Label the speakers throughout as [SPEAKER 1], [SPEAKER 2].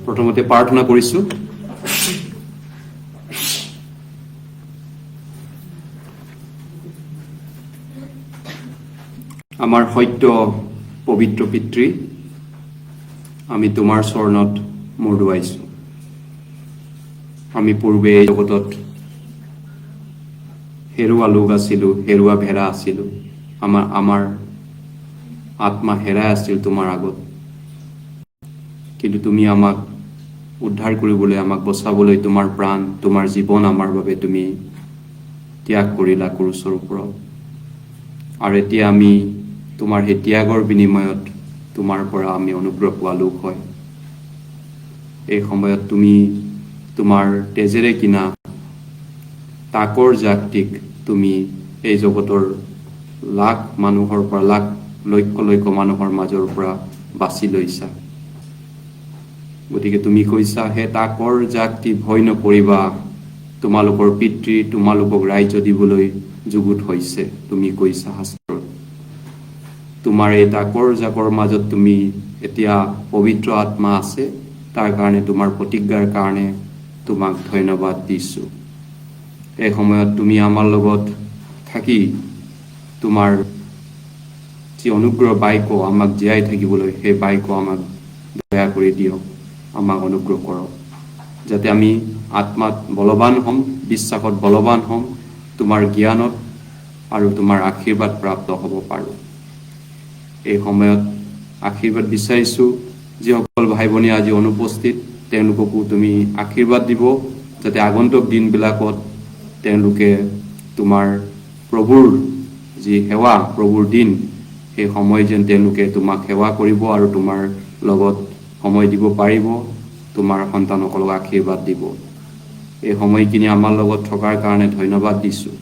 [SPEAKER 1] প্ৰথমতে প্ৰাৰ্থনা কৰিছো। আমাৰ সত্য পবিত্ৰ পিতৃ, আমি তোমাৰ চৰণত মূৰ দুৱাইছো। আমি পূৰ্বে এই জগতত হেৰুৱা লোক আছিলো, হেৰুৱা ভেড়া আছিলো। আমাৰ আত্মা হেৰাই আছিল তোমাৰ আগত, কিন্তু তুমি আমাক উদ্ধাৰ কৰিবলৈ, আমাক বচাবলৈ তোমাৰ প্ৰাণ, তোমাৰ জীৱন আমাৰ বাবে তুমি ত্যাগ কৰিলা ক্ৰুচৰ ওপৰত। আৰু এতিয়া আমি তোমাৰ সেই ত্যাগৰ বিনিময়ত তোমাৰ পৰা আমি অনুগ্ৰহ পোৱা লোক হয়। এই সময়ত তুমি তোমাৰ তেজেৰে কিনা তাকৰ জাতিক তুমি এই জগতৰ লাখ মানুহৰ পৰা, লক্ষ লক্ষ মানুহৰ মাজৰ পৰা বাছি লৈছা। গতিকে তুমি কৈছা, হে তাকৰ জাতি ভয় নকৰিবা, তোমালোকৰ পিতৃ তোমালোকক ৰাজ্য দিবলৈ যুগুত হৈছে। তুমি কৈছা শাস্ত্ৰত। তোমাৰ এই তাকৰ জাকৰ মাজত তুমি এতিয়া পবিত্ৰ আত্মা আছে, তাৰ কাৰণে তোমাৰ প্ৰতিজ্ঞাৰ কাৰণে তোমাক ধন্যবাদ দিছো। এই সময়ত তুমি আমাৰ লগত থাকি তোমাৰ যি অনুগ্ৰহ বাক্য আমাক জীয়াই থাকিবলৈ, সেই বাক্য আমাক দয়া কৰি দিয়ক, আমাক অনুগ্ৰহ কৰক, যাতে আমি আত্মাত বলৱান হ'ম, বিশ্বাসত বলৱান হ'ম, তোমাৰ জ্ঞানত আৰু তোমাৰ আশীৰ্বাদ প্ৰাপ্ত হ'ব পাৰোঁ। এই সময়ত আশীৰ্বাদ বিচাৰিছোঁ, যিসকল ভাই ভনী আজি অনুপস্থিত তেওঁলোককো তুমি আশীৰ্বাদ দিব, যাতে আগন্তুক দিনবিলাকত তেওঁলোকে তোমাৰ প্ৰভুৰ যি সেৱা, প্ৰভুৰ দিন, সেই সময় যেন তেওঁলোকে তোমাক সেৱা কৰিব আৰু তোমাৰ লগত সময় দিব পাৰিব, তোমাৰ সন্তানসকলক আশীৰ্বাদ দিব। এই সময়খিনি আমাৰ লগত থকাৰ কাৰণে ধন্যবাদ দিছোঁ।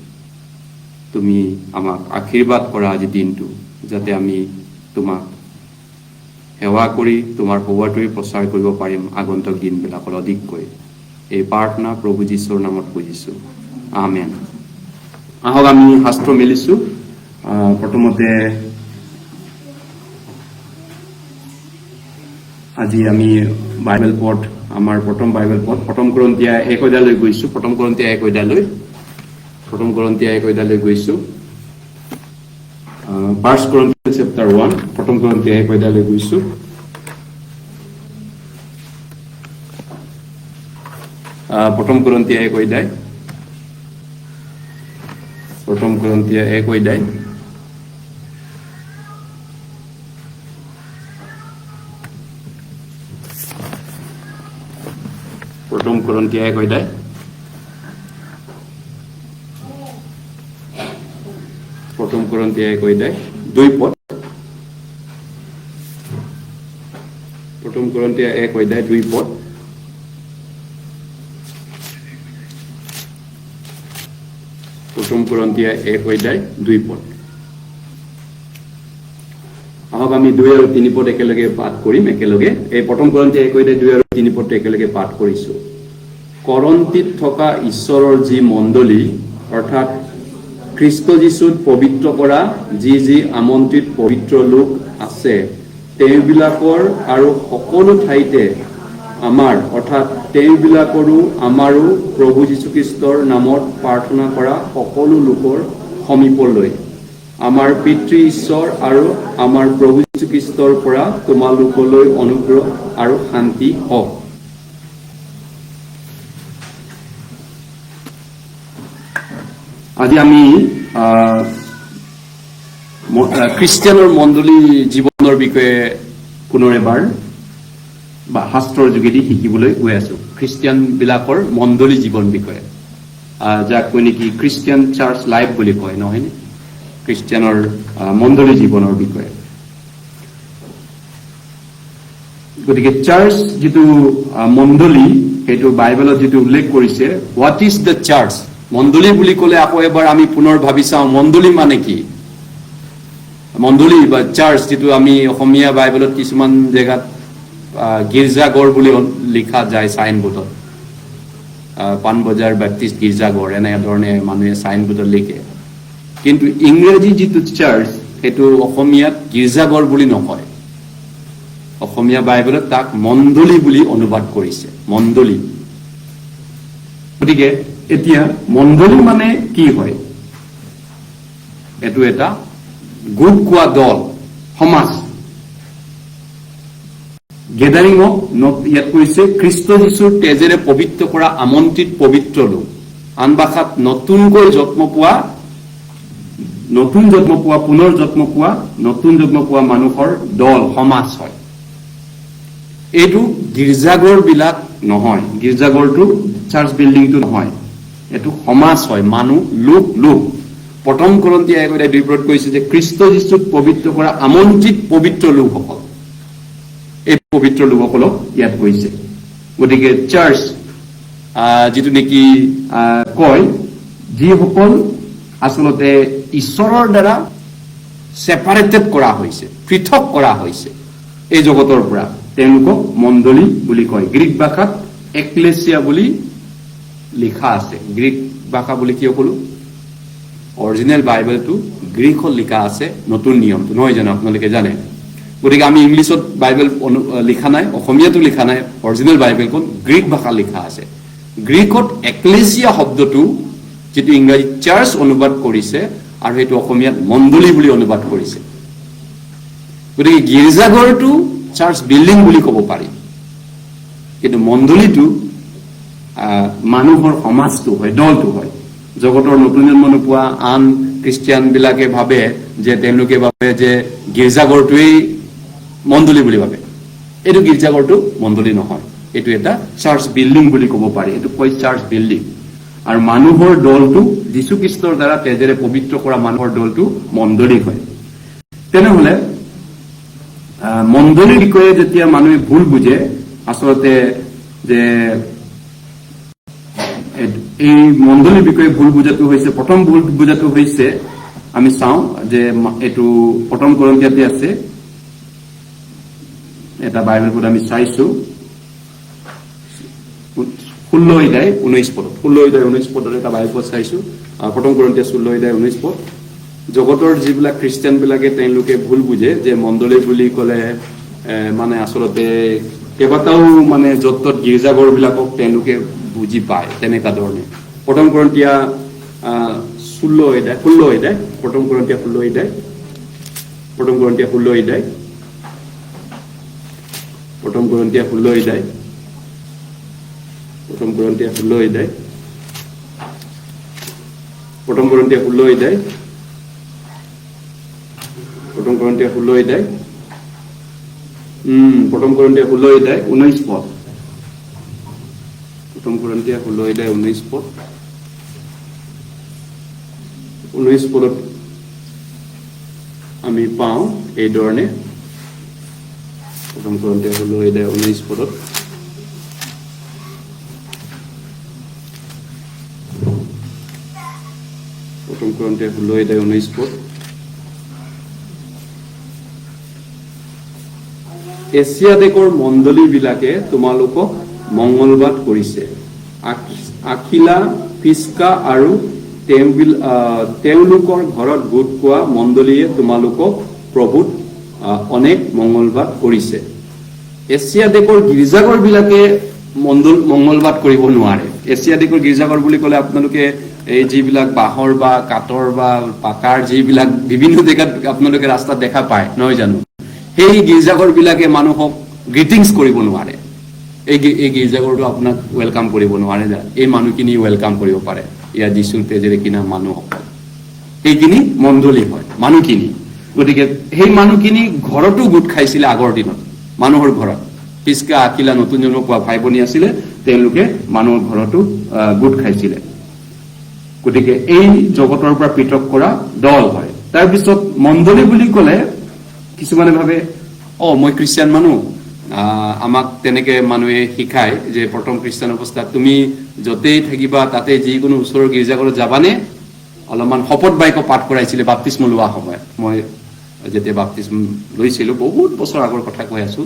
[SPEAKER 1] তুমি আমাক আশীৰ্বাদ কৰা আজি দিনটো, যাতে আমি তোমাক সেৱা কৰি তোমাৰ সুবাটোৱে প্ৰচাৰ কৰিব পাৰিম আগন্তুক দিনবিলাকত অধিককৈ। এই প্ৰাৰ্থনা প্ৰভু যীশুৰ নামত বুজিছোঁ, আমেন। আহক আমি শাস্ত্ৰ মেলিছোঁ। প্ৰথমতে আজি আমি বাইবেল পঢ়, আমাৰ প্ৰথম বাইবেল পঢ় 1 Corinthians 1 অধ্যায়লৈ গৈছোঁ। 1 Corinthians 1 অধ্যায়লৈ গৈছোঁ। 1 Corinthians chapter 1, 1 Corinthians 1 অধ্যায়লৈ গৈছোঁ। 1 Corinthians 1 অধ্যায়, 1 Corinthians 1 অধ্যায়, প্ৰথম Corinthians 1 অধ্যায়, 1 Corinthians 1 অধ্যায় 2 পদ। 1 Corinthians 1 অধ্যায় 2 পদ। প্ৰথম Corinthians 1 অধ্যায় 2 পদ। আহক আমি 2 আৰু 3 পদ একেলগে পাঠ কৰিম একেলগে। এই 1 Corinthians 1 অধ্যায় 2 আৰু 3 পদ একেলগে পাঠ কৰিছোঁ। কৰন্থীত থকা ঈশ্বৰৰ যি মণ্ডলী, অৰ্থাৎ খ্ৰীষ্ট যীশুত পবিত্ৰ কৰা যি যি আমন্ত্ৰিত পবিত্ৰ লোক আছে, তেওঁবিলাকৰ আৰু সকলো ঠাইতে আমাৰ, অৰ্থাৎ তেওঁবিলাকৰো আমাৰো প্ৰভু যীশুখ্ৰীষ্টৰ নামত প্ৰাৰ্থনা কৰা সকলো লোকৰ সমীপলৈ আমাৰ পিতৃ ঈশ্বৰ আৰু আমাৰ প্ৰভু যীশুখ্ৰীষ্টৰ পৰা তোমালোকলৈ অনুগ্ৰহ আৰু শান্তি হওক। আজি আমি খ্ৰীষ্টিয়ানৰ মণ্ডলী জীৱনৰ বিষয়ে পুনৰ এবাৰ বা শাস্ত্ৰৰ যোগেদি শিকিবলৈ গৈ আছো। খ্ৰীষ্টিয়ান বিলাকৰ মণ্ডলী জীৱন বিষয়ে, যাক কৈ নেকি খ্ৰীষ্টিয়ান চাৰ্চ লাইফ বুলি কয়, নহয়নে? খ্ৰীষ্টিয়ানৰ মণ্ডলী জীৱনৰ বিষয়ে। গতিকে চাৰ্চ যিটো মণ্ডলী, সেইটো বাইবেলত যিটো উল্লেখ কৰিছে, হোৱাট ইজ দ্য চাৰ্চ? মণ্ডলী বুলি ক'লে আকৌ এবাৰ আমি পুনৰ ভাবি চাওঁ, মণ্ডলী মানে কি? মণ্ডলী বা চাৰ্চ, যিটো আমি অসমীয়া বাইবেলত কিছুমান জেগাত গীৰ্জাঘৰ বুলি লিখা যায় চাইনবোৰ্ডত, পাণবজাৰ বেপ্টিষ্ট গীৰ্জাঘৰ এনেধৰণে মানুহে চাইনবোৰ্ডত লিখে। কিন্তু ইংৰাজী যিটো চাৰ্চ, সেইটো অসমীয়াত গীৰ্জাঘৰ বুলি নকয়। অসমীয়া বাইবেলত তাক মণ্ডলী বুলি অনুবাদ কৰিছে, মণ্ডলী। গতিকে এতিয়া মণ্ডলী মানে কি হয়? এইটো এটা গোট কোৱা দল, সমাজ। গেদাৰিং অফ, ইয়াত কৈছে খ্ৰীষ্ট যীশুৰ তেজেৰে পবিত্ৰ কৰা আমন্ত্ৰিত পবিত্ৰ লোক। আন ভাষাত নতুনকৈ জন্ম পোৱা, পুনৰ জন্ম পোৱা, নতুন জন্ম পোৱা মানুহৰ দল, সমাজ হয়। এইটো গীৰ্জাঘৰ বিলাক নহয়, গীৰ্জাঘৰটো চাৰ্চ বিল্ডিংটো নহয়, এইটো সমাজ হয়, মানুহ, লোক। প্ৰথম কৰন্থী 1:2 কৈছে যে খ্ৰীষ্ট যীশুক পবিত্ৰ কৰা আমন্ত্ৰিত পবিত্ৰ লোকসকল, এই পবিত্ৰ লোকসকলক ইয়াত কৈছে। গতিকে চাৰ্চ যিটো নেকি কয়, যিসকল আচলতে ঈশ্বৰৰ দ্বাৰা ছেপাৰেটেড কৰা হৈছে, পৃথক কৰা হৈছে এই জগতৰ পৰা, তেওঁলোকক মণ্ডলী বুলি কয়। গ্ৰীক ভাষাত এক্লেছিয়া বুলি লিখা আছে। গ্ৰীক ভাষা বুলি কিয় ক'লো? অৰিজিনেল বাইবেলটো গ্ৰীকত লিখা আছে, নতুন নিয়মটো, নহয় জানো? আপোনালোকে জানে। গতিকে আমি ইংলিছত বাইবেল লিখা নাই, অসমীয়াটো লিখা নাই, অৰিজিনেল বাইবেলখন গ্ৰীক ভাষা লিখা আছে। গ্ৰীকত এক্লেছিয়া শব্দটো, যিটো ইংৰাজীত চাৰ্চ অনুবাদ কৰিছে, আৰু সেইটো অসমীয়াত মণ্ডলী বুলি অনুবাদ কৰিছে। গতিকে গীৰ্জাঘৰটো চাৰ্চ বিল্ডিং বুলি ক'ব পাৰি, কিন্তু মণ্ডলীটো মানুহৰ সমাজটো হয়, দলটো হয়। জগতৰ নতুন জন্ম নোপোৱা আন খ্ৰীষ্টিয়ান বিলাকে ভাবে যে, তেওঁলোকে ভাবে যে গীৰ্জাঘৰটোৱেই মণ্ডলী বুলি ভাবে। এইটো গীৰ্জাঘৰটো মণ্ডলী নহয়, এইটো এটা চাৰ্চ বিল্ডিং বুলি ক'ব পাৰি। এইটো কয় চাৰ্চ বিল্ডিং। আৰু মানুহৰ দলটো, যীশুখ্ৰীষ্টৰ দ্বাৰা তেজেৰে পবিত্ৰ কৰা মানুহৰ দলটো মণ্ডলী হয়। তেনেহলে মণ্ডলীৰ বিষয়ে যেতিয়া মানুহে ভুল বুজে, আচলতে যে এই মণ্ডলীৰ বিষয়ে ভুল বুজাটো হৈছে, প্ৰথম ভুল বুজাটো হৈছে, আমি চাওঁ যে এইটো প্ৰথম কৰন্থীয়াতে আছে, এটা বাইবেল পদ আমি চাইছো, 16:19 পদৰ এটা বাইবেল পদ চাইছো। প্ৰথম কৰন্থীয়া 16:19 জগতৰ যিবিলাক খ্ৰীষ্টিয়ান বিলাকে তেওঁলোকে ভুল বুজে যে মণ্ডলী বুলি ক'লে মানে আচলতে কেইবাটাও মানে য'ত ত'ত গীৰ্জাঘৰ বিলাকক তেওঁলোকে বুজি পায়, তেনেকুৱা ধৰণে। প্ৰথম কৰন্থীয়া 16 প্ৰথম কৰন্থীয়া 16 প্ৰথম কৰন্থীয়া 16 প্ৰথম কৰন্থীয়া 16 প্ৰথম কৰন্থীয়া 16 প্ৰথম কৰন্থীয়া 16 প্ৰথম কৰন্থীয়া 16 প্ৰথম কৰন্থীয়া 16:19 পদ। প্ৰথম কৰন্থীয়া 16:19 পদ। 19 পদত আমি পাওঁ এই ধৰণে, প্ৰথম কৰন্থীয়া 16:19 পদত প্ৰথম কৰন্থীয়া 16:19 পদ। এছিয়া দেশৰ মণ্ডলী বিলাকে তোমালোকক মংগলবাদ কৰিছে। আখিলা, পিস্কা আৰু তেওঁলোকৰ ঘৰত গোট কোৱা মণ্ডলীয়ে তোমালোকক প্ৰভুত অনেক মংগলবাদ কৰিছে। এছিয়া দেশৰ গীৰ্জাঘৰ বিলাকে মংগলবাদ কৰিব নোৱাৰে। এছিয়া দেশৰ গীৰ্জাঘৰ বুলি ক'লে আপোনালোকে এই যিবিলাক বাঁহৰ বা কাঠৰ বা পাকাৰ যিবিলাক বিভিন্ন জেগাত আপোনালোকে ৰাস্তাত দেখা পায়, নহয় জানো? সেই গীৰ্জাঘৰ বিলাকে মানুহক গ্ৰিটিংছ কৰিব নোৱাৰে। এই গীৰ্জাঘৰটো আপোনাক ৱেলকাম কৰিব নোৱাৰে, এই মানুহখিনি ৱেলকাম কৰিব পাৰে, ইয়াৰ যীশুৰ তেজেৰে কিনা মানুহসকল। এইখিনি মণ্ডলী হয়, মানুহখিনি। গতিকে সেই মানুহখিনি ঘৰতো গোট খাইছিলে আগৰ দিনত, মানুহৰ ঘৰত। পিস্কা, আখিলা, নতুন জন্ম পোৱা ভাই ভনী আছিলে, তেওঁলোকে মানুহৰ ঘৰতো গোট খাইছিলে। গতিকে এই জগতৰ পৰা পৃথক কৰা দল হয়। তাৰপিছত মণ্ডলী বুলি ক'লে কিছুমানে ভাবে, মই খ্ৰীষ্টিয়ান মানুহ, আমাক তেনেকে মানুহে শিকায় যে প্ৰথম খ্ৰীষ্টান অৱস্থাত তুমি য'তেই থাকিবা তাতে যিকোনো ওচৰৰ গীৰ্জাঘৰত যাবানে? অলপমান শপত বাক্য পাঠ কৰাইছিলে বাপ্তিস্ম লোৱা সময়ত। মই যেতিয়া বাপ্তিস্ম লৈছিলো, বহুত বছৰ আগৰ কথা কৈ আছো,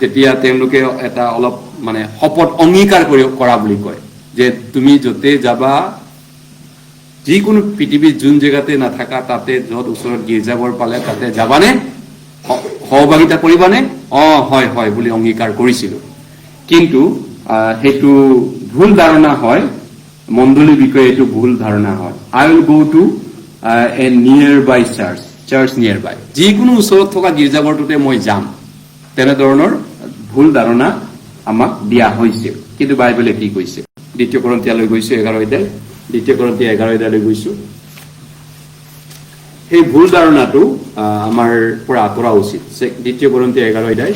[SPEAKER 1] তেতিয়া তেওঁলোকে এটা অলপ মানে শপত অংগীকাৰ কৰা বুলি কয় যে তুমি য'তে যাবা, যিকোনো পৃথিৱীত যোন জেগাতে নাথাকা, তাতে য'ত ওচৰত গীৰ্জাঘৰ পালে তাতে যাবানে? সহভাগিতা কৰিবানে হয় হয় বুলি অংগীকাৰ কৰিছিলোঁ কিন্তু সেইটো ভুল ধাৰণা হয় মণ্ডলীৰ বিষয়ে এইটো ভুল ধাৰণা হয় I will go to a nearby church nearby যিকোনো ওচৰত থকা গীৰ্জাঘৰটোতে মই যাম তেনেধৰণৰ ভুল ধাৰণা আমাক দিয়া হৈছে কিন্তু বাইবেলে কি কৈছে দ্বিতীয় কৰিন্থিয়ালৈ গৈছো 11 অধ্যায় দ্বিতীয় কৰিন্থিয়া 11 অধ্যায়লৈ গৈছো এই ভুল ধাৰণাটো আমাৰ পৰা আঁতৰা উচিত দ্বিতীয় কৰিন্থিয়া 11 অধ্যায়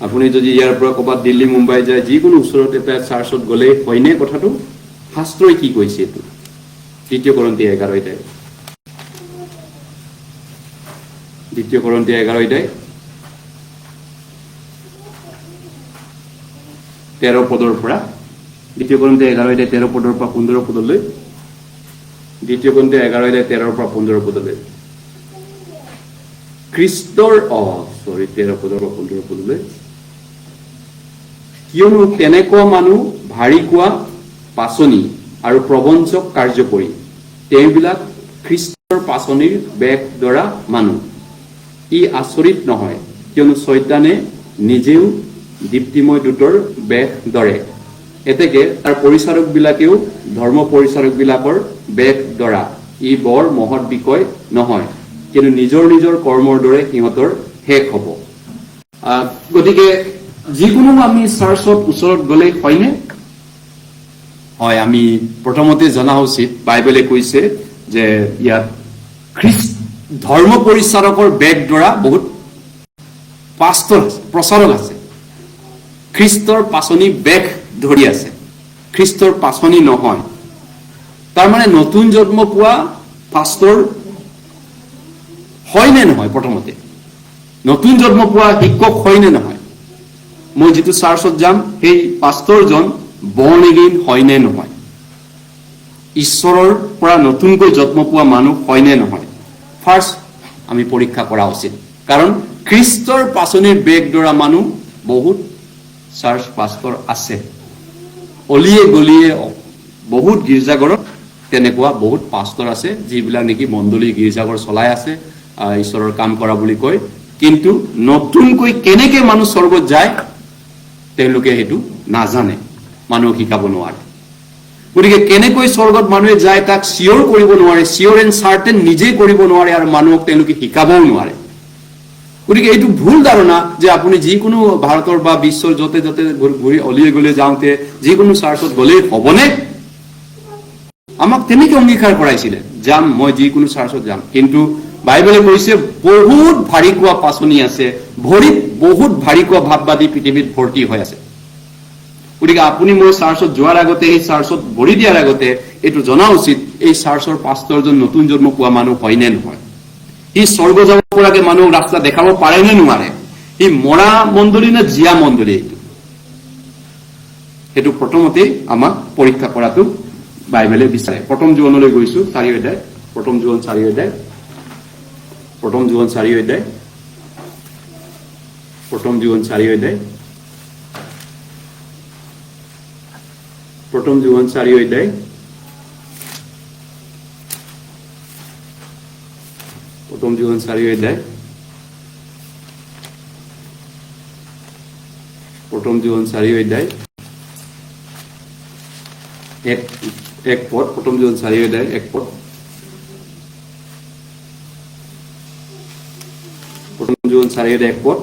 [SPEAKER 1] আপুনি যদি ইয়াৰ পৰা ক'বাত দিল্লী মুম্বাই যায় যিকোনো ওচৰত এটা চাৰ্চত গ'লে হয়নে কথাটো শাস্ত্ৰই কি কৈছে এইটো দ্বিতীয় কৰিন্থিয়া 11 অধ্যায় দ্বিতীয় কৰিন্থিয়া 11 অধ্যায় 13 পদৰ পৰা দ্বিতীয় কৰিন্থিয়া 11 অধ্যায় 13 পদৰ পৰা 15 পদলৈ দ্বিতীয় কৰিন্থিয়া 11 অধ্যায় 13 পৰা 15 পদলৈ খ্ৰীষ্টৰ 13 পদৰ পৰা 15 পদলৈ কিয়নো তেনেকুৱা মানুহ ভাৰী কোৱা পাচনি আৰু প্ৰবঞ্চক কাৰ্য কৰি তেওঁবিলাক খ্ৰীষ্টৰ পাচনিৰ বেশ ধৰা মানুহ ই আচৰিত নহয় কিয়নো শয়তানে নিজেও দীপ্তিময় দূতৰ বেশ ধৰে এতেকে তাৰ পৰিচাৰকবিলাকেও ধৰ্ম পৰিচাৰকবিলাকৰ বেশ ধৰা ই বৰ মহৎ বিষয় নহয় কিন্তু নিজৰ নিজৰ কৰ্মৰ দৰে সিহঁতৰ শেষ হ'ব গতিকে যিকোনো আমি চাৰ্চত ওচৰত গ'লে হয়নে হয় আমি প্ৰথমতে জনা উচিত বাইবেলে কৈছে যে ইয়াত খ্ৰীষ্ট ধৰ্ম পৰিচাৰকৰ বেশ ধৰা বহুত পাষ্টৰ প্ৰচাৰক আছে খ্ৰীষ্টৰ পাচনি বেশ ধৰি আছে খ্ৰীষ্টৰ পাচনি নহয় তাৰ মানে নতুন জন্ম পোৱা পাষ্টৰ হয় নে নহয় প্ৰথমতে নতুন জন্ম পোৱা শিক্ষক হয় নে নহয় মই যেটো চাৰ্চত যাম সেই পাষ্টৰজন born again হয় নে নহয় ঈশ্বৰৰ পৰা নতুনকৈ জন্ম পোৱা মানুহ হয় নে নহয় ফাৰ্স্ট আমি পৰীক্ষা কৰা উচিত কাৰণ খ্ৰীষ্টৰ পাচনিৰ বেশ ধৰা মানুহ বহুত চাৰ্চ পাষ্টৰ আছে অলিয়ে গলিয়ে বহুত গীৰ্জাঘৰত তেনেকুৱা বহুত পাষ্টৰ আছে যিবিলাক নেকি মণ্ডলী গীৰ্জাঘৰ চলাই আছে ঈশ্বৰৰ কাম কৰা বুলি কয় কিন্তু নতুনকৈ কেনেকৈ মানুহ স্বৰ্গত যায় তেওঁলোকে হেতু নাজানে মানুহ শিকাব নোৱাৰে গতিকে কেনেকৈ স্বৰ্গত মানুহে যায় তাক চিয়ৰ কৰিব নোৱাৰে চিয়ৰ এণ্ড চাৰ্টেন নিজে কৰিব নোৱাৰে আৰু মানুহক তেওঁলোকে শিকাবও নোৱাৰে গতিকে এইটো ভুল ধাৰণা যে আপুনি যিকোনো ভাৰতৰ বা বিশ্বৰ যতে যতে ঘূৰি অলিয়ে গলিয়ে যাওঁতে যিকোনো চাৰ্চত গ'লে হ'বনে আমাক তেনেকৈ অংগীকাৰ কৰাইছিলে যাম মই যিকোনো চাৰ্চত যাম কিন্তু বাইবেলে কৈছে বহুত ভাৰী কোৱা পাচনি আছে ভৰিত বহুত ভাৰী কোৱা ভাৱবাদী পৃথিৱীত ভৰ্তি হৈ আছে গতিকে আপুনি মই চাৰ্চত যোৱাৰ আগতে এই চাৰ্চত ভৰি দিয়াৰ আগতে এইটো জনা উচিত এই চাৰ্চৰ পাষ্টৰজন নতুন জন্ম পোৱা মানুহ হয় নে নহয় ই স্বৰ্গ যাব পৰাকে মানুহক ৰাস্তা দেখাব পাৰে নে নোৱাৰে ই মৰা মণ্ডলী নে জীয়া মণ্ডলী সেইটো প্ৰথমতে আমাক পৰীক্ষা কৰাটো বাইবেলে বিচাৰে প্ৰথম জীৱনলৈ গৈছো 4 অধ্যায় প্ৰথম জীৱন 4 অধ্যায় প্ৰথম জীৱন 4 অধ্যায় প্ৰথম জীৱন 4 অধ্যায় প্ৰথম জীৱন 4 অধ্যায় প্ৰথম জীৱন 4 অধ্যায় প্ৰথম জীৱন 4 অধ্যায় এক পদ প্ৰথম জীৱন 4 অধ্যায় এক পদ প্ৰথম জীৱন 4 অধ্যায় এক পদ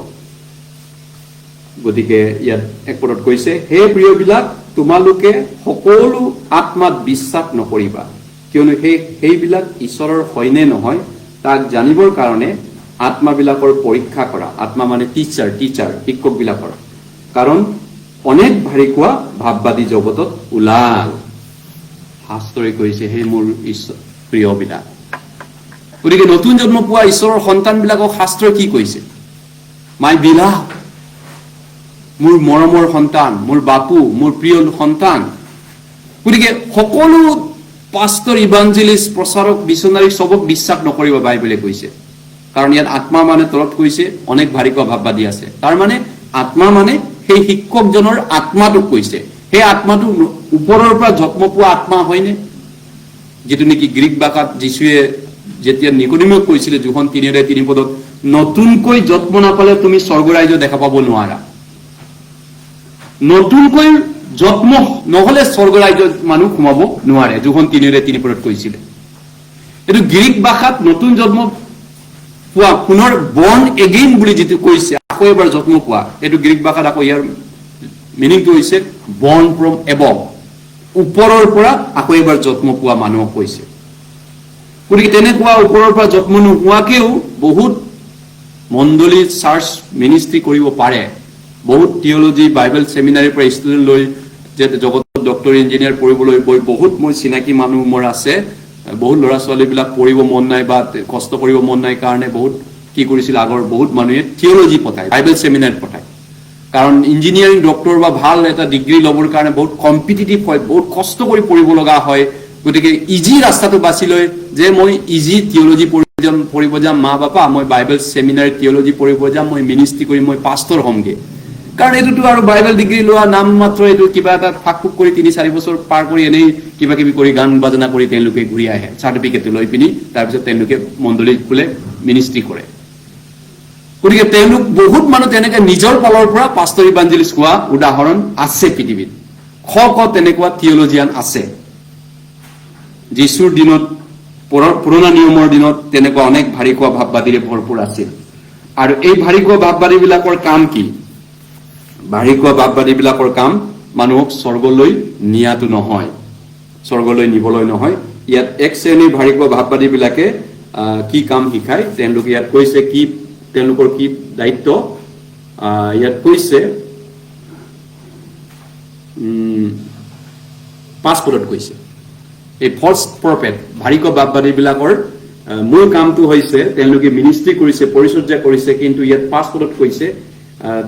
[SPEAKER 1] গতিকে ইয়াত এক পদত কৈছে হে প্ৰিয়বিলাক তোমালোকে সকলো আত্মাত বিশ্বাস নকৰিবা কিয়নো সেইবিলাক ঈশ্বৰৰ হয়নে নহয় তাক জানিবৰ কাৰণে আত্মাবিলাকৰ পৰীক্ষা কৰা আত্মা মানে টিচাৰ শিক্ষকবিলাকৰ কাৰণ অনেক ভাৰী কোৱা ভাৱবাদী জগতত ওলাল শাস্ত্ৰই কৈছে হে মোৰ ঈশ্বৰ প্ৰিয়বিলাক গতিকে নতুন জন্ম পোৱা ঈশ্বৰৰ সন্তানবিলাকক শাস্ত্ৰই কি কৈছে মাই বিলাভ মোৰ মৰমৰ সন্তান মোৰ বাপু মোৰ প্ৰিয় সন্তান গতিকে সকলো পাষ্টৰ ইভাঞ্জেলিষ্ট প্ৰচাৰক মিছনাৰী সবক বিশ্বাস নকৰিব বাইবেলে কৈছে কাৰণ ইয়াত আত্মা মানে তলত কৈছে অনেক ভাৰী কোৱা ভাৱবাদী আছে তাৰ মানে আত্মা মানে সেই শিক্ষকজনৰ আত্মাটোক কৈছে সেই আত্মাটো ওপৰৰ পৰা জন্ম পোৱা আত্মা হয়নে যেটো নেকি গ্ৰীক ভাষাত যীশুৱে যেতিয়া নিকোডিমক কৈছিলে যোহন 3:3 পদত নতুনকৈ জন্ম নাপালে তুমি স্বৰ্গ ৰাজ্য দেখা পাব নোৱাৰা। নতুনকৈ জন্ম নহলে স্বৰ্গ ৰাজ্যত মানুহ সোমাব নোৱাৰে, যোখন 3:3 কৈছিলে। এইটো গ্ৰীক ভাষাত নতুন জন্ম পোৱা, পুনৰ বৰ্ণ এগেইন বুলি যিটো কৈছে, আকৌ এবাৰ জন্ম পোৱা, এইটো গ্ৰীক ভাষাত আকৌ ইয়াৰ মিনিংটো হৈছে বৰ্ণ ফ্ৰম এবভ, ওপৰৰ পৰা আকৌ এবাৰ জন্ম পোৱা মানুহক কৈছে। গতিকে তেনেকুৱা ওপৰৰ পৰা জন্ম নোহোৱাকেও বহুত মণ্ডলী চাৰ্চ মিনিষ্ট্ৰী কৰিব পাৰে। বহুত থিয়লজি বাইবেল সেমিনাৰীৰ পৰা ষ্টুডেণ্ট লৈ যে জগতত ডক্টৰ ইঞ্জিনিয়াৰ পঢ়িবলৈ গৈ বহুত মোৰ চিনাকি মানুহ মোৰ আছে। বহুত ল'ৰা ছোৱালীবিলাক পঢ়িব মন নাই বা কষ্ট কৰিব মন নাই কাৰণে বহুত কি কৰিছিল, আগৰ বহুত মানুহে থিয়লজি পঠায়, বাইবেল সেমিনাৰীত পঠায়। কাৰণ ইঞ্জিনিয়াৰিং ডক্টৰ বা ভাল এটা ডিগ্ৰী ল'বৰ কাৰণে বহুত কম্পিটিটিভ হয়, বহুত কষ্ট কৰি পঢ়িব লগা হয়। গতিকে ইজি ৰাস্তাটো বাছি লয় যে মই ইজি থিয়লজি পঢ়িব যাম, মা বাপা মই বাইবেল সেমিনাৰীত থিয়লজি পঢ়িব যাম, মই মিনিষ্ট্ৰী কৰি মই পাষ্টৰ হ'মগে। কাৰণ এইটোতো আৰু বাইবেল ডিগ্ৰী লোৱা নাম মাত্ৰ, এইটো কিবা এটা ফাক ফুক কৰি 3-4 বছৰ পাৰ কৰি এনেই কিবা কিবি কৰি গান বাজনা কৰি তেওঁলোকে ঘূৰি আহে, চাৰ্টিফিকেট লৈ পিনি তাৰপিছত তেওঁলোকে মণ্ডলী খোলে, মিনিষ্ট্ৰী কৰে। গতিকে তেওঁলোক বহুত মানুহ তেনেকে নিজৰ ফালৰ পৰা পাষ্টৰ ইভাঞ্জেলিষ্ট হোৱা উদাহৰণ আছে পৃথিৱীত। শ তেনেকুৱা থিয়লজিয়ান আছে। যীশুৰ দিনত, পুৰণা নিয়মৰ দিনত তেনেকুৱা অনেক ভাৰী খোৱা ভাৱবাদীৰে ভৰপূৰ আছিল। আৰু এই ভাৰী খোৱা ভাৱবাদী বিলাকৰ কাম কি? ভাৰী খোৱা ভাৱবাদী বিলাকৰ কাম মানুহক স্বৰ্গলৈ নিয়াটো নহয়, স্বৰ্গলৈ নিবলৈ নহয়। ইয়াত এক শ্ৰেণীৰ ভাৰী খোৱা ভাৱবাদী বিলাকে কি কাম শিকায়, তেওঁলোকে ইয়াত কৈছে কি তেওঁলোকৰ কি দায়িত্ব। ইয়াত কৈছে 5 পদত কৈছে, এই ফলছ প্ৰফেট ভাৰী খোৱা ভাৱবাদী বিলাকৰ মূল কামটো হৈছে তেওঁলোকে মিনিষ্ট্ৰী কৰিছে, পৰিচৰ্যা কৰিছে, কিন্তু ইয়াত 5 পদত কৈছে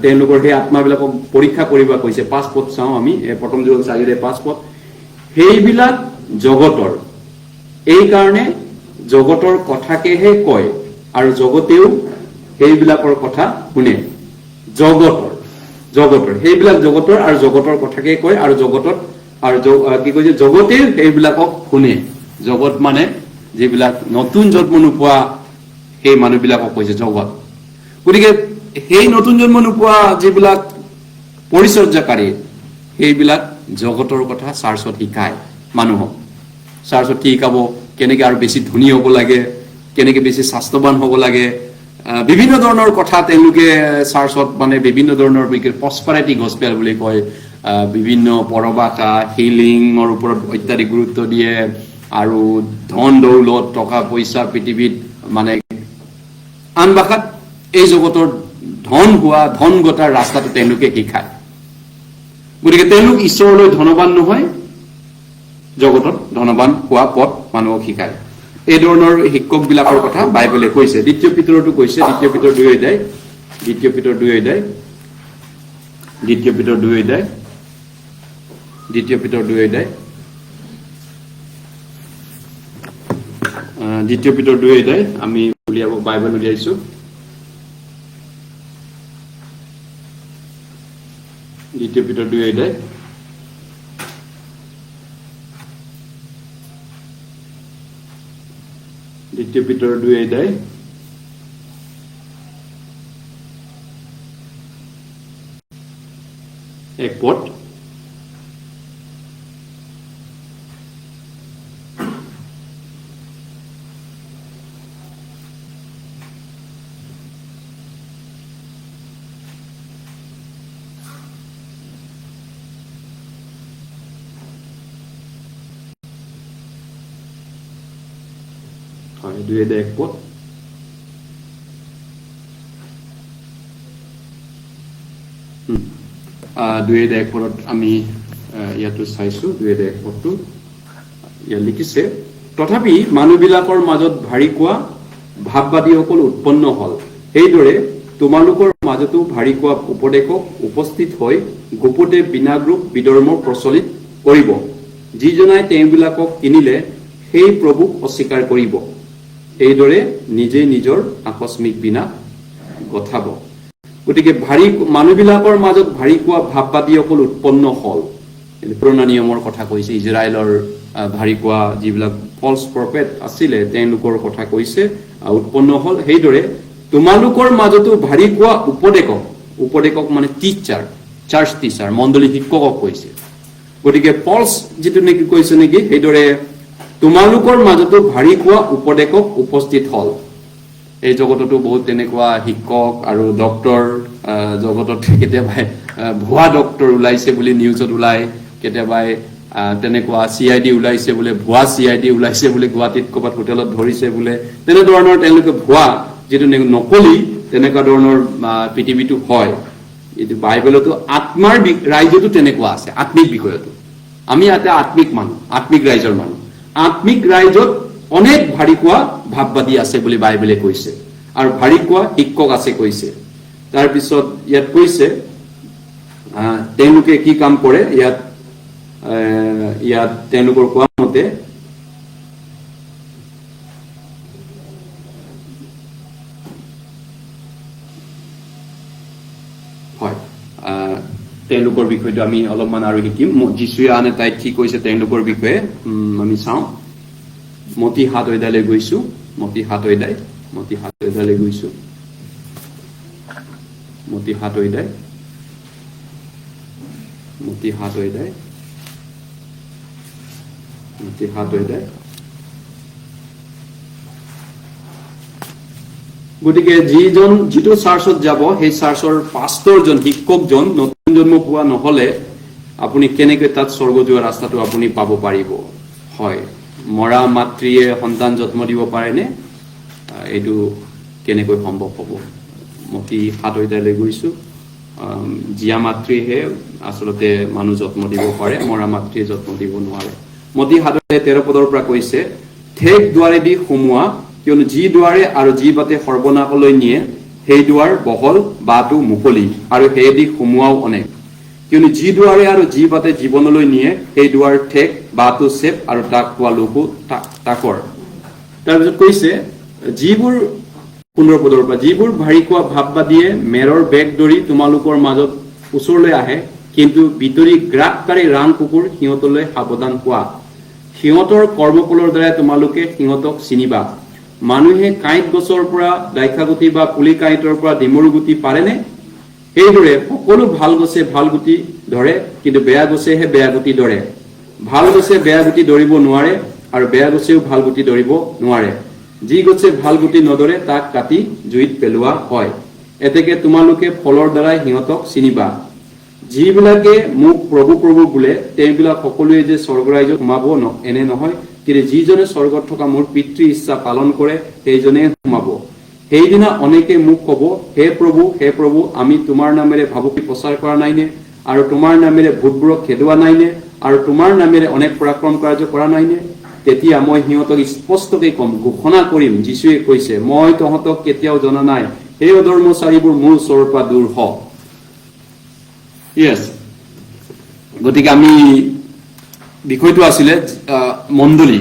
[SPEAKER 1] তেওঁলোকৰ সেই আত্মাবিলাকক পৰীক্ষা কৰিব কৈছে। 5 পদ চাওঁ আমি, প্ৰথম যোগ 4:5 পদ। সেইবিলাক জগতৰ, এই কাৰণে জগতৰ কথাকেহে কয় আৰু জগতেও সেইবিলাকৰ কথা শুনে। জগতৰ সেইবিলাক জগতৰ আৰু জগতৰ কথাকে কয় আৰু জগতত আৰু কি কৈছে, জগতে সেইবিলাকক শুনে। জগত মানে যিবিলাক নতুন জন্ম নোপোৱা সেই মানুহবিলাকক কৈছে জগত। গতিকে সেই নতুন জন্ম নোপোৱা যিবিলাক পৰিচৰ্যাকাৰী, সেইবিলাক জগতৰ কথা চাৰ্চত শিকায় মানুহক। চাৰ্চত কি শিকাব, কেনেকে আৰু বেছি ধনী হ'ব লাগে, কেনেকে বেছি স্বাস্থ্যৱান হ'ব লাগে, বিভিন্ন ধৰণৰ কথা তেওঁলোকে চাৰ্চত মানে বিভিন্ন ধৰণৰ প্ৰস্পাৰিটি গস্পেল বুলি কয়, বিভিন্ন পৰবাসা হিলিঙৰ ওপৰত অত্যাধিক গুৰুত্ব দিয়ে। আৰু ধন দৌলত টকা পইচা পৃথিৱীত মানে আন ভাষাত এই জগতৰ ধন হোৱা, ধন গতাৰ ৰাস্তাটো তেওঁলোকে শিকায়। গতিকে তেওঁলোক ঈশ্বৰলৈ ধনৱান নহয়, জগতত ধনৱান হোৱা পথ মানুহক শিকায়। এই ধৰণৰ শিক্ষকবিলাকৰ কথা বাইবেলে কৈছে। দ্বিতীয় পিতৰতো কৈছে, দ্বিতীয় পিতৰ 2 অধ্যায়, দ্বিতীয় পিতৰ 2 অধ্যায়, দ্বিতীয় পিতৰ 2 অধ্যায়, দ্বিতীয় পিতৰ 2 অধ্যায়, দ্বিতীয় পিতৰ 2 অধ্যায় আমি উলিয়াব, বাইবেল উলিয়াইছো। দ্বিতীয় পিতৰ 2 অধ্যায়, দ্বিতীয় পিতৰ 2 অধ্যায়, এক পদ। হয়, 2 অধ্যায় 1 পদ। দুই অধ্যায় 1 পদত আমি ইয়াতো চাইছো। 2 অধ্যায় 1 পদটো ইয়াত লিখিছে, তথাপি মানুহবিলাকৰ মাজত ভাৰী কোৱা ভাৱবাদীসকল উৎপন্ন হল, সেইদৰে তোমালোকৰ মাজতো ভাৰী কোৱা উপদেশক উপস্থিত হৈ গোপতে বিনাগ্ৰুপ বিধৰ্ম প্ৰচলিত কৰিব, যিজনাই তেওঁবিলাকক কিনিলে সেই প্ৰভুক অস্বীকাৰ কৰিব, এইদৰে নিজে নিজৰ আকস্মিক বিনাশ গঠাব। গতিকে মানুহবিলাকৰ মাজত ভাৰী কোৱা ভাৱবাদীসকল উৎপন্ন হল। পুৰণা নিয়মৰ কথা কৈছে, ইজৰাইলৰ ভাৰী কোৱা যিবিলাক ফলছ প্ৰফেট আছিলে তেওঁলোকৰ কথা কৈছে, উৎপন্ন হল। সেইদৰে তোমালোকৰ মাজতো ভাৰী কোৱা উপদেশক মানে টিচাৰ, চাৰ্চ টিচাৰ, মণ্ডলী শিক্ষকক কৈছে। গতিকে পলছ যিটো নেকি কৈছে নেকি সেইদৰে তোমালোকৰ মাজতো ভাৰী কোৱা উপদেশক উপস্থিত হল। এই জগততো বহুত তেনেকুৱা শিক্ষক আৰু ডক্তৰ, জগতত কেতিয়াবা ভুৱা ডক্তৰ ওলাইছে বুলি নিউজত ওলাই, কেতিয়াবা তেনেকুৱা CID ওলাইছে বোলে, ভুৱা CID ওলাইছে বোলে, গুৱাহাটীত ক'ৰবাত হোটেলত ধৰিছে বোলে, তেনেধৰণৰ তেওঁলোকে ভুৱা যিটো নকলি তেনেকুৱা ধৰণৰ পৃথিৱীটো হয়। এইটো বাইবেলতো আত্মাৰ ৰাজ্যটো তেনেকুৱা আছে, আত্মিক বিষয়তো। আমি ইয়াতে আত্মিক মানুহ, আত্মিক ৰাইজৰ মানুহ। আত্মিক ৰাইজত অনেক ভাৰী কোৱা ভাৱবাদী আছে বুলি বাইবেলে কৈছে, আৰু ভাৰী কোৱা শিক্ষক আছে কৈছে। তাৰপিছত ইয়াত কৈছে তেওঁলোকে কি কাম কৰে, ইয়াত তেওঁলোকৰ কোৱা মতে হয়, তেওঁলোকৰ বিষয়টো আমি অলপমান আৰু শিকিম। যীশুৱে আন এটাই কি কৈছে তেওঁলোকৰ বিষয়ে আমি চাওঁ। মতি 7 অধ্যায়লৈ গৈছো, মতি 7 অধ্যায়, মতি 7 অধ্যায়লৈ গৈছো, মতি 7 অধ্যায়, মতি 7 অধ্যায়, মতি 7 অধ্যায়। গতিকে যিটো চাৰ্চত যাব সেই চাৰ্চৰ পাষ্টৰজন, শিক্ষকজন নতুন জন্ম পোৱা নহলে আপুনি কেনেকৈ তাত স্বৰ্গ যোৱা ৰাস্তাটো আপুনি পাব পাৰিব? হয়, মৰা মাতৃয়ে সন্তান জন্ম দিব পাৰেনে? এইটো কেনেকৈ সম্ভৱ হ'ব? মতি 7 অধ্যায়লৈ গৈছো। জীয়া মাতৃহে আচলতে মানুহ জন্ম দিব পাৰে, মৰা মাতৃয়ে জন্ম দিব নোৱাৰে। মতি 7 অধ্যায় 13 পদৰ পৰা কৈছে, ঠেক দুৱাৰেদি সোমোৱা, কিয়নো যি দুৱাৰে আৰু যি বাটে সৰ্বনাশলৈ নিয়ে সেই দুৱাৰ বহল, বাটো মুকলি, আৰু সেইদি সোমোৱাও অনেক। কিয়নো যি দুৱাৰে আৰু যি বাটে জীৱনলৈ নিয়ে সেই দুৱাৰ ঠেক, বাটো চেপ, আৰু তাক পোৱা লোকো তাকৰ। তাৰপিছত কৈছে যিবোৰ 15 পদৰ পৰা, যিবোৰ ভাৰী কোৱা ভাৱবাদীয়ে মেৰৰ বেগ ধৰি তোমালোকৰ মাজত ওচৰলৈ আহে, কিন্তু ভিতৰি গ্ৰাসকাৰী ৰাণ কুকুৰ সিহঁতলৈ সাৱধান হোৱা। সিহঁতৰ কৰ্মফলৰ দ্বাৰাই তোমালোকে সিহঁতক চিনিবা। মানুহে কাঁইট গছৰ পৰা দাইখাগুটি বা পুলি কাঁইটৰ পৰা ডিমৰু গুটি পাৰেনে? সেইদৰে সকলো ভাল গছে ভাল গুটি ধৰে, কিন্তু বেয়া গছেহে বেয়া গুটি ধৰে। ভাল গছে বেয়া গুটি ধৰিব নোৱাৰে, আৰু বেয়া গছেও ভাল গুটি ধৰিব নোৱাৰে। যি গছে ভাল গুটি নধৰে তাক কাটি জুইত পেলোৱা হয়। এতেকে তোমালোকে ফলৰ দ্বাৰাই সিহঁতক চিনিবা। যিবিলাকে মোক প্ৰভু প্ৰভু বোলে তেওঁবিলাক সকলোৱে যে স্বৰ্গৰাজ্যত সোমাব এনে নহয়, কিন্তু যিজনে স্বৰ্গত থকা মোৰ পিতৃ ইচ্ছা পালন কৰে সেইজনে সোমাব। সেইদিনা অনেকে মোক কব, হে প্ৰভু, আমি তোমাৰ নামেৰে ভাবুকি প্ৰচাৰ কৰা নাইনে? আৰু তোমাৰ নামেৰে ভূতবোৰক খেদোৱা নাইনে? আৰু তোমাৰ নামেৰে অনেক পৰাক্ৰম কাৰ্য কৰা নাইনে? তেতিয়া মই সিহঁতক স্পষ্টকৈ কম, ঘোষণা কৰিম, যীশুৱে কৈছে, মই তহঁতক কেতিয়াও জনা নাই। সেই অধৰ্মচাৰীবোৰ মোৰ ওচৰৰ পৰা দূৰ হ। গতিকে আমি বিষয়টো আছিলে মণ্ডলী,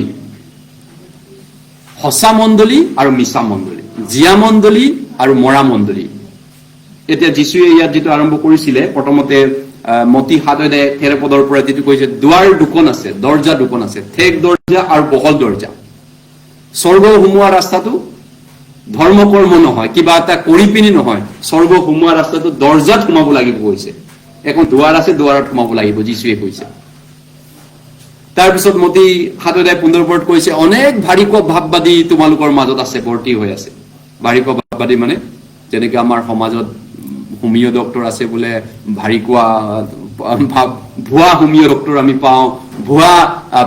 [SPEAKER 1] সঁচা মণ্ডলী আৰু মিছা মণ্ডলী, জীয়া মণ্ডলী আৰু মৰা মণ্ডলী। এতিয়া যীশুৱে ইয়াত যিটো আৰম্ভ কৰিছিলে, প্ৰথমতে মতি 7 অধ্যায় 13 পদৰ পৰা যিটো কৈছে, দুৱাৰ দুখন আছে, দৰ্জা দুখন আছে, ঠেক দৰ্জা আৰু বহল দৰ্জা। স্বৰ্গ সোমোৱা ৰাস্তাটো ধৰ্ম কৰ্ম নহয়, কিবা এটা কৰি পিনি নহয়, স্বৰ্গ সোমোৱা ৰাস্তাটো দৰ্জাত সোমাব লাগিব কৈছে। এখন দুৱাৰ আছে, দুৱাৰত সোমাব লাগিব, যীশুৱে কৈছে। তাৰপিছত মতি 7 অধ্যায় 15 পদত কৈছে, অনেক ভাৰী কোৱা ভাৱবাদী তোমালোকৰ মাজত আছে, ভৰ্তি হৈ আছে। ভাৰী কোৱা ভাৱবাদী মানে যেনেকে আমাৰ সমাজত হোমিঅ' ডক্তৰ আছে বোলে, ভাৰী কোৱা ভুৱা হোমিঅ' ডক্তৰ আমি পাওঁ, ভুৱা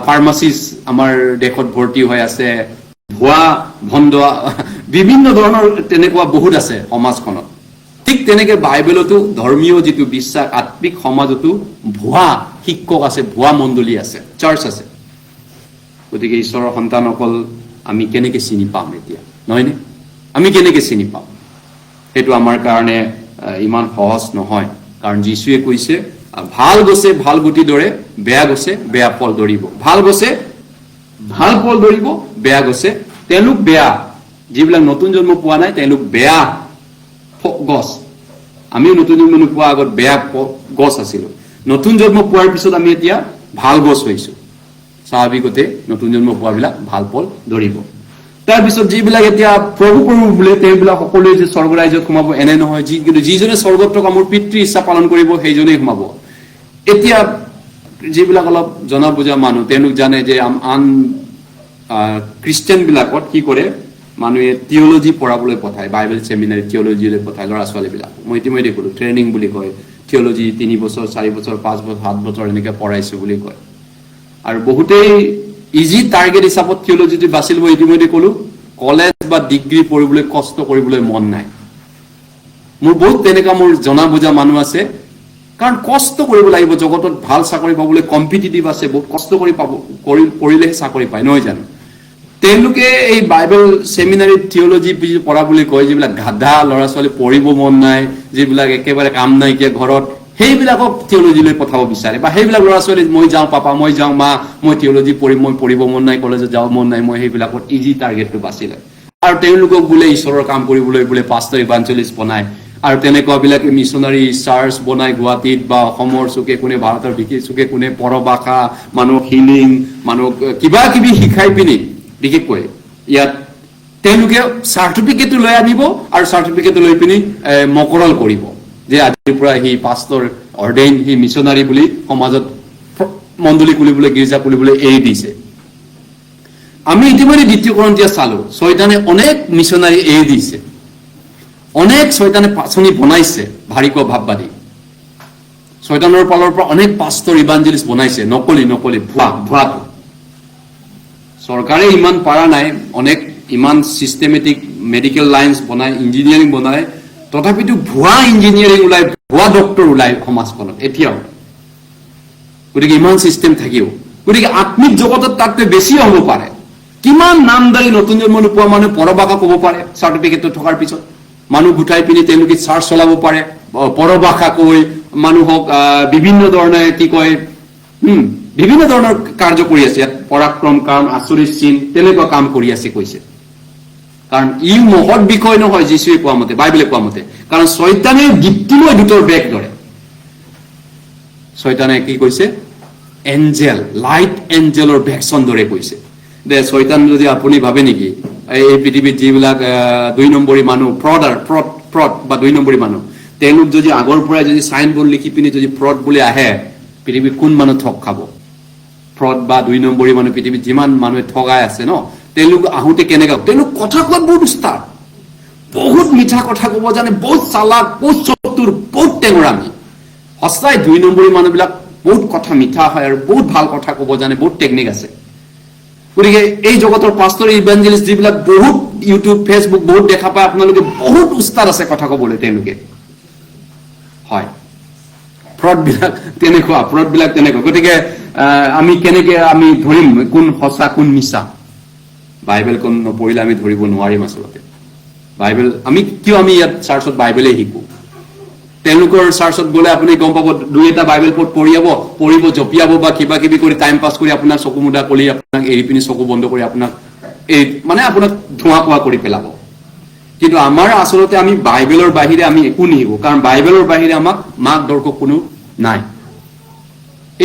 [SPEAKER 1] ফাৰ্মাচিষ্ট আমাৰ দেশত ভৰ্তি হৈ আছে, ভুৱা ভণ্ড, বিভিন্ন ধৰণৰ তেনেকুৱা বহুত আছে সমাজখনত। ঠিক তেনেকে বাইবেলতো ধৰ্মীয় যিটো বিশ্বাস, আত্মিক সমাজতো ভুৱা শিক্ষক আছে, ভুৱা মণ্ডলী আছে, চাৰ্চ আছে। গতিকে ঈশ্বৰৰ সন্তানসকল আমি কেনেকে চিনি পাম এতিয়া, নহয়নে? আমি কেনেকে চিনি পাম? সেইটো আমাৰ কাৰণে ইমান সহজ নহয়, কাৰণ যীশুৱে কৈছে, ভাল গছে ভাল গুটি ধৰে, বেয়া গছে বেয়া ফল ধৰিব। ভাল গছে ভাল ফল ধৰিব, বেয়া গছে, তেওঁলোক বেয়া, যিবিলাক নতুন জন্ম পোৱা নাই তেওঁলোক বেয়া গছ। আমিও নতুন জন্ম নোপোৱা আগত বেয়া গছ আছিলো, নতুন জন্ম পোৱাৰ পিছত আমি এতিয়া ভাল গছ হৈছো। স্বাভাৱিকতে নতুন জন্ম পোৱাবিলাক ভাল ফল ধৰিব। তাৰ পিছত যিবিলাক এতিয়া প্ৰভু বোলে তেওঁবিলাক সকলোৱে যে স্বৰ্গ ৰাজ্যত সোমাব এনে নহয়, কিন্তু যিজনে স্বৰ্গত থকা মোৰ পিতৃ ইচ্ছা পালন কৰিব সেইজনেই সোমাব। এতিয়া যিবিলাক অলপ জনা বুজা মানুহ তেওঁলোক জানে যে আন খ্ৰীষ্টিয়ান বিলাকত কি কৰে, মানুহে থিয়লজি পঢ়াবলৈ পঠায়, বাইবেল চেমিনাৰী থিয়লজিলৈ পঠায় ল'ৰা ছোৱালীবিলাক। মই ইতিমধ্যে ক'লো ট্ৰেইনিং বুলি কয়, থিয়লজি 3 বছৰ 4 বছৰ 5 বছৰ 7 বছৰ এনেকৈ পঢ়াইছো বুলি কয়। আৰু বহুতেই ইজি টাৰ্গেট হিচাপত থিয়লজিটো বাছি ল'ব। ইতিমধ্যে ক'লো কলেজ বা ডিগ্ৰী পঢ়িবলৈ কষ্ট কৰিবলৈ মন নাই। মোৰ বহুত তেনেকুৱা মোৰ জনা বুজা মানুহ আছে, কাৰণ কষ্ট কৰিব লাগিব জগতত ভাল চাকৰি পাবলৈ, কম্পিটিটিভ আছে, বহুত কষ্ট কৰি কৰিলেহে চাকৰি পায়, নহয় জানো? তেওঁলোকে এই বাইবেল চেমিনাৰী থিয়লজি পঢ়া বুলি কয়, যিবিলাক গাধা ল'ৰা ছোৱালী পঢ়িব মন নাই, যিবিলাক একেবাৰে কাম নাইকিয়া ঘৰত, সেইবিলাকক থিয়লজিলৈ পঠাব বিচাৰে। বা সেইবিলাক ল'ৰা ছোৱালী মই যাওঁ পাপা, মই যাওঁ মা, মই থিয়লজি পঢ়িম, মই পঢ়িব মন নাই, কলেজত যাব মন নাই, মই সেইবিলাকত ইজি টাৰ্গেটটো বাছি লয়। আৰু তেওঁলোকক বোলে ঈশ্বৰৰ কাম কৰিবলৈ বোলে পাষ্টাৰ ইভাঞ্জেলিষ্ট বনায়, আৰু তেনেকুৱাবিলাকে মিছনাৰী চাৰ্চ বনাই গুৱাহাটীত বা অসমৰ চুকে কোণে, ভাৰতৰ চুকে কোণে পৰভাষা, মানুহক হিলিং, মানুহক কিবা কিবি শিকাই পিনি বিশেষকৈ ইয়াত তেওঁলোকে চাৰ্টিফিকেটটো লৈ আনিব, আৰু চাৰ্টিফিকেটটো লৈ পিনি মকৰল কৰিব যে আজিৰ পৰা সি পাষ্টাৰ অৰ্ডেইন, সি মিছনাৰী বুলি সমাজত মণ্ডলী খুলিবলৈ, গীৰ্জা খুলিবলৈ এৰি দিছে। আমি ইতিমধ্যে 2 Korinথিয়া চালো, শয়তানে অনেক মিছনাৰী এৰি দিছে, অনেক শয়তানে পাচনি বনাইছে ভাৰিক ভাৱবাদী। শয়তানৰ ফালৰ পৰা অনেক পাষ্টাৰ ইভাঞ্জেলিষ্ট বনাইছে, নকলি ভুৱাটো। চৰকাৰে ইমান পাৰা নাই, অনেক ইমান চিষ্টেমেটিক মেডিকেল লাইন্স বনায়, ইঞ্জিনিয়াৰিং বনায়, তথাপিতো ভুৱা ইঞ্জিনিয়াৰিং ওলাই, ভুৱা ডক্টৰ ওলাই সমাজখনত এতিয়াও। গতিকে ইমান চিষ্টেম থাকিও, গতিকে আত্মিক জগতত তাতকৈ বেছিও হ'ব পাৰে। কিমান নামদাৰী নতুন জন্ম নোপোৱা মানুহ পৰভাষা ক'ব পাৰে চাৰ্টিফিকেটটো থকাৰ পিছত। মানুহ গোটাই পিনি তেওঁলোকে চাৰ্চ চলাব পাৰে, পৰভাষা কৈ মানুহক বিভিন্ন ধৰণে কি কয়, বিভিন্ন ধৰণৰ কাৰ্য কৰি আছে। ইয়াত পৰাক্ৰম কাম, আচৰিত চিন, তেনেকুৱা কাম কৰি আছে কৈছে। কাৰণ ই মহৎ বিষয় নহয় যীশুৱে কোৱা মতে, বাইবেলে কোৱা মতে। কাৰণ শয়তানে দীপ্তিময় দূতৰ বেগ ধৰে। শয়তানে কি কৈছে, এঞ্জেল, লাইট এঞ্জেলৰ ভেকচন ধৰে কৈছে। দে শয়তান যদি আপুনি ভাবে নেকি এই পৃথিৱীত যিবিলাক 2 নম্বৰী মানুহ, ফ্ৰড বা 2 নম্বৰী মানুহ, তেওঁলোক যদি আগৰ পৰাই যদি চাইন বোৰ্ড লিখি পিনি যদি ফ্ৰড বুলি আহে, পৃথিৱীত কোন মানুহ ঠগ খাব? ফ্ৰড বা 2 নম্বৰী মানুহ পৃথিৱীত যিমান মানুহে ঠগাই আছে ন, তেওঁলোক আহোঁতে কেনেকুৱা, তেওঁলোক কথা কোৱাত বহুত উস্তাদ, বহুত মিঠা কথা ক'ব জানে, বহুত চালাক, বহুত চতুৰ, বহুত টেঙৰামি। সঁচাই 2 নম্বৰী মানুহবিলাক বহুত কথা মিঠা হয় আৰু বহুত ভাল কথা ক'ব জানে, বহুত টেকনিক আছে। গতিকে এই জগতৰ পাষ্টাৰ ইভাঞ্জেলিষ্ট যিবিলাক বহুত ইউটিউব ফেচবুক বহুত দেখা পায় আপোনালোকে, বহুত উস্তাদ আছে কথা ক'বলৈ তেওঁলোকে। হয়, ফ্ৰড বিলাক তেনেকুৱা। গতিকে আমি কেনেকে আমি ধৰিম কোন সঁচা কোন মিছা? বাইবেলখন নপঢ়িলে আমি ধৰিব নোৱাৰিম আচলতে। বাইবেল আমি ইয়াত চাৰ্চত বাইবেলেই শিকো। তেওঁলোকৰ চাৰ্চত গ'লে আপুনি গম পাব, 2-এটা বাইবেল পঢ়িব, জপিয়াব বা কিবা কিবি কৰি টাইম পাছ কৰি আপোনাৰ চকু মুদা কৰি আপোনাক এৰি পিনি চকু বন্ধ কৰি আপোনাক আপোনাক ধোঁৱা কোৱা কৰি পেলাব। কিন্তু আমাৰ আচলতে আমি বাইবেলৰ বাহিৰে আমি একো নিশিকো, কাৰণ বাইবেলৰ বাহিৰে আমাক মাৰ্গদৰ্শক কোনো নাই।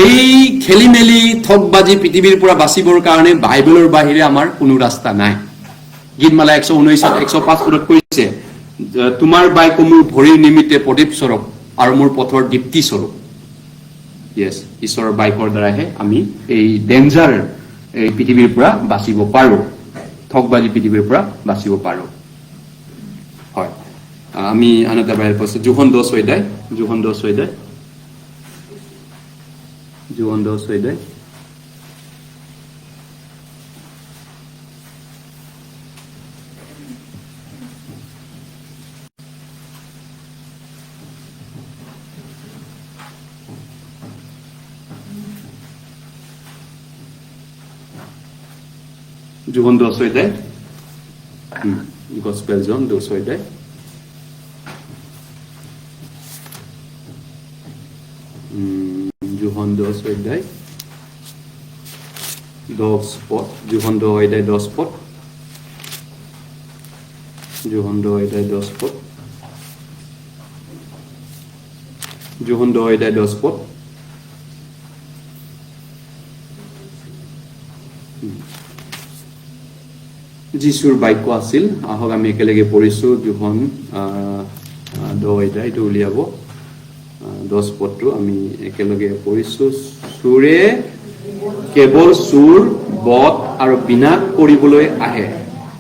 [SPEAKER 1] এই খেলি মেলি ঠগবাজি পৃথিৱীৰ পৰা বাচিবৰ কাৰণে বাইবেলৰ বাহিৰে আমাৰ কোনো ৰাস্তা নাই। গীতমালা 119-105 কৈছে, তোমাৰ বাইক মোৰ ভৰিৰ নিমিত্তে প্ৰদীপ স্বৰূপ আৰু মোৰ পথৰ দীপ্তি স্বৰূপ। ইয়েছ, ঈশ্বৰৰ বাইকৰ দ্বাৰাহে আমি এই ডেঞ্জাৰ এই পৃথিৱীৰ পৰা বাচিব পাৰো, ঠগবাজি পৃথিৱীৰ পৰা বাচিব পাৰো। হয়, আমি আন এটা বাইবেল পঢ়িছো, যোহন 10 অধ্যায়। যোহন 10 অধ্যায়। যোহন 10 অধ্যায়, গসপেল জন 10 অধ্যায়। যোহন 10 অধ্যায় 10 পদ। যোহন 10 অধ্যায় 10 পদ। যোহন 10 অধ্যায় 10 পদ। যোহন 10 অধ্যায় 10 পদ। যিশুৰ বাক্য আছিল। আহক আমি একেলগে পঢ়িছো দুখন 10 অধ্যায়, এইটো উলিয়াব 10 পদটো আমি একেলগে পঢ়িছো। চোৰে কেৱল চোৰ, বধ আৰু বিনাশ কৰিবলৈ আহে,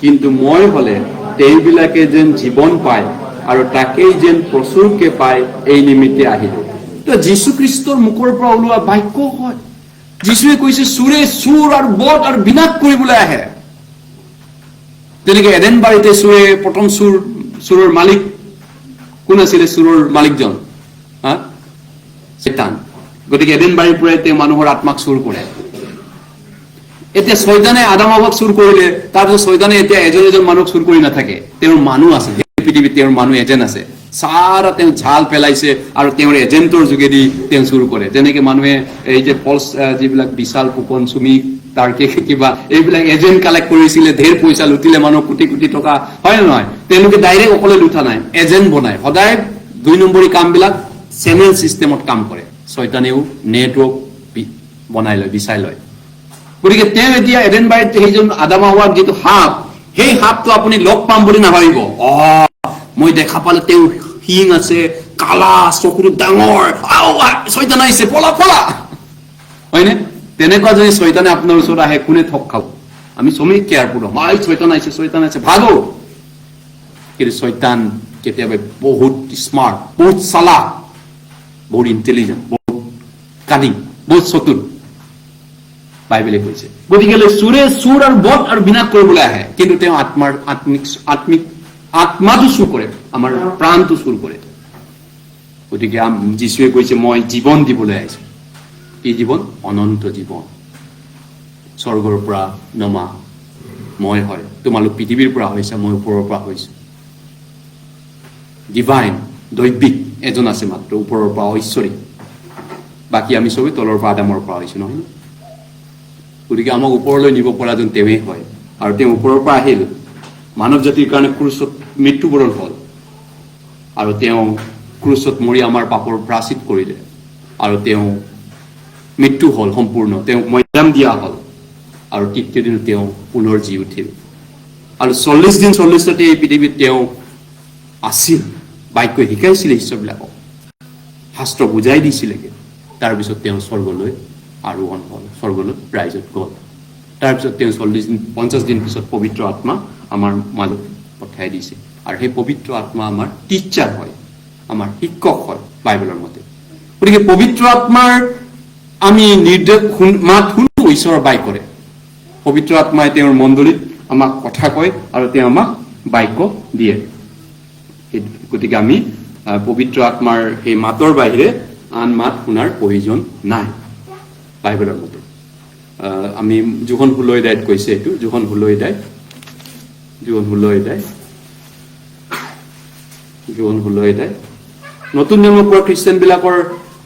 [SPEAKER 1] কিন্তু মই হলে তেওঁবিলাকে যেন জীৱন পায় আৰু তাকেই যেন প্ৰচুৰকে পায়, এই নিমিত্তে আহিলো। তো যীশু খ্ৰীষ্টৰ মুখৰ পৰা ওলোৱা বাক্য হয়। যীশুৱে কৈছে চোৰে চোৰ আৰু বধ আৰু বিনাশ কৰিবলৈ আহে। তেনেকে এডেন বাৰীতে চোৰে প্ৰথম চোৰৰ মালিক কোন আছিলে? চোৰৰ মালিকজন শয়তান। গতিকে এডেন বাৰীৰ পৰাই তেওঁ মানুহৰ আত্মাক চুৰ কৰে। এতিয়া শয়তানে আদম হাৱাক চুৰ কৰিলে, তাৰপিছত শয়তানে এতিয়া এজন এজন মানুহক চুৰ কৰি নাথাকে, তেওঁৰ মানুহ আছে পৃথিৱীত, তেওঁৰ মানুহ এজেণ্ট আছে। সাৰা তেওঁ ঝাল পেলাইছে আৰু তেওঁৰ এজেণ্টৰ যোগেদি তেওঁ চুৰ কৰে। যেনেকে মানুহে এই যে ফলছ যিবিলাক বিশাল ফুকন চুমি তাৰকে কিবা এইবিলাক এজেণ্ট কালেক্ট কৰিছিলে, ধেৰ পইচা লুটিলে মানুহক কোটি কোটি টকা, হয় নে নহয়? তেওঁলোকে ডাইৰেক্ট অকলে লুটা নাই, এজেণ্ট বনায়। সদায় 2 নম্বৰী কামবিলাক চেনেল চিষ্টেমত কাম কৰে। শয়তানেও নেটৱৰ্ক বনাই লয়, বিচাই লয়। গতিকে তেওঁ এতিয়া এডেন বাৰীত সেইজন আদম হাৱাৰ যিটো সাপ, সেই সাপটো আপুনি লগ পাম বুলি নাভাবিব। মই দেখা পালে তেওঁৰ শিং আছে, কালা, চকুটো ডাঙৰ, শয়তান আহিছে, পলা পলা, হয়নে? তেনেকুৱা যদি শয়তানে আপোনাৰ ওচৰত আহে, কোনে থক খাব? আমি চমেই কেয়াৰফুল হ'ম, শয়তান আহিছে, শয়তান আহিছে, ভাগো। কিন্তু শয়তান কেতিয়াবা বহুত স্মাৰ্ট, বহুত চালাক, বহুত ইণ্টেলিজেণ্ট, বহুত কানিং, বহুত চতুৰ, বাইবেলে কৈছে। গতিকে চোৰে চোৰ আৰু বধ আৰু বিনাশ কৰিবলৈ আহে, কিন্তু তেওঁ আত্মাটো চুৰ কৰে, আমাৰ প্ৰাণটো চুৰ কৰে। গতিকে যীশুৱে কৈছে মই জীৱন দিবলৈ আহিছো। কি জীৱন? অনন্ত জীৱন। স্বৰ্গৰ পৰা নমা মই হয়, তোমালোক পৃথিৱীৰ পৰা হৈছা, মই ওপৰৰ পৰা হৈছো। ডিভাইন, দৈবিক এজন আছে মাত্ৰ, ওপৰৰ পৰা ঐশ্বৰিক। বাকী আমি চবেই তলৰ পৰা আদামৰ পৰা হৈছো, নহয়? গতিকে আমাক ওপৰলৈ নিব পৰা যেন তেওঁৱেই হয়। আৰু তেওঁ ওপৰৰ পৰা আহিল, মানৱ জাতিৰ কাৰণে ক্ৰুচত মৃত্যুবৰণ হ'ল, আৰু তেওঁ ক্ৰুচত মৰি আমাৰ পাপৰ প্ৰাচিত কৰিলে, আৰু তেওঁ মৃত্যু হ'ল সম্পূৰ্ণ, তেওঁক মৈদাম দিয়া হ'ল, আৰু তৃতীয় দিন তেওঁ পুনৰ জি উঠিল। আৰু 40 দিন 40 ৰাতি এই পৃথিৱীত তেওঁ আছিল, বাক্য শিকাইছিলে শিষ্যবিলাকক, শাস্ত্ৰ বুজাই দিছিলেগে। তাৰপিছত তেওঁ স্বৰ্গলৈ আৰোহণ হ'ল, স্বৰ্গলৈ ৰাইজত গ'ল। তাৰপিছত তেওঁ 50 দিন পিছত পবিত্ৰ আত্মা আমাৰ মাজত পঠাই দিছে। আৰু সেই পবিত্ৰ আত্মা আমাৰ টিচাৰ হয়, আমাৰ শিক্ষক হয় বাইবেলৰ মতে। গতিকে পবিত্ৰ আত্মাৰ আমি নিৰ্দেশ মাত শুনো, ঈশ্বৰৰ বাক্যৰে। পবিত্ৰ আত্মাই তেওঁৰ মণ্ডলীত আমাক কথা কয় আৰু তেওঁ আমাক বাক্য দিয়ে। গতিকে আমি পবিত্ৰ আত্মাৰ সেই মাতৰ বাহিৰে আন মাত শুনাৰ প্ৰয়োজন নাই বাইবেলৰ মতে। আমি যোখন 16 অধ্যায়ত কৈছে, এইটো যোখন 16 অধ্যায়, নতুন নিয়মৰ পৰা খ্ৰীষ্টান বিলাকৰ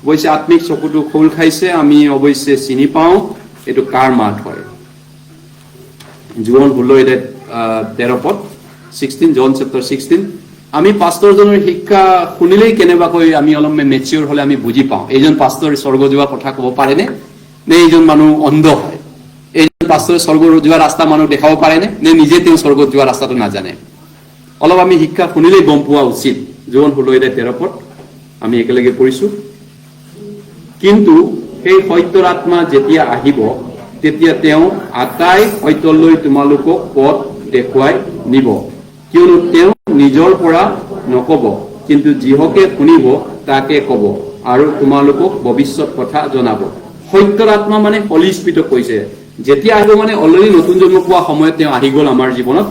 [SPEAKER 1] অৱশ্যে আত্মিক চকুটো খোল খাইছে। আমি অৱশ্যে চিনি পাওঁ এইটো কাৰ মাত হয়। যোহন 16 অধ্যায় 13 পদ, 16, জন চেপ্টাৰ 16। আমি পাষ্টৰজনৰ শিক্ষা শুনিলেই কেনেবাকৈ আমি অলপ মেচিয়ৰ হলে আমি বুজি পাওঁ এইজন পাষ্টৰ স্বৰ্গ যোৱা কথা ক'ব পাৰেনে, নে এইজন মানুহ অন্ধ হয়। এইজন পাষ্টৰে স্বৰ্গ যোৱা ৰাস্তা মানুহ দেখাব পাৰেনে, নে নিজে তেওঁ স্বৰ্গত যোৱা ৰাস্তাটো নাজানে। অলপ আমি শিক্ষা শুনিলেই গম পোৱা উচিত। যোহন 16 অধ্যায় 13 পদ আমি একেলগে পঢ়িছো। কিন্তু সেই সত্যৰ আত্মা যেতিয়া আহিব, তেতিয়া তেওঁ আটাই সত্যলৈ তোমালোকক পথ দেখুৱাই নিব, কিয়নো তেওঁ নিজৰ পৰা নকব, কিন্তু যিহকে শুনিব তাকে কব, আৰু তোমালোকক ভৱিষ্যত কথা জনাব। সত্যৰ আত্মা মানে হলি স্পিৰিটক কৈছে। যেতিয়া আহিব মানে অলৰেডি নতুন জন্ম পোৱা সময়ত তেওঁ আহি গ'ল আমাৰ জীৱনত।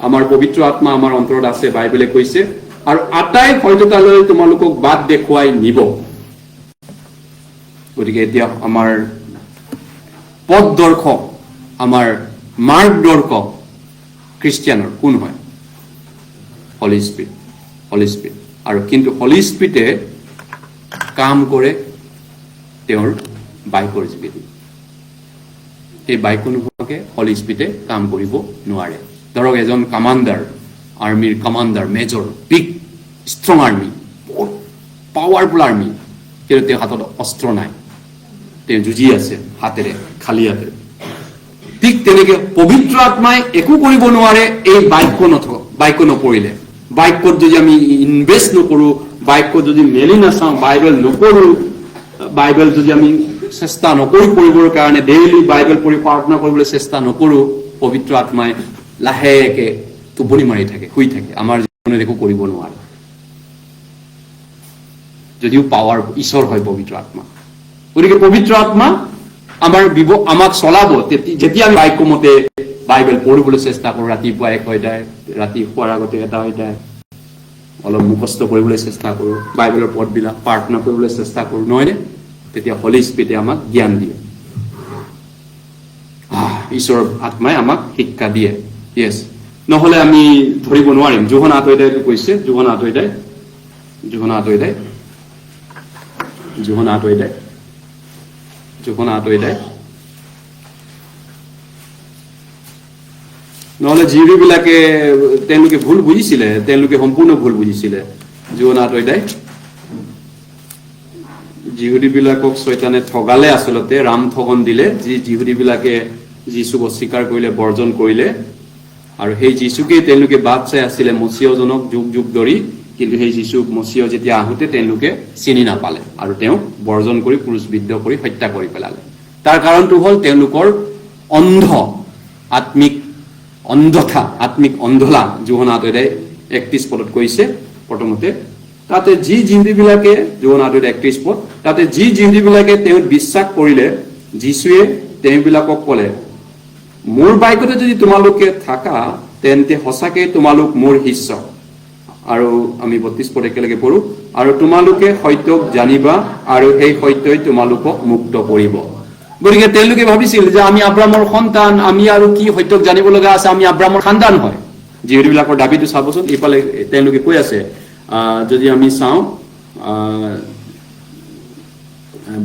[SPEAKER 1] আমাৰ পবিত্ৰ আত্মা আমাৰ অন্তৰত আছে, বাইবেলে কৈছে। আৰু আটাই সত্যতালৈ তোমালোকক বাট দেখুৱাই নিব। গতিকে এতিয়া আমাৰ পথ দৰ্শক, আমাৰ মাৰ্গদৰ্শক খ্ৰীষ্টিয়ানৰ কোন হয়? হলি স্পিৰিট, হলি স্পিৰিট। আৰু কিন্তু হলি স্পিৰিটে কাম কৰে তেওঁৰ বাক্যৰ যোগেদি। এই বাক্য নোহোৱাকে হলি স্পিৰিটে কাম কৰিব নোৱাৰে। ধৰক এজন কামাণ্ডাৰ, আৰ্মিৰ commander, major, big strong army, বহুত পাৱাৰফুল আৰ্মি, কিন্তু তেওঁৰ হাতত অস্ত্ৰ নাই, তেওঁ যুঁজি আছে হাতেৰে, খালী হাতেৰে। ঠিক তেনেকে পবিত্ৰ আত্মাই একো কৰিব নোৱাৰে এই বাক্য নপঢ়িলে। বাক্যত যদি আমি ইনভেষ্ট নকৰো, বাক্য যদি মেলি নাচাওঁ, বাইবেল নপঢ়ো, বাইবেল যদি আমি চেষ্টা নকৰো পঢ়িবৰ কাৰণে, ডেইলি বাইবেল পঢ়ি প্ৰাৰ্থনা কৰিবলৈ চেষ্টা নকৰো, পবিত্ৰ আত্মাই লাহেকে টোপনি মাৰি থাকে, শুই থাকে, আমাৰ জীৱনত একো কৰিব নোৱাৰে। যদিও পাৱাৰ ঈশ্বৰ হয় পবিত্ৰ আত্মা। গতিকে পবিত্ৰ আত্মা আমাক চলাব যেতিয়া আমি বাক্যমতে বাইবেল পঢ়িবলৈ চেষ্টা কৰো। ৰাতিপুৱা 1 অধ্যায়, ৰাতি শোৱাৰ আগতে 1 অধ্যায়, অলপ মুখস্থ কৰিবলৈ চেষ্টা কৰো, বাইবেলৰ পদবিলাক প্ৰাৰ্থনা কৰিবলৈ চেষ্টা কৰো, নহয়নে? তেতিয়া হলি স্পিৰিটে আমাক জ্ঞান দিয়ে, ঈশ্বৰৰ আত্মাই আমাক শিক্ষা দিয়ে। ইয়েছ, নহলে আমি ধৰিব নোৱাৰিম। যোহনা 8 অধ্যায়টো কৈছে, যোহনা 8 অধ্যায়, নহলে জিহুদী বিলাকে তেওঁলোকে ভুল বুজিছিলে, তেওঁলোকে সম্পূৰ্ণ ভুল বুজিছিলে। যোহনা 8 অধ্যায়, জিহুদী বিলাকক শয়তানে ঠগালে, আচলতে ৰাম ঠগন দিলে। জিহুদী বিলাকে যীশুক অস্বীকাৰ কৰিলে, বৰ্জন কৰিলে, আৰু সেই যীশুকেই তেওঁলোকে বাট চাই আছিলে, মছিহজনক যুগ যুগ ধৰি। কিন্তু সেই যীশু মছিহ যেতিয়া আহোঁতে তেওঁলোকে চিনি নাপালে আৰু তেওঁক বৰ্জন কৰি ক্ৰুচবিদ্ধ কৰি হত্যা কৰি পেলালে। তাৰ কাৰণটো হ'ল তেওঁলোকৰ আত্মিক অন্ধলা। যোহনা 8 অধ্যায় 31 পদত কৈছে। প্ৰথমতে তাতে যি জিহুদী বিলাকে, যোহনা 8 অধ্যায় 31 পদ, তাতে যি জিহুদী বিলাকে তেওঁক বিশ্বাস কৰিলে, যীশুৱে তেওঁবিলাকক ক'লে, মোৰ বাক্যতে যদি তোমালোকে থাকা, তেন্তে সঁচাকে তোমালোক মোৰ শিষ্য। আৰু আমি 32 পদ একেলগে পঢ়ো, আৰু তোমালোকে সত্যক জানিবা, আৰু সেই সত্যই তোমালোকক মুক্ত কৰিব। গতিকে তেওঁলোকে ভাবিছিল যে আমি আব্ৰাহামৰ সন্তান, আমি আৰু কি সত্যক জানিব লগা আছে, আমি আব্ৰাহামৰ সন্তান হয়। জিহুদী বিলাকৰ দাবীটো চাবচোন। ইফালে তেওঁলোকে কৈ আছে, যদি আমি চাওঁ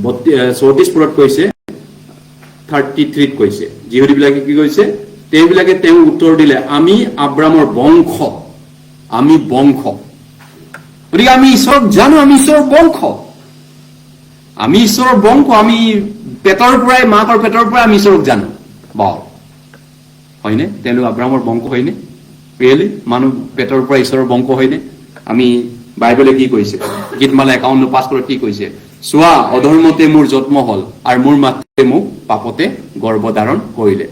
[SPEAKER 1] 34 পদত কৈছে, 33 কৈছে, জিহুদী বিলাকে কি কৈছে, তেওঁবিলাকে তেওঁ উত্তৰ দিলে, আমি আব্ৰাহামৰ বংশ, আমি বংশ। গতিকে আমি ঈশ্বৰক জানো, আমি ঈশ্বৰৰ বংশ, আমি পেটৰ পৰাই, মাকৰ পেটৰ পৰাই আমি ঈশ্বৰক জানো। বাও, হয়নে? তেওঁলোক আব্ৰাহামৰ বংশ হয়নে? ৰিয়েলি মানুহ পেটৰ পৰা ঈশ্বৰৰ বংশ হয়নে? আমি বাইবেলে কি কৈছে, গীতমালা 51:5 পদত কি কৈছে, চোৱা অধৰ্মতে মোৰ জন্ম হল, আৰু মোৰ মাতৃয়ে মোক পাপতে গৰ্ভধাৰণ কৰিলে।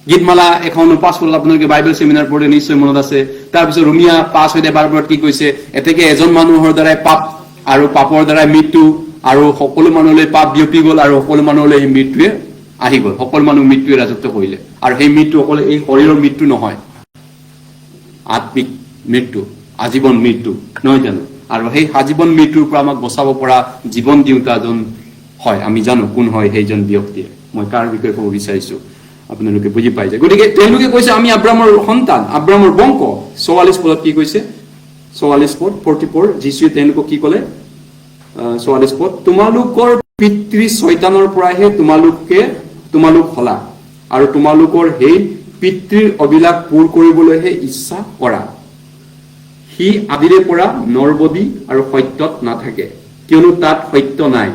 [SPEAKER 1] গীতমালা 51:5 পদত আপোনালোকে বাইবেল চেমিনাৰ পঢ়ে নিশ্চয় মনত আছে। তাৰপিছত ৰোমিয়া 5:12 কি কৈছে, এতেকে এজন মানুহৰ দ্বাৰাই পাপ, আৰু পাপৰ দ্বাৰাই মৃত্যু, আৰু সকলো মানুহলৈ পাপ বিয়পি গল, আৰু সকলো মানুহলৈ এই মৃত্যুৱে আহি গল। সকলো মানুহ মৃত্যুৱে ৰাজত্ব কৰিলে, আৰু সেই মৃত্যু অকল এই শৰীৰৰ মৃত্যু নহয়, আত্মিক মৃত্যু, আজীৱন মৃত্যু, নহয় জানো? আৰু সেই আজীৱন মৃত্যুৰ পৰা আমাক বচাব পৰা জীৱন দিওঁতা জন হয়, আমি জানো কোন হয় সেইজন ব্যক্তিয়ে। মই কাৰ বিষয়ে ক'ব বিচাৰিছো আপোনালোকে বুজি পাই যায়। গতিকে তেওঁলোকে কৈছে আমি আব্ৰাহামৰ সন্তান, আব্ৰাহামৰ বংশ। 44 পদত কি কৈছে, 44 পদ 44, যীশুৱে তেওঁলোকক কি ক'লে, 44 পদ, তোমালোকৰ পিতৃ শয়তানৰ পৰাহে তোমালোক হলা, আৰু তোমালোকৰ সেই পিতৃৰ অভিলাষ পূৰ কৰিবলৈহে ইচ্ছা কৰা। সি আদিৰে পৰা নৰবদী আৰু সত্যত নাথাকে, কিয়নো তাত সত্য নাই।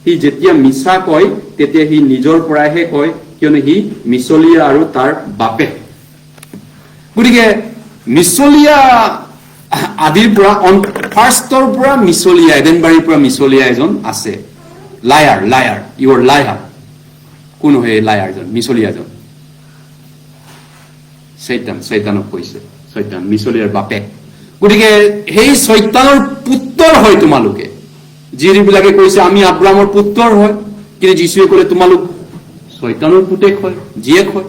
[SPEAKER 1] সি যেতিয়া মিছা কয়, তেতিয়া সি নিজৰ পৰাহে কয়, কিয়নো সি মিছলীয়া আৰু তাৰ বাপে। গতিকে মিছলীয়া আদিৰ পৰা, ফাৰ্ষ্টৰ পৰা মিছলীয়া, এডেনবাৰীৰ পৰা মিছলীয়া এজন আছে, লায়াৰ, ইউৰ লায়াৰ। কোন হয় লায়াৰজন, মিছলীয়াজন? চৈতানক কৈছে, চৈতান মিছলীয়াৰ বাপেক। গতিকে সেই চৈতানৰ পুত্ৰ হয় তোমালোকে। যিবিলাকে কৈছে আমি আব্ৰাহামৰ পুত্ৰ হয়, কিন্তু যীশুৱে ক'লে তোমালোক চৈতানৰ পুতেক হয়, জীয়েক হয়।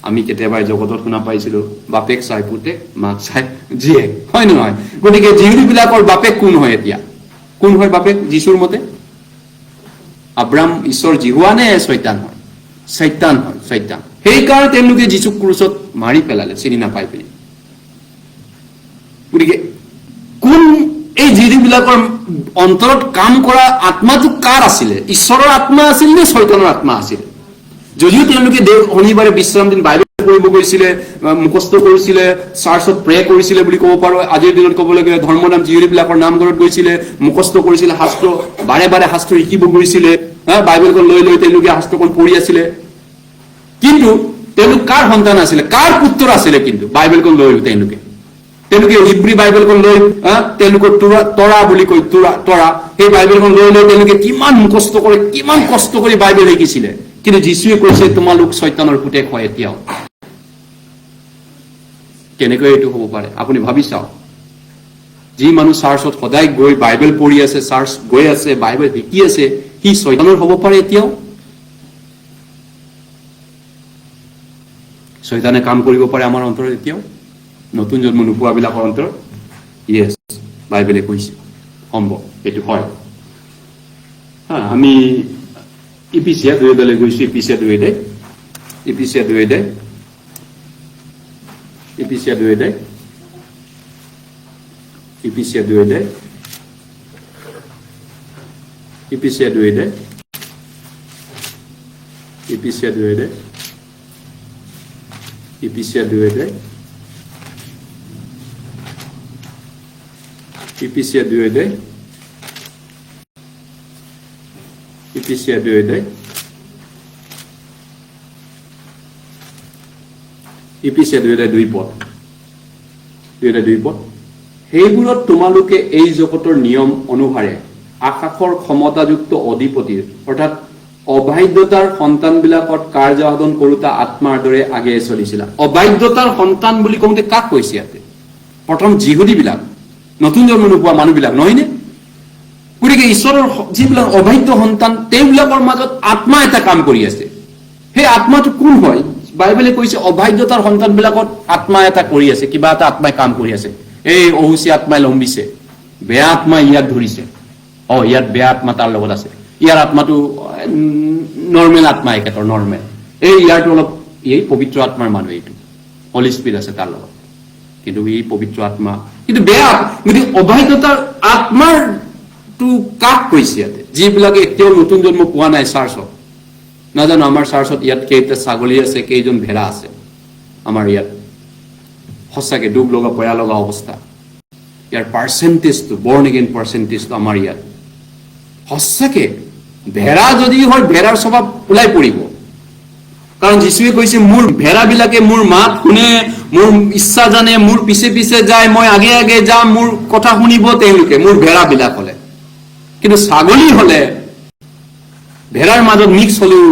[SPEAKER 1] আমি কেতিয়াবা জগতত শুনা পাইছিলো, বাপেক চাই পুতেক, মাক চাই জীয়েক, হয় নহয়? গতিকে যিহুদী বিলাকৰ বাপেক কোন হয়? এতিয়া কোন হয় বাপেক যীশুৰ মতে? আব্ৰাহাম ঈশ্বৰ জিহুৱা নে চৈতান হয়? চৈতান হয়, চৈতান। সেইকাৰণে তেওঁলোকে যীশুক ক্ৰুচত মাৰি পেলালে, চিনি নাপাই বুলি। গতিকে কোন এই যিবিলাকৰ অন্তৰত কাম কৰা আত্মাটো কাৰ আছিলে? ঈশ্বৰৰ আত্মা আছিল নে চৈতানৰ আত্মা আছিল? যদিও তেওঁলোকে শনিবাৰে বিশ্ৰাম দিন বাইবেল পঢ়িব গৈছিলে, মুখস্থ কৰিছিলে, চাৰ্চত প্ৰে কৰিছিলে বুলি ক'ব পাৰো। আজিৰ দিনত ক'বলৈ গ'লে ধৰ্ম নাম যিবিলাকৰ নামঘৰত গৈছিলে, মুখস্থ কৰিছিলে, শাস্ত্ৰ বাৰে বাৰে শাস্ত্ৰ শিকিব গৈছিলে, বাইবেলখন লৈ লৈ তেওঁলোকে শাস্ত্ৰখন পঢ়ি আছিলে কিন্তু তেওঁলোক কাৰ সন্তান আছিলে কাৰ পুত্ৰ আছিলে কিন্তু বাইবেলখন লৈ তেওঁলোকে হিব্ৰী বাইবেলখন লৈ তেওঁলোকৰ তৰা বুলি কয় তৰা সেই বাইবেলখন লৈ লৈ তেওঁলোকে কিমান কষ্ট কৰি বাইবেল লিখিছিলে কিন্তু যীশুৱে কৈছে তোমালোক শয়তানৰ পুতেক হয় এতিয়াও কেনেকৈ এইটো হ'ব পাৰে আপুনি ভাবি চাওক যি মানুহ চাৰ্চত সদায় গৈ বাইবেল পঢ়ি আছে চাৰ্চ গৈ আছে বাইবেল শিকি আছে সি শয়তানৰ হ'ব পাৰে এতিয়াও শয়তানে কাম কৰিব পাৰে আমাৰ অন্তৰত এতিয়াও নতুন জন্ম নোপোৱাবিলাকৰ অন্তৰত ইয়েছ বাইবেলে কৈছে সম্ভৱ এইটো হয় আমি ইপিচিয়া 2 গৈছো ইপিচিয়া 2 ইপিচিয়া 2 ইপিচিয়া 2 ইপিচিয়া 2 ইপিচিয়া 2 ইপিচিয়া 2 ইপিচিয়া 2 ইপিচিয়া 2 ইপিচিয়া 2 ইপিচিয়া 2 পদ সেইবোৰত তোমালোকে এই জগতৰ নিয়ম অনুসাৰে আকাশৰ ক্ষমতাযুক্ত অধিপতিৰ অৰ্থাৎ অবাধ্যতাৰ সন্তানবিলাকত কাৰ্য সাধন কৰোতা আত্মাৰ দৰে আগে চলিছিলা অবাধ্যতাৰ সন্তান বুলি কওঁতে কাক কৈছে ইয়াতে প্ৰথম যিহুদীবিলাক নতুন জন্ম নোপোৱা মানুহবিলাক নহয়নে গতিকে ঈশ্বৰৰ যিবিলাক অবাধ্য সন্তান তেওঁবিলাকৰ মাজত আত্মা এটা কাম কৰি আছে সেই আত্মাটো কোন হয় বাইবেলে কৈছে অবাধ্যতাৰ সন্তানবিলাকত আত্মা এটা কৰি আছে কিবা এটা আত্মাই কাম কৰি আছে এই অহুচি আত্মাই লম্বিছে বেয়া আত্মাই ইয়াক ধৰিছে ইয়াত বেয়া আত্মা তাৰ লগত আছে ইয়াৰ আত্মাটো নৰ্মেল আত্মা একেতৰ নৰ্মেল ইয়াৰটো অলপ এই পবিত্ৰ আত্মাৰ মানুহ এইটো হলি স্পিৰিট আছে তাৰ লগত কিন্তু এই পবিত্ৰ আত্মা কিন্তু বেয়া গতিকে অবাধ্যতাৰ আত্মাৰ তো কাক কৈছে ইয়াতে যিবিলাকে এতিয়াও নতুন জন্ম পোৱা নাই চাৰ্চত নাজানো আমাৰ চাৰ্চত ইয়াত কেইটা ছাগলী আছে কেইজন ভেড়া আছে আমাৰ ইয়াত সঁচাকে দুখ লগা পয়া লগা অৱস্থা ইয়াৰ পাৰ্চেণ্টেজটো বৰ্ণ এগেইন পাৰ্চেণ্টেজটো আমাৰ ইয়াত সঁচাকে ভেড়া যদি হয় ভেড়াৰ স্বভাৱ ওলাই পৰিব কাৰণ যীশুৱে কৈছে মোৰ ভেড়াবিলাকে মোৰ মাত শুনে মোৰ ইচ্ছা জানে মোৰ পিছে পিছে যায় মই আগে আগে যাম মোৰ কথা শুনিব তেওঁলোকে মোৰ ভেড়াবিলাক হলে কিন্তু ছাগলী হলে ভেড়াৰ মাজত মিক্স হলেও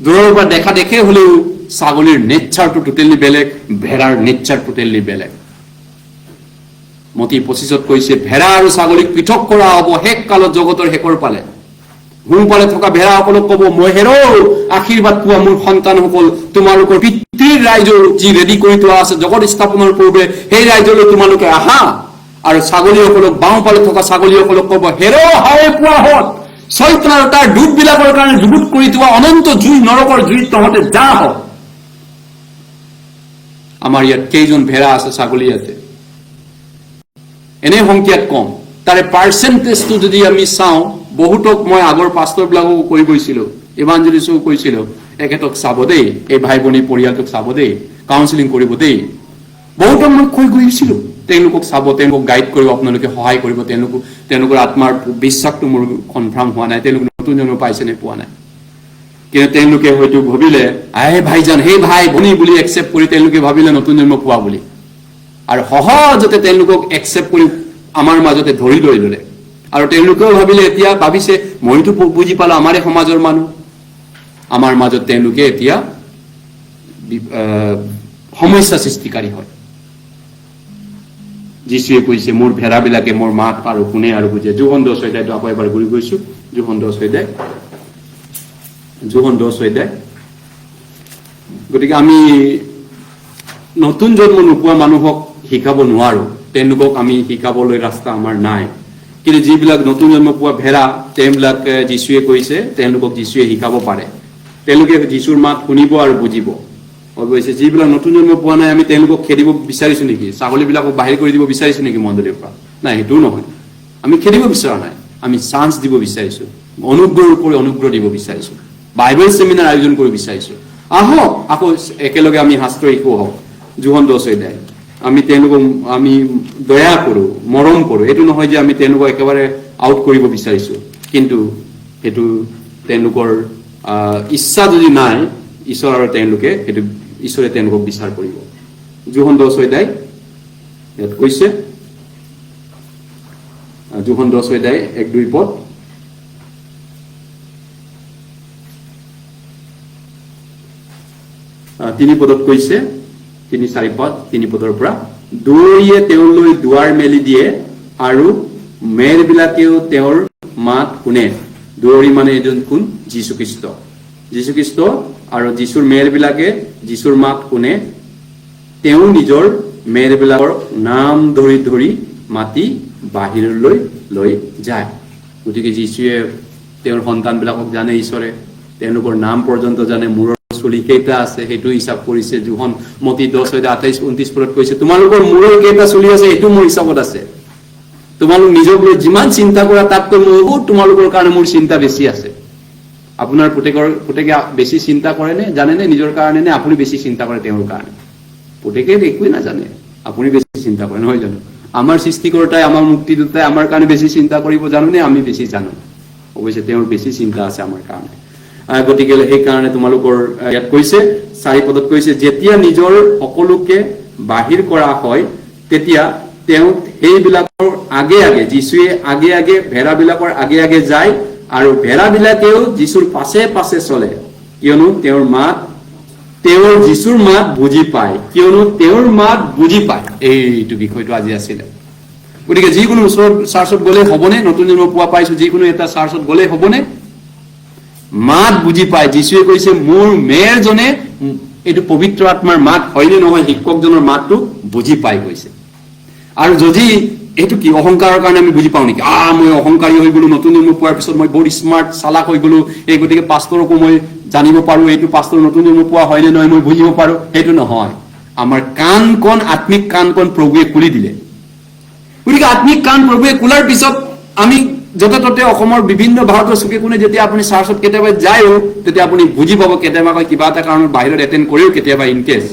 [SPEAKER 1] দূৰৰ পৰা দেখা দেখে হলেও ছাগলীৰ নেচাৰটো টোটেলি বেলেগ ভেড়াৰ নেচাৰ টোটেলি বেলেগ মতি 25ত কৈছে ভেড়া আৰু ছাগলীক পৃথক কৰা হ'ব শেষ কালত জগতৰ শেষৰ পালে হুমপালে থকা ভেড়াসকলক ক'ব মই হেৰো আশীৰ্বাদ পোৱা মোৰ সন্তানসকল তোমালোকৰ পিতৃৰ ৰাজ্য যি ৰেডি কৰি থোৱা আছে জগত স্থাপনৰ পূৰ্বে সেই ৰাজ্যলৈ তোমালোকে আহা আৰু ছাগলীসকলক বাওঁপালে থকা ছাগলীসকলক ক'ব হেৰো হাৱে পোৱা হত শয়তান আৰু তাৰ দূতবিলাকৰ কাৰণে যুগুত কৰি থোৱা অনন্ত জুই নৰকৰ জুইত তহঁতে যা হওক আমাৰ ইয়াত কেইজন ভেড়া আছে ছাগলী আছে এনে সংখ্যাত কম তাৰে পাৰ্চেণ্টেজটো যদি আমি চাওঁ বহুতক মই আগৰ পাষ্টৰবিলাককো কৈ গৈছিলো ইভাঞ্জেলিষ্টকো কৈছিলো একেতক চাব দেই এই ভাই ভনী পৰিয়ালটোক চাব দেই কাউন্সেলিং কৰিব দেই বহুতক মই কৈ গৈছিলো তেওঁলোকক চাব তেওঁলোকক গাইড কৰিব আপোনালোকে সহায় কৰিব তেওঁলোকৰ আত্মাৰ বিশ্বাসটো মোৰ কনফাৰ্ম হোৱা নাই তেওঁলোক নতুন জন্ম পাইছে নে পোৱা নাই কিন্তু তেওঁলোকে হয়তো ভাবিলে ভাইজান সেই ভাই ভনী বুলি একচেপ্ট কৰি তেওঁলোকে ভাবিলে নতুন জন্ম পোৱা বুলি আৰু সহজতে তেওঁলোকক একচেপ্ট কৰি আমাৰ মাজতে ধৰি লৈ ললে আৰু তেওঁলোকেও ভাবিলে এতিয়া ভাবিছে মইতো বুজি পালো আমাৰে সমাজৰ মানুহ আমাৰ মাজত তেওঁলোকে এতিয়া সমস্যা সৃষ্টিকাৰী হয় যিশুৱে কৈছে মোৰ ভেড়াবিলাকে মোৰ মাত আৰু শুনে আৰু বুজে যোহন 10 আকৌ এবাৰ ঘূৰি গৈছো যোহন 10 গতিকে আমি নতুন জন্ম নোপোৱা মানুহক শিকাব নোৱাৰো তেওঁলোকক আমি শিকাবলৈ ৰাস্তা আমাৰ নাই কিন্তু যিবিলাক নতুন জন্ম পোৱা ভেড়া তেওঁবিলাক যিশুৱে কৈছে তেওঁলোকক যিশুৱে শিকাব পাৰে তেওঁলোকে যিশুৰ মাত শুনিব আৰু বুজিব অৱশ্যে যিবিলাক নতুন জন্ম পোৱা নাই আমি তেওঁলোকক খেদিব বিচাৰিছো নেকি ছাগলীবিলাকক বাহিৰ কৰি দিব বিচাৰিছো নেকি মন্দিৰৰ পৰা নাই সেইটোও নহয় আমি খেদিব বিচৰা নাই আমি চান্স দিব বিচাৰিছো অনুগ্ৰহৰ ওপৰত অনুগ্ৰহ দিব বিচাৰিছো বাইবেল সেমিনাৰ আয়োজন কৰিব বিচাৰিছো আহক আকৌ একেলগে আমি শাস্ত্ৰ শিকো হওক যোহন 10 আমি তেওঁলোকক আমি দয়া কৰো মৰম কৰো এটো নহয় যে আমি তেওঁলোকক একেবাৰে আউট কৰিব বিচাৰিছো কিন্তু এটো তেওঁলোকৰ ইচ্ছা যদি নাই ঈশ্বৰ আৰু তেওঁলোকে সেইটো ঈশ্বৰে তেওঁলোকক বিচাৰ কৰিব যোহন 10 অধ্যায় ইয়াত কৈছে যোহন 10 অধ্যায় 1-2 পদ তিনি পদত কৈছে 3-4 পদ 3 পদৰ পৰা দুৱৰীয়ে তেওঁলৈ দুৱাৰ মেলি দিয়ে আৰু মেৰবিলাকেও তেওঁৰ মাত শুনে দুৱৰী মানে এজন কোন যীশু খ্ৰীষ্ট আৰু যীশুৰ মেৰবিলাকে যীশুৰ মাত শুনে তেওঁ নিজৰ মেৰবিলাকৰ নাম ধৰি ধৰি মাতি বাহিৰলৈ লৈ যায় গতিকে যীশুৱে তেওঁৰ সন্তানবিলাকক জানে ঈশ্বৰে তেওঁলোকৰ নাম পৰ্যন্ত জানে মূৰৰ চুলি কেইটা আছে সেইটো হিচাপ কৰিছে যোহন মতি 10:28-29 পদত কৈছে তোমালোকৰ মূৰৰ কেইটা চুলি আছে এইটো মোৰ হিচাপত আছে তোমালোক নিজক লৈ যিমান চিন্তা কৰা তাতকৈ বহুত তোমালোকৰ কাৰণে মোৰ চিন্তা বেছি আছে আপোনাৰ পুতেকে বেছি চিন্তা কৰে নে জানে নে নিজৰ কাৰণে নে আপুনি বেছি চিন্তা কৰে তেওঁৰ কাৰণে পুতেকে একোৱে নাজানে আপুনি বেছি চিন্তা কৰে নহয় জানো আমাৰ সৃষ্টিকৰ্তাই আমাৰ মুক্তিদাতাই আমাৰ কাৰণে বেছি চিন্তা কৰিব জানো নে আমি বেছি জানো অৱশ্যে তেওঁৰ বেছি চিন্তা আছে আমাৰ কাৰণে গতিকে এই কাৰণে তোমালোকৰ ইয়াত কৈছে 4 পদত কৈছে যেতিয়া নিজৰ সকলোকে বাহিৰ কৰা হয় তেতিয়া তেওঁ সেইবিলাকৰ আগে আগে যীশুৱে আগে আগে ভেড়াবিলাকৰ আগে আগে যায় আৰু ভেড়াবিলাকেও যীশুৰ পাছে পাছে চলে কিয়নো তেওঁৰ যীশুৰ মাত বুজি পায় কিয়নো তেওঁৰ মাত বুজি পায় এইটো বিষয়টো আজি আছিল গতিকে যিকোনো চাৰ্চত গ'লে হ'বনে নতুন জন্ম পোৱা পাইছো যিকোনো এটা চাৰ্চত গ'লে হ'বনে মাত বুজি পায় যীশুৱে কৈছে মোৰ মেৰজনে এইটো পবিত্ৰ আত্মাৰ মাত হয়নে নহয় শিক্ষকজনৰ মাতটো বুজি পাই গৈছে আৰু যদি এইটো কি অহংকাৰৰ কাৰণে আমি বুজি পাওঁ নেকি মই অহংকাৰী হৈ গলো নতুন জন্ম পোৱাৰ পিছত মই বহুত স্মাৰ্ট চালাক হৈ গলো এই গতিকে পাষ্টৰকো মই জানিব পাৰো এইটো পাষ্টৰ নতুন জন্ম পোৱা হয়নে নহয় মই বুজিব পাৰো সেইটো নহয় আমাৰ কাণ আত্মিক কাণ প্ৰভুৱে খুলি দিলে গতিকে আত্মিক কাণ প্ৰভুৱে খোলাৰ পিছত আমি যতে ততে অসমৰ বিভিন্ন ভাৰতৰ চুকে কোণে যেতিয়া আপুনি চাৰ্চত কেতিয়াবা যায়ও তেতিয়া আপুনি বুজি পাব কেতিয়াবা কিবা এটা কাৰণত বাহিৰত এটেণ্ড কৰিও কেতিয়াবা ইনকেছ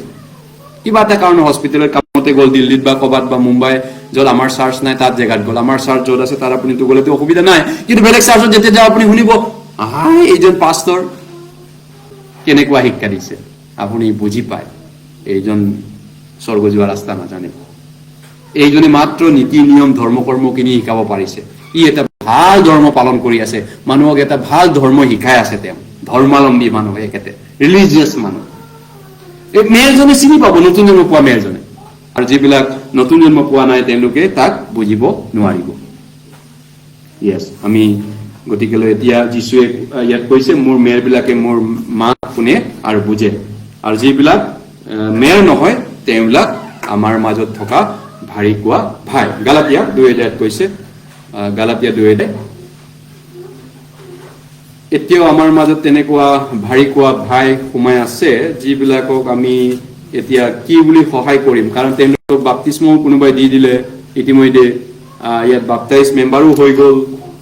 [SPEAKER 1] কিবা এটা কাৰণে হস্পিটেলৰ কামতে গ'ল দিল্লীত বা ক'বাত বা মুম্বাই য'ত আমাৰ চাৰ্চ নাই তাত জেগাত গ'ল আমাৰ চাৰ্চ য'ত আছে তাত আপুনি তো গ'লেতো অসুবিধা নাই কিন্তু বেলেগ চাৰ্চত যেতিয়া যাও আপুনি শুনিব এইজন পাষ্টৰ কেনেকুৱা শিক্ষা দিছে আপুনি বুজি পায় এইজন স্বৰ্গ যোৱা ৰাস্তা নাজানে এইজনে মাত্ৰ নীতি নিয়ম ধৰ্ম কৰ্মখিনি শিকাব পাৰিছে ই এটা ভাল ধৰ্ম পালন কৰি আছে মানুহক এটা ভাল ধৰ্ম শিকাই আছে তেওঁ ধৰ্মাৱলম্বী মানুহ একেতে ৰিলিজিয়াছ মানুহ এই মেৰজনে চিনি পাব নতুন জন্ম পোৱা মেৰজনে আৰু যিবিলাক নতুন জন্ম পোৱা নাই তেওঁলোকে তাক বুজিব নোৱাৰিব আমি গতিকে এতিয়া যীশুৱে ইয়াত কৈছে মোৰ মেৰবিলাকে মোৰ মাত শুনে আৰু বুজে আৰু যিবিলাক মেৰ নহয় তেওঁবিলাক আমাৰ মাজত থকা ভাৰী কোৱা ভাই গালাতিয়া 2:1 কৈছে গালাতিয়া 2:1 এতিয়াও আমাৰ মাজত তেনেকুৱা ভাৰী কোৱা ভাই সোমাই আছে যিবিলাকক আমি এতিয়া কি বুলি সহায় কৰিম কাৰণ তেওঁলোকক বাপ্তিস্মও কোনোবাই দি দিলে ইতিমধ্যে ইয়াত বাপ্তাইজ মেম্বাৰো হৈ গ'ল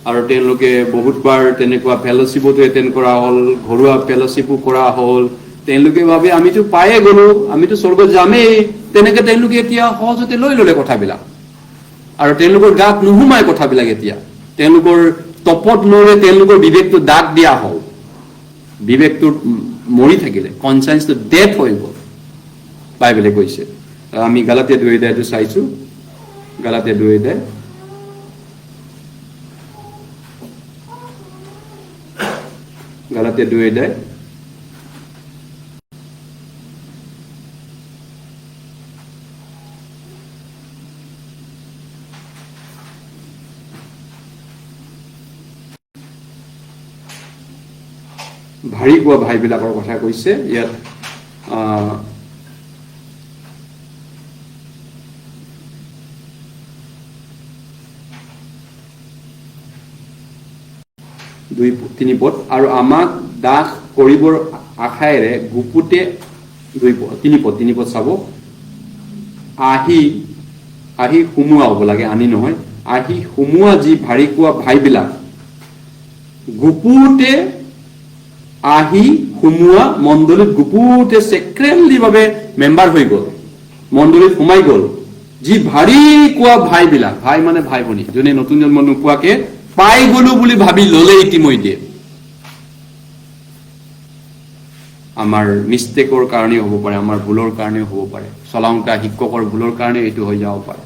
[SPEAKER 1] আৰু তেওঁলোকে বহুতবাৰ তেনেকুৱা ফেলোশ্বিপতো এটেণ্ড কৰা হ'ল ঘৰুৱা ফেলোশ্বিপো কৰা হ'ল তেওঁলোকে ভাবে আমিতো পায়ে গ'লো আমিতো স্বৰ্গত যামেই তেনেকে তেওঁলোকে এতিয়া সহজতে লৈ ল'লে কথাবিলাক আৰু তেওঁলোকৰ গাত নুহুমাই কথাবিলাক এতিয়া তেওঁলোকৰ তপত নৰে তেওঁলোকৰ বিবেকটো দাগ দিয়া হ'ল বিবেকটো মৰি থাকিলে কনসায়েন্সটো ডেথ হৈ গ'ল বাইবেলে কৈছে আমি গালাতিয়া 2:1 চাইছো গালাতিয়া 2:1 গালাতিয়া 2:1 ভাৰী কোৱা ভাইবিলাকৰ কথা কৈছে ইয়াত তিনি পদ আৰু আমাক দাস কৰিবৰ আশাৰে গুপুতে তিনি পদ চাব আহি সুমুৱা হ'ব লাগে আনি নহয় আহি সুমুৱা যি ভাৰী কোৱা ভাইবিলাক গুপুতে আহি সুমুৱা মণ্ডলীত গুপুতে চেক্ৰেটলি ভাৱে মেম্বাৰ হৈ গ'ল মণ্ডলীত সোমাই গ'ল যি ভাৰী কোৱা ভাইবিলাক ভাই মানে ভাই ভনী যোনে নতুন জন্ম নোপোৱাকে পাই গ'লো বুলি ভাবি ল'লে ইতিমধ্যে আমাৰ মিষ্টেকৰ কাৰণেও হ'ব পাৰে, আমাৰ ভুলৰ কাৰণেও হ'ব পাৰে, চলাওঁতা শিক্ষকৰ ভুলৰ কাৰণে এইটো হৈ যাব পাৰে।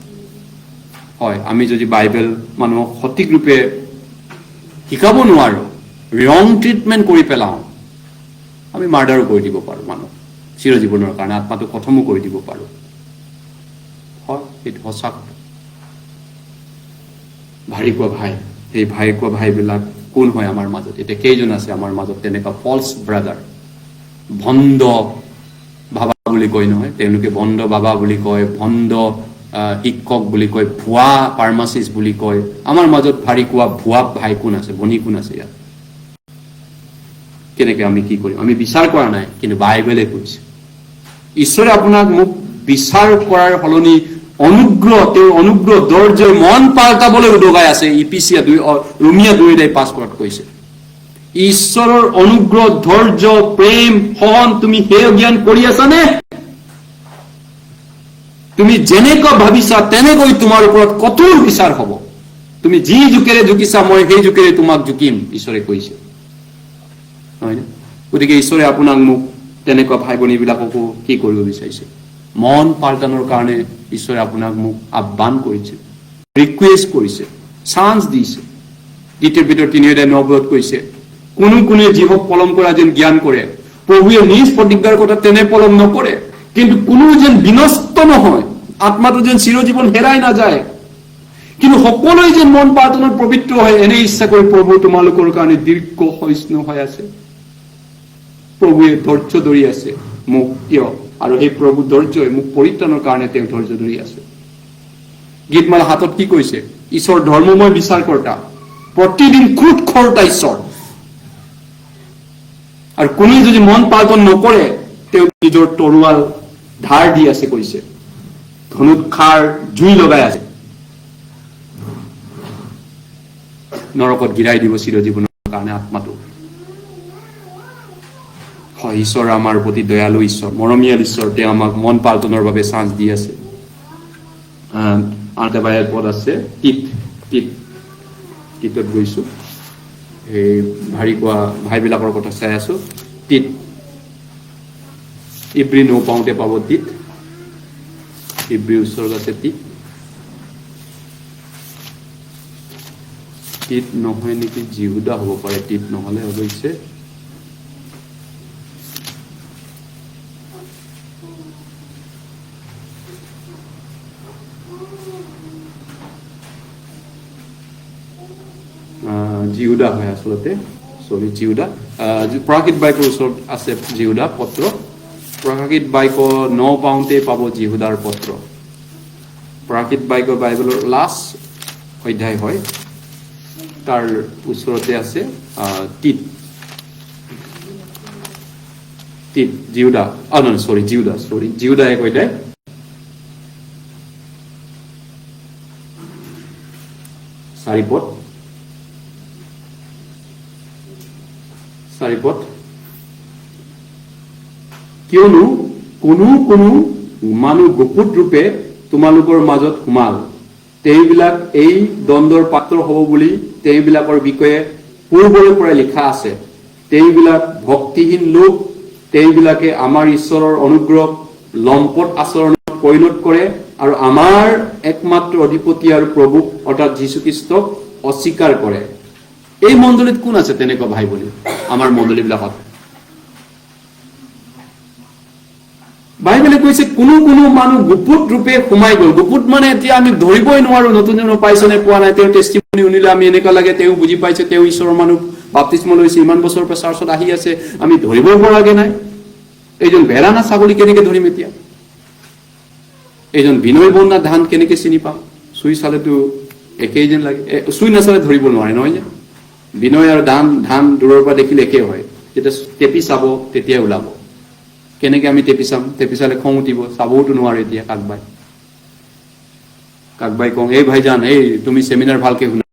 [SPEAKER 1] হয়, আমি যদি বাইবেল মানুহক সঠিক ৰূপে শিকাব নোৱাৰো, ৰং ট্ৰিটমেণ্ট কৰি পেলাওঁ, আমি মাৰ্ডাৰো কৰি দিব পাৰোঁ মানুহ চিৰজীৱনৰ কাৰণে, আত্মাটো খতমো কৰি দিব পাৰোঁ। হয়, এইটো সঁচা কথা। ভাৰী কোৱা ভাই, সেই ভাই কোৱা ভাইবিলাক কোন হয় আমাৰ মাজত? এতিয়া কেইজন আছে আমাৰ মাজত তেনেকুৱা ফলছ ব্ৰাদাৰ? ভণ্ড বাবা বুলি কয় নহয়, তেওঁলোকে ভণ্ড বাবা বুলি কয়, ভণ্ড শিক্ষক বুলি কয়, ভুৱা ফাৰ্মাচিষ্ট বুলি কয়। আমাৰ মাজত ভাৰী কোৱা ভুৱা ভাই কোন আছে, ভনী কোন আছে ইয়াত? কেনেকে আমি কি কৰিম? আমি বিচাৰ কৰা নাই, কিন্তু বাইবেলে কৈছে। ঈশ্বৰে আপোনাক মোক বিচাৰ কৰাৰ সলনি অনুগ্ৰহ, তেওঁৰ অনুগ্ৰহ ধৈৰ্য মন পাল্টাবলৈ উদগাই আছে। ৰোমিয়া 2:5 কৈছে, ঈশ্বৰৰ অনুগ্ৰহ ধৈৰ্য প্ৰেম সহন তুমি সেই জ্ঞান কৰি আছানে? তুমি যেনেকৈ ভাবিছা তেনেকৈ তোমাৰ ওপৰত কঠোৰ বিচাৰ হ'ব। তুমি যি জোকেৰে জুকিছা মই সেই জোকেৰে তোমাক জুকিম, ঈশ্বৰে কৈছে, নহয় নে? গতিকে ঈশ্বৰে আপোনাক মোক তেনেকুৱা ভাই ভনীবিলাককো কি কৰিব বিচাৰিছে? মন পাল্টানৰ কাৰণে ঈশ্বৰে আপোনাক মোক আহ্বান কৰিছে, ৰিকুৱেষ্ট কৰিছে, চান্স দিছে। 2 Peter 3:9 কৈছে, কোনোৱে জীৱক পলম কৰা যেন জ্ঞান কৰে, প্ৰভুৱে নিজ প্ৰতিজ্ঞাৰ কথা তেনে পলম নকৰে, কিন্তু কোনো যেন বিনষ্ট নহয়, আত্মাটো যেন চিৰজীৱন হেৰাই নাযায়, কিন্তু সকলোৱে যেন মন পাল্টানত পবিত্ৰ হয়, এনে ইচ্ছা কৰি প্ৰভু তোমালোকৰ কাৰণে দীৰ্ঘ সহিষ্ণু হৈ আছে। প্ৰভুৱে ধৈৰ্য ধৰি আছে মোক, কিয়? আৰু সেই প্ৰভু ধৈৰ্যই মোক পৰিত্ৰাণৰ কাৰণে তেওঁ ধৈৰ্য ধৰি আছে। গীতমালা 7 কি কৈছে? ঈশ্বৰ ধৰ্মময় বিচাৰকৰ্তা, প্ৰতিদিন ক্ৰোধ খৰ্তা ঈশ্বৰ। আৰু কোনে যদি মন পাল্টন নকৰে, তেওঁ নিজৰ তৰোৱাল ধাৰ দি আছে, কৈছে ধনুৎখাৰ জুই লগাই আছে, নৰকত গিৰাই দিব চিৰজীৱনৰ কাৰণে আত্মাটো। হয়, ঈশ্বৰ আমাৰ প্ৰতি দয়ালু ঈশ্বৰ, মৰমীয়াল ঈশ্বৰ। তেওঁ আমাক মন পাল্টনৰ বাবে চান্স দি আছে। আনটা বাইবেল পদ আছে, তীতত গৈছো, এই ভাৰী কোৱা ভাইবিলাকৰ কথা চাই আছো। ইব্ৰী নপাওঁতে পাব ইব্ৰী ওচৰত আছে নহয় নেকি, জিহুদা হ'ব পাৰে, নহলে অৱশ্যে জিহুদা হয় আচলতে, জিহুদা। প্ৰকাশিত বাইকৰ ওচৰত আছে জিহুদা পত্ৰ, প্ৰকাশিত বাইক 9 পাওঁতে পাব জিহুদাৰ পত্ৰ। প্ৰকাশিত বাইকৰ বাইবেলৰ লাষ্ট অধ্যায় হয়, তাৰ ওচৰতে আছে জিহুদা, জিহুদা 1 অধ্যায়। চাৰিপদ, কিয়নো কোনো মানুহ গুপুত ৰূপে তোমালোকৰ মাজত সোমাল, তেওঁবিলাক এই দ্বন্দ্বৰ পাত্ৰ হ'ব বুলি তেওঁবিলাকৰ বিষয়ে পূৰ্বৰে পৰা লিখা আছে। তেওঁবিলাক ভক্তিহীন লোক, তেওঁবিলাকে আমাৰ ঈশ্বৰৰ অনুগ্ৰহ লম্পট আচৰণত পৰিণত কৰে আৰু আমাৰ একমাত্ৰ অধিপতি আৰু প্ৰভু অৰ্থাৎ যীশুখ্ৰীষ্টক অস্বীকাৰ কৰে। এই মণ্ডলীত কোন আছে তেনেকুৱা ভাই ভনী? আমাৰ মণ্ডলীবিলাকত বাইবেলে কৈছে কোনো মানুহ গুপুত ৰূপে সোমাই গ'ল। গুপুত মানে এতিয়া আমি ধৰিবই নোৱাৰো, নতুন পাইছে নে পোৱা নাই। তেওঁৰ টেষ্টিমনি শুনিলে আমি এনেকুৱা লাগে তেওঁ বুজি পাইছে, তেওঁ ঈশ্বৰৰ মানুহ, বাপ্তিস্ম লৈছে, ইমান বছৰৰ পৰা চাৰ্চত আহি আছে, আমি ধৰিবই পৰাগে নাই। এইজন ভেড়া না ছাগলী কেনেকে ধৰিম এতিয়া? এইজন বিনয় বন না ধান কেনেকে চিনি পাম? চুই চালেতো একেই যেন লাগে, চুই নাচালে ধৰিব নোৱাৰে, নহয় যে? বিনয় আৰু ধান দূৰৰ পৰা দেখিলে একে হয়, যেতিয়া টেপি চাব তেতিয়া ওলাব। কেনেকে আমি টেপি চাম? টেপি চালে খং উঠিব, চাবওতো নোৱাৰো এতিয়া। কাকবাই কওঁ, এই ভাইজান, এই তুমি চেমিনাৰ ভালকে শুনা।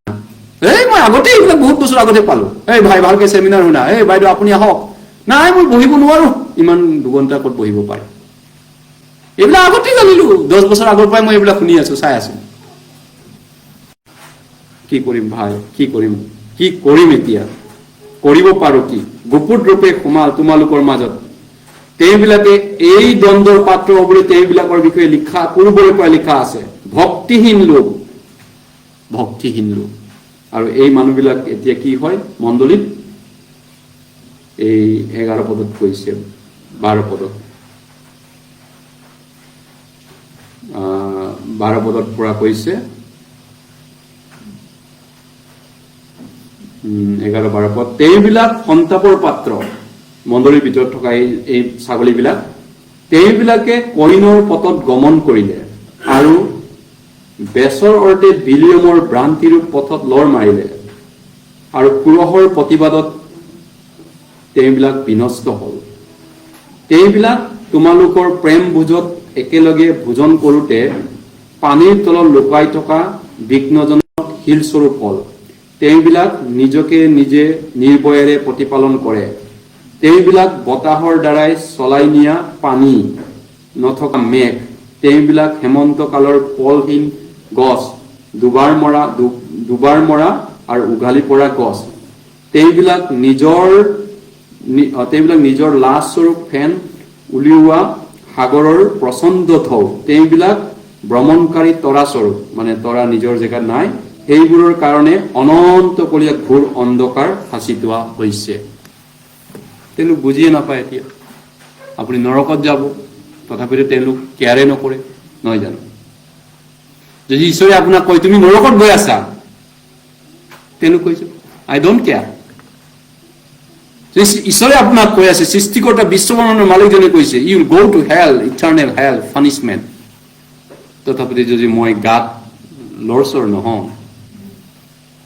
[SPEAKER 1] মই আগতে এইবিলাক বহুত বছৰ আগতে পালো। এই ভাই ভালকে চেমিনাৰ শুনা। এই বাইদেউ আপুনি আহক। নাই মই বহিব নোৱাৰো, ইমান 2 ঘণ্টা ক'ত বহিব পাৰে। এইবিলাক আগতে জানিলো, 10 বছৰ আগৰ পৰাই মই এইবিলাক শুনি আছো, চাই আছো। কি কৰিম ভাই, কি কৰিম এতিয়া? কৰিব পাৰো কি? গুপুত ৰূপে সোমাল তোমালোকৰ মাজত, তেওঁবিলাকে এই দ্বন্দ্বৰ পাত্ৰ হ'বলৈ তেওঁবিলাকৰ বিষয়ে লিখা পূৰ্বৰে পৰা লিখা আছে। ভক্তিহীন লোক আৰু এই মানুহবিলাক এতিয়া কি হয় মণ্ডলীত এই 11 পদত কৈছে 12 পদত 12 পদত পৰা কৈছে 11-12 পদ তেওঁবিলাক সন্তাপৰ পাত্ৰ মণ্ডলীৰ ভিতৰত থকা এই ছাগলীবিলাক তেওঁবিলাকে কইনৰ পথত গমন কৰিলে আৰু বেছৰ অৰ্থে বিলিয়মৰ ভ্ৰান্তিৰূপ পথত লৰ মাৰিলে আৰু কুৰহৰ প্ৰতিবাদত তেওঁবিলাক বিনষ্ট হ'ল। তেওঁবিলাক তোমালোকৰ প্ৰেম ভোজত একেলগে ভোজন কৰোঁতে পানীৰ তলত লুকাই থকা বিঘ্নজনক শিলস্বৰূপ হ'ল। তেওঁবিলাক নিজকে নিজে নিৰ্ভয়েৰে প্ৰতিপালন কৰে। তেওঁবিলাক বতাহৰ দ্বাৰাই চলাই নিয়া পানী নথকা মেঘ। তেওঁবিলাক হেমন্ত কালৰ ফলহীন গছ, দুবাৰ মৰা আৰু উঘালি পৰা গছ। তেওঁবিলাক নিজৰ লাজ স্বৰূপ ফেন উলিওৱা সাগৰৰ প্ৰচণ্ড ঢৌ। তেওঁবিলাক ভ্ৰমণকাৰী তৰা স্বৰূপ, মানে তৰা নিজৰ জেগাত নাই, সেইবোৰৰ কাৰণে অনন্তকলীয়া ঘোৰ অন্ধকাৰ সাঁচি থোৱা হৈছে। তেওঁলোক বুজিয়ে নাপায়। এতিয়া আপুনি নৰকত যাব, তথাপিতো তেওঁলোক কেয়াৰে নকৰে, নহয় জানো? যদি ঈশ্বৰে আপোনাক কয় তুমি নৰকত গৈ আছা, তেওঁলোক কৈছে আই ডোন্ট কেয়াৰ। ঈশ্বৰে আপোনাক কৈ আছে, সৃষ্টিকৰ্তা বিশ্বব্ৰহ্মাণ্ডৰ মালিকজনে কৈছে you will go to hell, eternal hell, punishment. তথাপিতো যদি মই গাত লৰচৰ নহওঁ,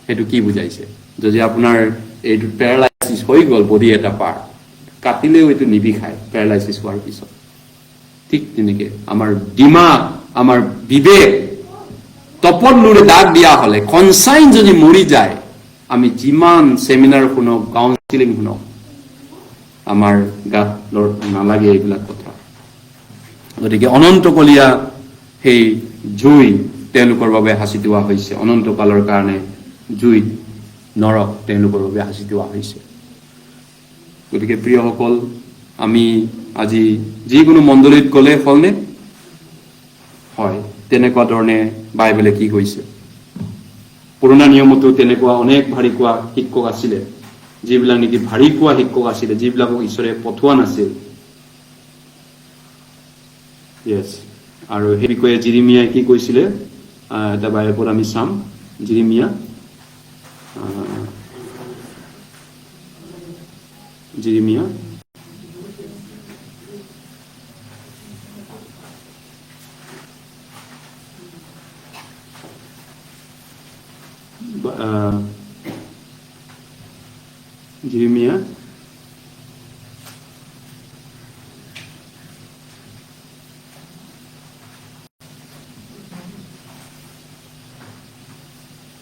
[SPEAKER 1] সেইটো কি বুজাইছে? যদি আপোনাৰ এইটো পেৰালাইচিছ হৈ গ'ল, বডি এটা পাৰ্ট কাটিলেও এইটো নিবিষায় পেৰালাইচিছ হোৱাৰ পিছত। ঠিক তেনেকে আমাৰ দিমাগ, আমাৰ বিবেক তপত লুৰে দাগ দিয়া হলে, কনচাইন যদি মৰি যায়, আমি যিমান চেমিনাৰ শুনক, কাউন্সিলিং শুনক, আমাৰ গাত নালাগে এইবিলাক কথা। গতিকে অনন্তকলীয়া সেই জুই তেওঁলোকৰ বাবে সাঁচি থোৱা হৈছে। অনন্তকালৰ কাৰণে জুইত নৰক তেওঁলোকৰ বাবে সাঁচি থোৱা হৈছে। গতিকে প্ৰিয়সকল, আমি আজি যিকোনো মণ্ডলীত গ'লে হলনে? হয়, তেনেকুৱা ধৰণে বাইবেলে কি কৈছে। পুৰণা নিয়মতো তেনেকুৱা অনেক ভাৰী কোৱা শিক্ষক আছিলে, যিবিলাক নেকি ভাৰী কোৱা শিক্ষক আছিলে, যিবিলাকক ঈশ্বৰে পঠোৱা নাছিল। ইয়েছ, আৰু সেই বিষয়ে জিৰিমিয়াই কি কৈছিলে এটা বাইবেলত আমি চাম। জিৰিমিয়া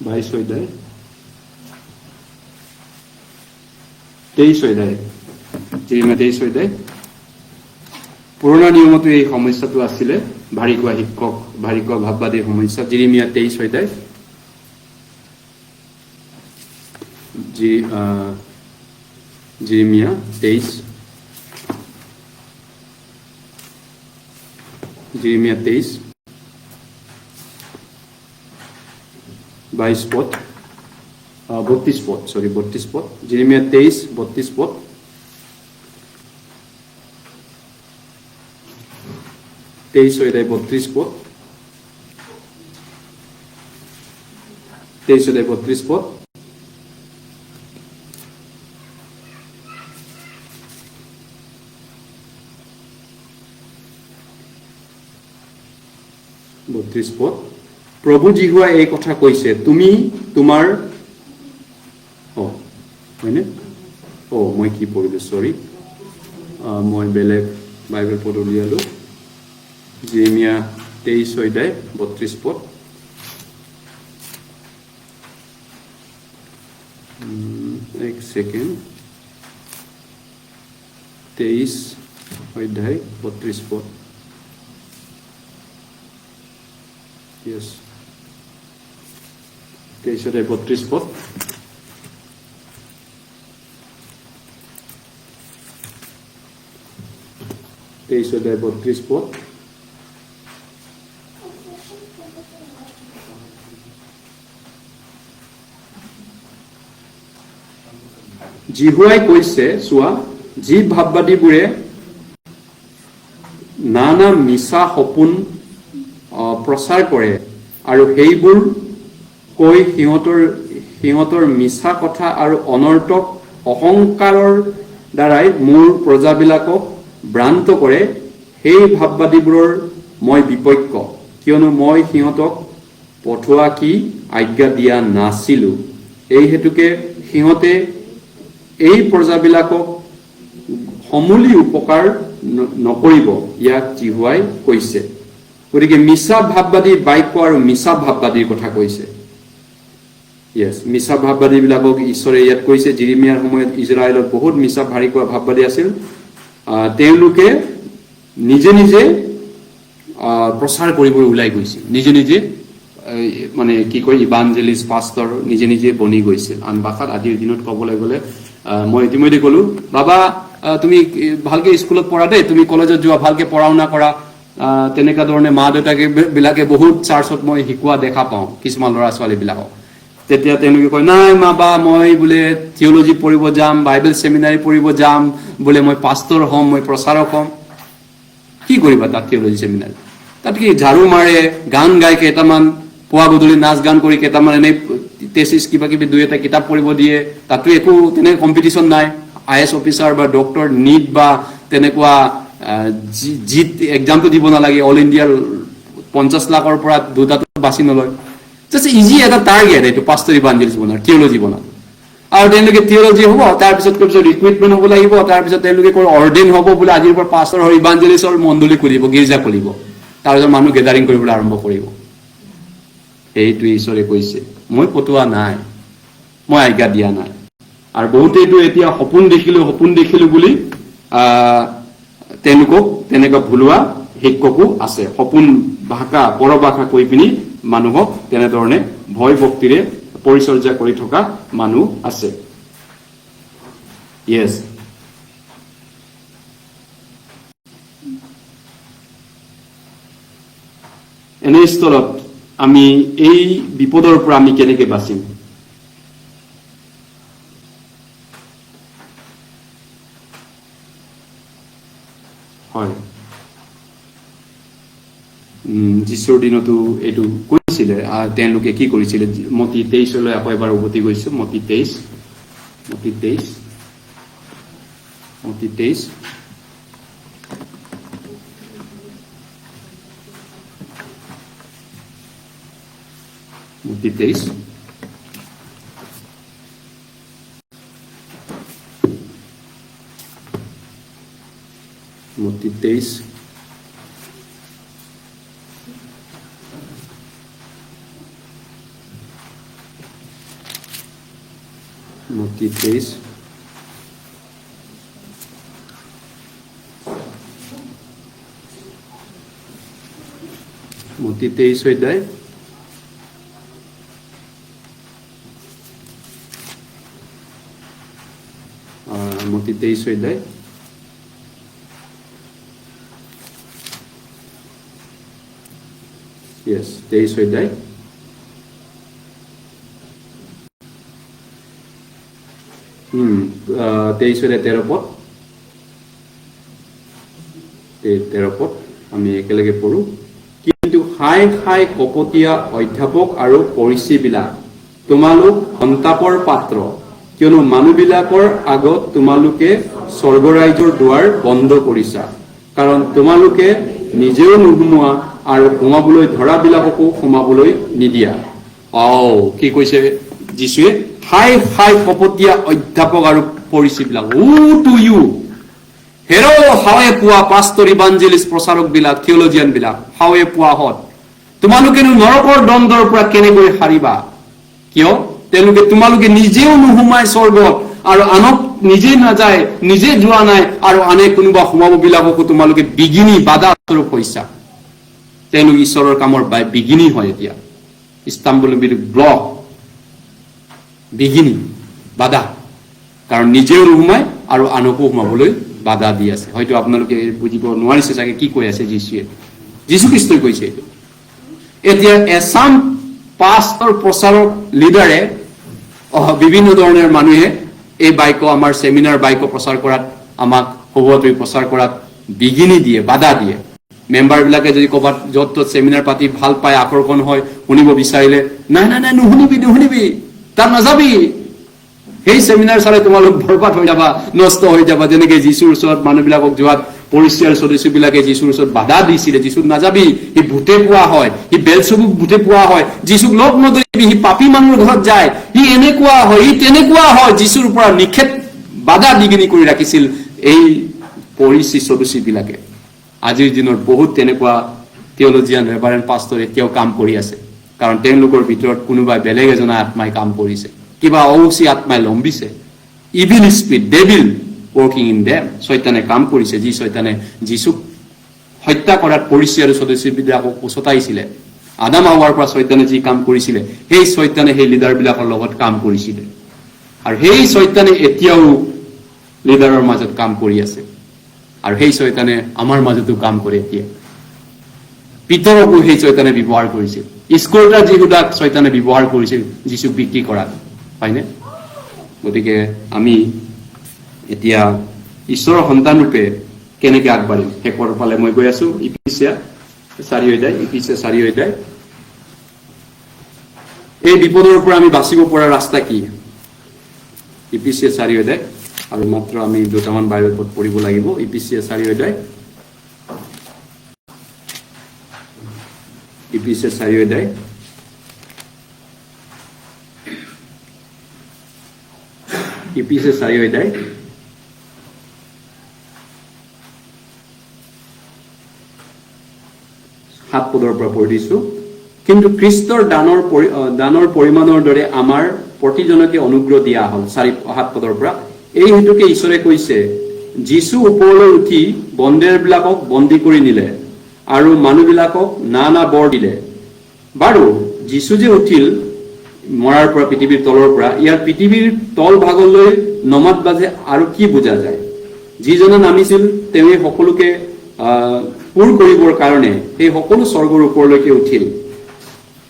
[SPEAKER 1] 22 অধ্যায় 23 অধ্যায়, জিৰিমিয়া 23 অধ্যায়। পুৰণা নিয়মতো এই সমস্যাটো আছিলে, ভাৰী কোৱা শিক্ষক, ভাৰী কোৱা ভাৱবাদীৰ সমস্যা। জিৰিমিয়া 23 অধ্যায়, জিৰিমিয়া 23 22 পদ, 32 পদ, 32 পদ। জিৰিমিয়া 23 32 পদ। তেইশ অধ্যায় 32 পদ, 23 অধ্যায় 32 পদ। প্ৰভু জিহুৱাই এই কথা কৈছে, তুমি তোমাৰ হয়নে? মই কি পঢ়িলো, চৰি, মই বেলেগ বাইবেল পদ উলিয়ালো। জিৰিমিয়া 23 অধ্যায় 32 পদ। এক সেকেন্ড, 23 অধ্যায় 32 পদ। Yes. 23 অধ্যায় 32 পদ। 23 অধ্যায় 32 পদ। জিহুৱাই কৈছে, চোৱা, যি ভাৱবাদীবোৰে নানা মিছা সপোন প্ৰচাৰ কৰে আৰু সেইবোৰ কৈ সিহঁতৰ মিছা কথা আৰু অনৰ্থক অহংকাৰৰ দ্বাৰাই মোৰ প্ৰজাবিলাকক ভ্ৰান্ত কৰে, সেই ভাৱবাদীবোৰৰ মই বিপক্ষ, কিয়নো মই সিহঁতক পঠোৱা কি আজ্ঞা দিয়া নাছিলো। এই হেতুকে সিহঁতে এই প্ৰজাবিলাকক সমূলি উপকাৰ নকৰিব, ইয়াক জিহুৱাই কৈছে। গতিকে মিছা ভাৱবাদী বাক্য আৰু মিছা ভাৱবাদীৰ কথা কৈছে। মিছা ভাৱবাদী বিলাকক ঈশ্বৰে ইয়াত কৈছে, জিৰিমিয়াৰ সময়ত ইজৰাইলত বহুত মিছা ভাৱবাদী আছিল। তেওঁলোকে নিজে নিজে প্ৰচাৰ কৰিবলৈ ওলাই গৈছিল, নিজে নিজে মানে কি কয় ইভাঞ্জেলিষ্ট পাষ্টৰ নিজে নিজে বনি গৈছিল। আন ভাষাত আজিৰ দিনত ক'বলৈ গ'লে মই ইতিমধ্যে ক'লো, বাবা তুমি ভালকে স্কুলত পঢ়া দেই, তুমি কলেজত যোৱা, ভালকে পঢ়া শুনা কৰা, তেনেকুৱা ধৰণে মা দেউতাকে বিলাকে বহুত চাৰ্চত মই শিকোৱা দেখা পাওঁ কিছুমান ল'ৰা ছোৱালী বিলাকক। তেতিয়া তেওঁলোকে কয়, নাই বা মই বোলে থিয়লজি পঢ়িব যাম, বাইবেল চেমিনাৰী পঢ়িব যাম, বোলে মই পাষ্টৰ হ'ম, মই প্ৰচাৰক হ'ম। কি কৰিবা তাত থিয়লজি চেমিনাৰী? তাত কি ঝাৰু মাৰে, গান গাই কেইটামান, পুৱা গধূলি নাচ গান কৰি কেইটামান এনেই টেচিছ কিবা কিবি 2-এটা কিতাপ পঢ়িব দিয়ে। তাতো একো তেনেকৈ কম্পিটিশ্যন নাই। IAS অফিচাৰ বা ডক্টৰ, নিট বা তেনেকুৱা জিত এক্সামটো দিব নালাগে। অল ইণ্ডিয়াৰ 50 লাখৰ পৰা 2টাটো বাছি নলয়। জাষ্ট ইজি এটা টাৰ্গেট এইটো পাষ্টৰ ইভাঞ্জেলিষ্ট বনাৰ, থিয়লজি বনাৰ। আৰু তেওঁলোকে থিয়লজি হ'ব, তাৰপিছত ৰিক্ৰুইটমেণ্ট হ'ব লাগিব, তাৰপিছত তেওঁলোকে অৰ্ডেন হ'ব বোলে, আজিৰ পৰা পাষ্টৰ ইভাঞ্জেলিষ্টৰ মণ্ডলী খুলিব, গীৰ্জা খুলিব, তাৰপিছত মানুহ গেদাৰিং কৰিবলৈ আৰম্ভ কৰিব। এইটোৱে ঈশ্বৰে কৈছে, মই পঠোৱা নাই, মই আজ্ঞা দিয়া নাই। আৰু বহুতেইটো এতিয়া সপোন দেখিলো বুলি তেওঁলোকক তেনেকুৱা ভুলোৱা শিক্ষকো আছে। সপোন ভাষা, পৰভাষা কৈ পিনি মানুহক তেনেধৰণে ভয় ভক্তিৰে পৰিচৰ্যা কৰি থকা মানুহ আছে। ইয়েছ, এনে স্থলত আমি এই বিপদৰ পৰা আমি কেনেকে বাচিম? হয়, যীশুৰ দিনতো এইটো কৈছিলে। তেওঁলোকে কি কৰিছিলে? মতি 23 আকৌ এবাৰ উভতি গৈছো। মতি 23 অধ্যায় মতি 23 অধ্যায় Yes, 23 অধ্যায় 13 পদ আমি একেলগে পঢ়ো। কিন্তু হাই হাই কপটীয়া অধ্যাপক আৰু ফৰিচীবিলাক, তোমালোক সন্তাপৰ পাত্ৰ, কিয়নো মানুহবিলাকৰ আগত তোমালোকে স্বৰ্গৰাজ্যৰ দুৱাৰ বন্ধ কৰিছা, কাৰণ তোমালোকে নিজেও নোসোমোৱা আৰু সোমাবলৈ ধৰাবিলাককো সোমাবলৈ নিদিয়া। কি কৈছে যীশুৱে? হাই হাই কপটীয়া অধ্যাপক আৰু ফৰিচীবিলাক, টু ইউ হেৰ হাৱে পোৱা পাষ্টৰ ইভাঞ্জেলিষ্ট প্ৰচাৰক বিলাক, থিয়লজিয়ান বিলাক, হাৱে পোৱা হত তোমালোকেনো নৰকৰ দণ্ডৰ পৰা কেনেকৈ সাৰিবা? কিয়? তোমালোকে নিজেও নোসোমাই স্বৰ্গত, আৰু আনক নিজে নাযায়, নিজে যোৱা নাই, আৰু আনে কোনোবা সোমাব বিলাককো তোমালোকে বিঘিনি বাধা স্বৰূপ হৈছা। তেওঁলোক ঈশ্বৰৰ কামৰ বিঘিনি হয়। এতিয়া ইস্তাম্বুল ব্লক, বিঘিনি বাধা, কাৰণ নিজেও নোসোমাই আৰু আনকো সোমাবলৈ বাধা দি আছে। হয়তো আপোনালোকে বুজিব নোৱাৰিছে চাগে কি কৈ আছে যীশুৱে। যীশু খ্ৰীষ্টই কৈছে এইটো। এতিয়া এছাম পাষ্টৰ প্ৰচাৰক লিডাৰে বিভিন্ন ধৰণৰ মানুহে এই বাক্য আমাৰ চেমিনাৰ বাক্য প্ৰচাৰ কৰাত আমাক সৌভাতৰি প্ৰচাৰ কৰাত বিঘিনি দিয়ে, বাধা দিয়ে। মেম্বাৰ বিলাকে যদি ক'ৰবাত য'ত ত'ত চেমিনাৰ পাতি ভাল পায়, আকৰ্ষণ হয়, শুনিব বিচাৰিলে নাই নাই নাই নুশুনিবি তাত নাযাবি, সেই চেমিনাৰ চালে তোমালোক বৰবাদ হৈ যাবা, নষ্ট হৈ যাবা। যেনেকে যীশুৰ ওচৰত মানুহবিলাকক যোৱাত পৰিষ্কাৰ সদস্যবিলাকে যীশুৰ ওচৰত বাধা দিছিলে, যীশুক নাযাবি, সি ভূতে পোৱা হয়, সি বেলচেবুক ভূতে পোৱা হয়, যীশুক লগ নধৰিবি, সি পাপী মানুহৰ ঘৰত যায়, সি এনেকুৱা হয়, সি তেনেকুৱা হয়। যীশুৰ পৰা নিষেধ বাধা দিগিনি কৰি ৰাখিছিল এই পৰিচি সদস্য বিলাকে। আজিৰ দিনত বহুত তেনেকুৱা থিয়লজিয়ান ৰেভাৰেণ্ড পাষ্টৰ এতিয়াও কাম কৰি আছে, কাৰণ তেওঁলোকৰ ভিতৰত কোনোবাই বেলেগ এজনা আত্মাই কাম কৰিছে, কিবা অউচি আত্মাই লম্বিছে। Evil spirit, devil working in them, শয়তানে কাম কৰিছে। যি শয়তানে যীশুক হত্যা কৰাত পৰিচি আৰু সদস্যবিলাকক উচতাইছিলে, আদাম হাৱাৰ পৰা শয়তানে যি কাম কৰিছিলে, সেই শয়তানে সেই লিডাৰবিলাকৰ লগত কাম কৰিছিলে। আৰু সেই শয়তানে এতিয়াও লিডাৰৰ মাজত কাম কৰি আছে, আৰু সেই শয়তানে আমাৰ মাজতো কাম কৰে এতিয়া। পিতৰকো সেই শয়তানে ব্যৱহাৰ কৰিছিল, ইস্কৰিওত যিহুদাক শয়তানে ব্যৱহাৰ কৰিছিল যীশুক বিক্ৰী কৰাত, হয়নে? গতিকে আমি এতিয়া ঈশ্বৰৰ সন্তান ৰূপে কেনেকে আগবাঢ়িম শেষৰ ফালে মই গৈ আছো। ইফিছিয়া 4 অধ্যায়। এই বিপদৰ পৰা আমি বাচিব পৰা ৰাস্তা কি? ইফিছিয়া 4 অধ্যায়, আৰু মাত্ৰ আমি দুটামান বাইবেল পদ পঢ়িব লাগিব। ইফিছিয়া 4 অধ্যায়, ইফিছিয়া 4 অধ্যায় ইফিছিয়া 4 অধ্যায় 7 পদৰ পৰা পঢ়ি দিছো। কিন্তু খ্ৰীষ্টৰ দানৰ পৰিমাণৰ দৰে আমাৰ প্ৰতিজনকে অনুগ্ৰহ দিয়া হ'ল। 7 পদৰ পৰা, এই হেতুকে ঈশ্বৰে কৈছে, যীশু ওপৰলৈ উঠি বন্দেৰবিলাকক বন্দী কৰি নিলে আৰু মানুহবিলাকক নানা বৰ দিলে। বাৰু যীশু যে উঠিল মৰাৰ পৰা, পৃথিৱীৰ তলৰ পৰা, ইয়াৰ পৃথিৱীৰ তল ভাগলৈ নমাত বাজে আৰু কি বুজা যায়? যিজনে নামিছিল তেওঁৱে সকলোকে পূৰ কৰিবৰ কাৰণে সেই সকলো স্বৰ্গৰ ওপৰলৈকে উঠিল।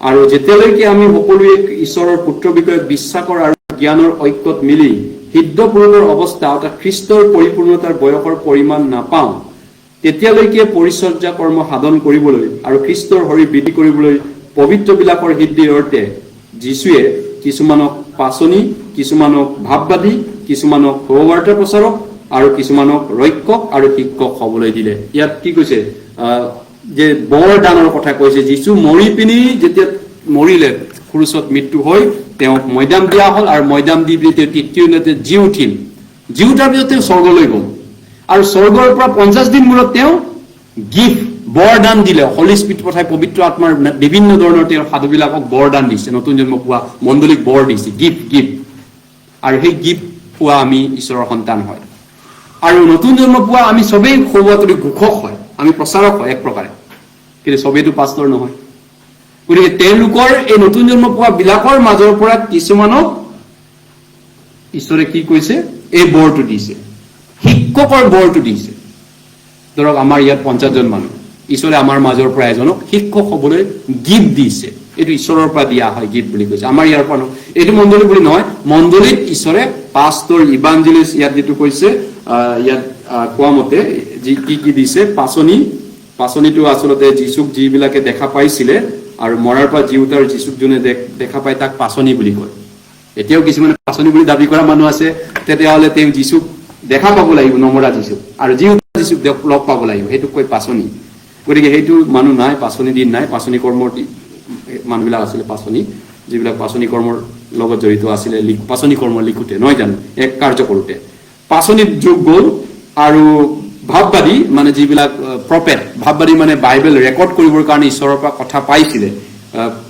[SPEAKER 1] আৰু যেতিয়ালৈকে আমি সকলোৱে ঈশ্বৰৰ পুত্ৰ বিষয়ে বিশ্বাসৰ আৰু জ্ঞানৰ ঐক্যত মিলি সিদ্ধপূৰণৰ অৱস্থা অৰ্থাৎ খ্ৰীষ্টৰ পৰিপূৰ্ণতাৰ বয়সৰ পৰিমাণ নাপাওঁ, তেতিয়ালৈকে পৰিচৰ্যা কৰ্ম সাধন কৰিবলৈ আৰু খ্ৰীষ্টৰ শৰীৰ বৃদ্ধি কৰিবলৈ পবিত্ৰবিলাকৰ সিদ্ধিৰ অৰ্থে যীশুৱে কিছুমানক পাচনি, কিছুমানক ভাৱবাদী, কিছুমানক সুবাৰ্তা প্ৰচাৰক আৰু কিছুমানক ৰক্ষক আৰু শিক্ষক হবলৈ দিলে। ইয়াত কি কৈছে? যে বৰদানৰ কথা কৈছে। যীশু মৰি পিনি যেতিয়া মৰিলে, ক্ৰুচত মৃত্যু হৈ তেওঁক মৈদাম দিয়া হ'ল, আৰু মৈদাম দি পিনি তেওঁ তৃতীয় দিনতে জি উঠিল। জি উঠাৰ পিছত তেওঁ স্বৰ্গলৈ গ'ল, আৰু স্বৰ্গৰ পৰা 50 দিন মূৰত তেওঁ গিফ্ট বৰদান দিলে। হলি স্পিৰিট পঠাই পবিত্ৰ আত্মাৰ বিভিন্ন ধৰণৰ তেওঁৰ সাধুবিলাকক বৰদান দিছে, নতুন জন্ম পোৱা মণ্ডলীক বৰ দিছে, গিফ্ট। আৰু সেই গিফ্ট পোৱা আমি ঈশ্বৰৰ সন্তান হয়। আৰু নতুন জন্ম পোৱা আমি চবেই সৌভাতৰি ঘোষক হয়, আমি প্ৰচাৰক হয় এক প্ৰকাৰে, কিন্তু চবেইতো পাষ্টৰ নহয়। গতিকে তেওঁলোকৰ এই নতুন জন্ম পোৱা বিলাকৰ মাজৰ পৰা কিছুমানক ঈশ্বৰে কি কৈছে? এই বৰটো দিছে, শিক্ষকৰ বৰটো দিছে। ধৰক আমাৰ ইয়াত 50 জন মানুহ, ঈশ্বৰে আমাৰ মাজৰ পৰা এজনক শিক্ষক হবলৈ গিফ্ট দিছে। এইটো ঈশ্বৰৰ পৰা দিয়া হয় গিফ্ট বুলি কৈছে। আমাৰ ইয়াৰ পৰা এইটো মণ্ডলী বুলি নহয়, মণ্ডলীত ঈশ্বৰে পাষ্টৰ, ইভাঞ্জেলিষ্ট, ইয়াত যিটো কৈছে ইয়াত কোৱা মতে কি দিছে? পাচনিটো আচলতে যীশুক যিবিলাকে দেখা পাইছিলে আৰু মৰাৰ পৰা জি উঠাৰ যীশুক যোনে দেখা পায় তাক পাচনি বুলি কয়। এতিয়াও কিছুমানে পাচনি বুলি দাবী কৰা মানুহ আছে, তেতিয়াহ'লে তেওঁ যীশুক দেখা পাব লাগিব, নমৰা যীশুক, আৰু জি উঠা যীশুক লগ পাব লাগিব, সেইটোক কয় পাচনি। গতিকে সেইটো মানুহ নাই, পাচনি দিন নাই। পাচনি কৰ্মৰ মানুহবিলাক আছিলে পাচনি, যিবিলাক পাচনি কৰ্মৰ লগত জড়িত আছিলে, পাচনি কৰ্ম লিখোতে নহয় জানো, এক কাৰ্য কৰোতে পাচনিত যুগ গ'ল। আৰু ভাৱবাদী মানে যিবিলাক প্ৰফেট, ভাৱবাদী মানে বাইবেল ৰেকৰ্ড কৰিবৰ কাৰণে ঈশ্বৰৰ পৰা কথা পাইছিলে,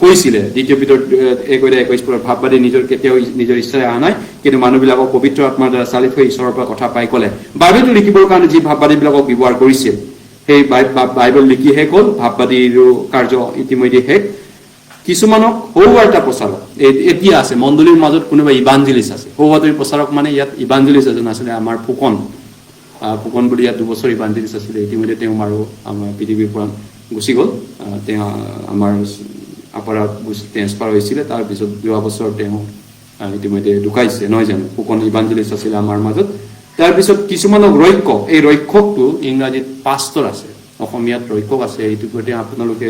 [SPEAKER 1] কৈছিলে। 2 Peter 1:21 ভাৱবাদী কেতিয়াও নিজৰ ইচ্ছাৰে অহা নাই, কিন্তু মানুহবিলাকক পবিত্ৰ আত্মাৰ দ্বাৰা চালিত হৈ ঈশ্বৰৰ পৰা কথা পাই ক'লে। বাইবেলটো লিখিবৰ কাৰণে যি ভাৱবাদীবিলাকক ব্যৱহাৰ কৰিছিল, সেই বাইবেল লিখি শেষ হ'ল, ভাৱবাদীৰো কাৰ্য ইতিমধ্যে শেষ। কিছুমানক সৌবাৰ্তা প্ৰচাৰক এতিয়া আছে মণ্ডলীৰ মাজত, কোনোবা ইভাঞ্জেলিষ্ট আছে। সৌবাৰ্তাৰ প্ৰচাৰক মানে ইয়াত ইভাঞ্জেলিষ্ট এজন আছিলে, আমাৰ ফুকন ফুকন বুলি ইয়াত 2 বছৰ ইভাঞ্জেলিষ্ট আছিলে ইতিমধ্যে তেওঁ আৰু আমাৰ পৃথিৱীৰ পৰা গুচি গ'ল তেওঁ আমাৰ আপাৰাত ট্ৰেন্সফাৰ হৈছিলে তাৰ পিছত যোৱা বছৰ তেওঁ ইতিমধ্যে ঢুকাইছে নহয় জানো ফুকন ইভাঞ্জেলিষ্ট আছিলে আমাৰ মাজত তাৰ পিছত কিছুমানক ৰক্ষক এই ৰক্ষকটো ইংৰাজীত পাষ্টৰ আছে অসমীয়াত ৰক্ষক আছে এইটো প্ৰতি আপোনালোকে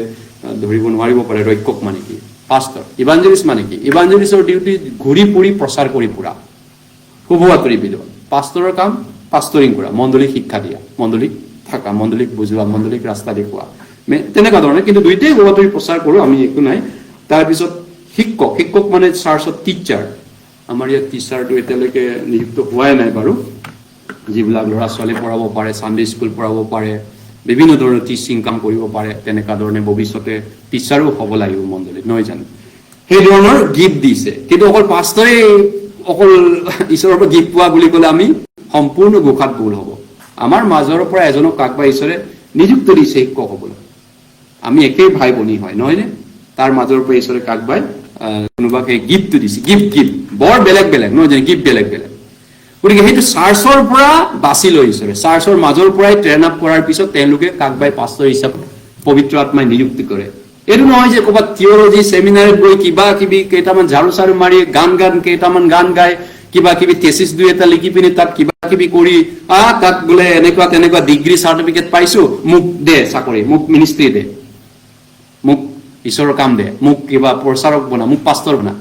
[SPEAKER 1] ধৰিব নোৱাৰিব পাৰে ৰক্ষক মানে কি পাষ্টৰ ইভাঞ্জেলিষ্ট মানে কি ইভাঞ্জেলিষ্টৰ ডিউটি ঘূৰি ফুৰি প্ৰচাৰ কৰি ফুৰা শুভবাতৰি বিলোৱা পাষ্টৰৰ কাম পাষ্টৰিং কৰা মণ্ডলীক শিক্ষা দিয়া মণ্ডলীক থাকা মণ্ডলীক বুজোৱা মণ্ডলীক ৰাস্তা দেখুওৱা তেনেকুৱা ধৰণে কিন্তু দুইটাই শুভবাতৰি প্ৰচাৰ কৰোঁ আমি একো নাই তাৰপিছত শিক্ষক মানে চাৰ্চত টিচাৰ আমাৰ ইয়াত টিচাৰটো এতিয়ালৈকে নিযুক্ত হোৱাই নাই বাৰু যিবিলাক ল'ৰা ছোৱালী পঢ়াব পাৰে চানডে স্কুল পঢ়াব পাৰে বিভিন্ন ধৰণৰ টিচিং কাম কৰিব পাৰে তেনেকুৱা ধৰণে ভৱিষ্যতে টিচাৰো হ'ব লাগিব মণ্ডলীত নহয় জানো সেই ধৰণৰ গিফ্ট দিছে কিন্তু অকল পাষ্টৰে অকল ঈশ্বৰৰ পৰা গিফ্ট পোৱা বুলি ক'লে আমি সম্পূৰ্ণ গোখাত ভুল হ'ব আমাৰ মাজৰ পৰা এজনক কাকবা ঈশ্বৰে নিযুক্ত দিছে শিক্ষক হ'বলৈ আমি একেই ভাই ভনী হয় নহয়নে তাৰ মাজৰ পৰা ঈশ্বৰে কাকবাই কোনোবাক সেই গিফ্টটো দিছে গিফ্ট বৰ বেলেগ বেলেগ নহয় জানো গিফ্ট বেলেগ বেলেগ গতিকে সেইটো চাৰ্চৰ পৰা বাছি লৈ ঈশ্বৰে চাৰ্চৰ মাজৰ পৰাই ট্ৰেইন আপ কৰাৰ পিছত তেওঁলোকে কাকবাই পাষ্টৰ হিচাপে পবিত্ৰ আত্মাই নিযুক্তি কৰে এইটো নহয় যে ক'ৰবাত থিঅলজি ছেমিনাৰত গৈ কিবা কিবি কেইটামান ঝাৰু চাৰু মাৰি কেইটামান গান গাই কিবা কিবি থেচিছ দুই এটা লিখি পিনি তাত কিবা কিবি কৰি তাত বোলে এনেকুৱা তেনেকুৱা ডিগ্ৰী চাৰ্টিফিকেট পাইছো মোক দে চাকৰি মোক মিনিষ্ট্ৰী দে মোক ঈশ্বৰৰ কাম দে মোক কিবা প্ৰচাৰক বনা মোক পাষ্টৰ বনা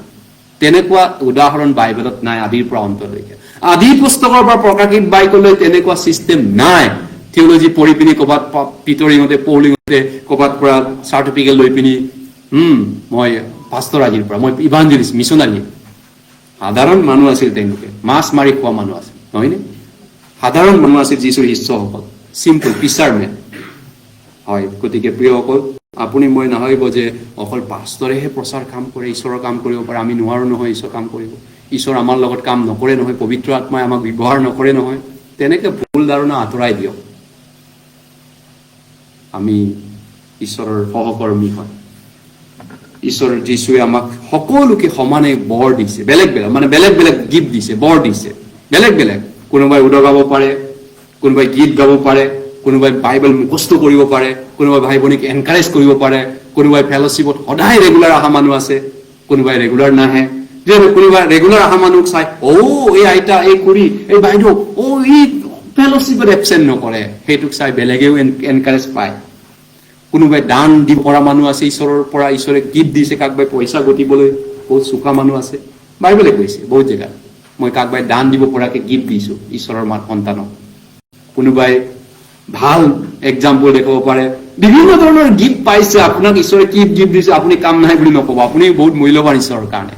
[SPEAKER 1] তেনেকুৱা উদাহৰণ বাইবেলত নাই আদিৰ পৰা অন্তলৈকে আদি পুস্তকৰ পৰা প্ৰকাশিত বাইবেললৈ তেনেকুৱা চিষ্টেম নাই থিঅলজি পঢ়ি পিনি ক'ৰবাত পিটৰিঙতে পৌলিঙতে ক'ৰবাত পৰা চাৰ্টিফিকেট লৈ পিনি মই পাষ্টৰ আজিৰ পৰা মই ইভাঞ্জেলিষ্ট মিছনাৰী সাধাৰণ মানুহ আছিল তেওঁলোকে মাছ মাৰি খোৱা মানুহ আছিল নহয়নে সাধাৰণ মানুহ আছিল যীশুৰ শিষ্যসকল চিম্পল ফিচাৰমেন হয় গতিকে প্ৰিয়সকল আপুনি মই নাভাবিব যে অকল পাষ্টৰেহে প্ৰচাৰ কাম কৰে ঈশ্বৰৰ কাম কৰিব পাৰে আমি নোৱাৰো নহয় ঈশ্বৰ কাম কৰিব ঈশ্বৰ আমাৰ লগত কাম নকৰে নহয় পবিত্ৰ আত্মাই আমাক ব্যৱহাৰ নকৰে নহয় তেনেকে ভুল ধাৰণা আঁতৰাই দিয়ক আমি ঈশ্বৰৰ সহকৰ্মী হয় ঈশ্বৰ যীশুৱে আমাক সকলোকে সমানে বৰ দিছে বেলেগ বেলেগ গিফ্ট দিছে বৰ দিছে বেলেগ বেলেগ কোনোবাই উদগাব পাৰে কোনোবাই গীত গাব পাৰে কোনোবাই বাইবেল মুখস্থ কৰিব পাৰে কোনোবাই ভাই ভনীক এনকাৰেজ কৰিব পাৰে কোনোবাই ফেলোশ্বিপত সদায় ৰেগুলাৰ অহা মানুহ আছে কোনোবাই ৰেগুলাৰ নাহে কোনোবাই ৰেগুলাৰ অহা মানুহক চাই এই আইতা এই খুৰী এই বাইদেউ ই ফেলোশ্বিপত এবচেণ্ট নকৰে সেইটোক চাই বেলেগেও এনকাৰেজ পায় কোনোবাই দান দিব পৰা মানুহ আছে ঈশ্বৰৰ পৰা ঈশ্বৰে গিফ্ট দিছে কাকবাই পইচা গতিবলৈ বহুত চোকা মানুহ আছে বাইবেলে কৈছে বহুত জেগাত মই কাকবাই দান দিব পৰাকে গিফ্ট দিছো ঈশ্বৰৰ সন্তানক কোনোবাই ভাল এক্সাম্পল দেখাব পাৰে বিভিন্ন ধৰণৰ গিফ্ট পাইছে আপোনাক ঈশ্বৰে কি গিফ্ট দিছে আপুনি কাম নাই বুলি নকব আপুনি বহুত মূল্যৱান ঈশ্বৰৰ কাৰণে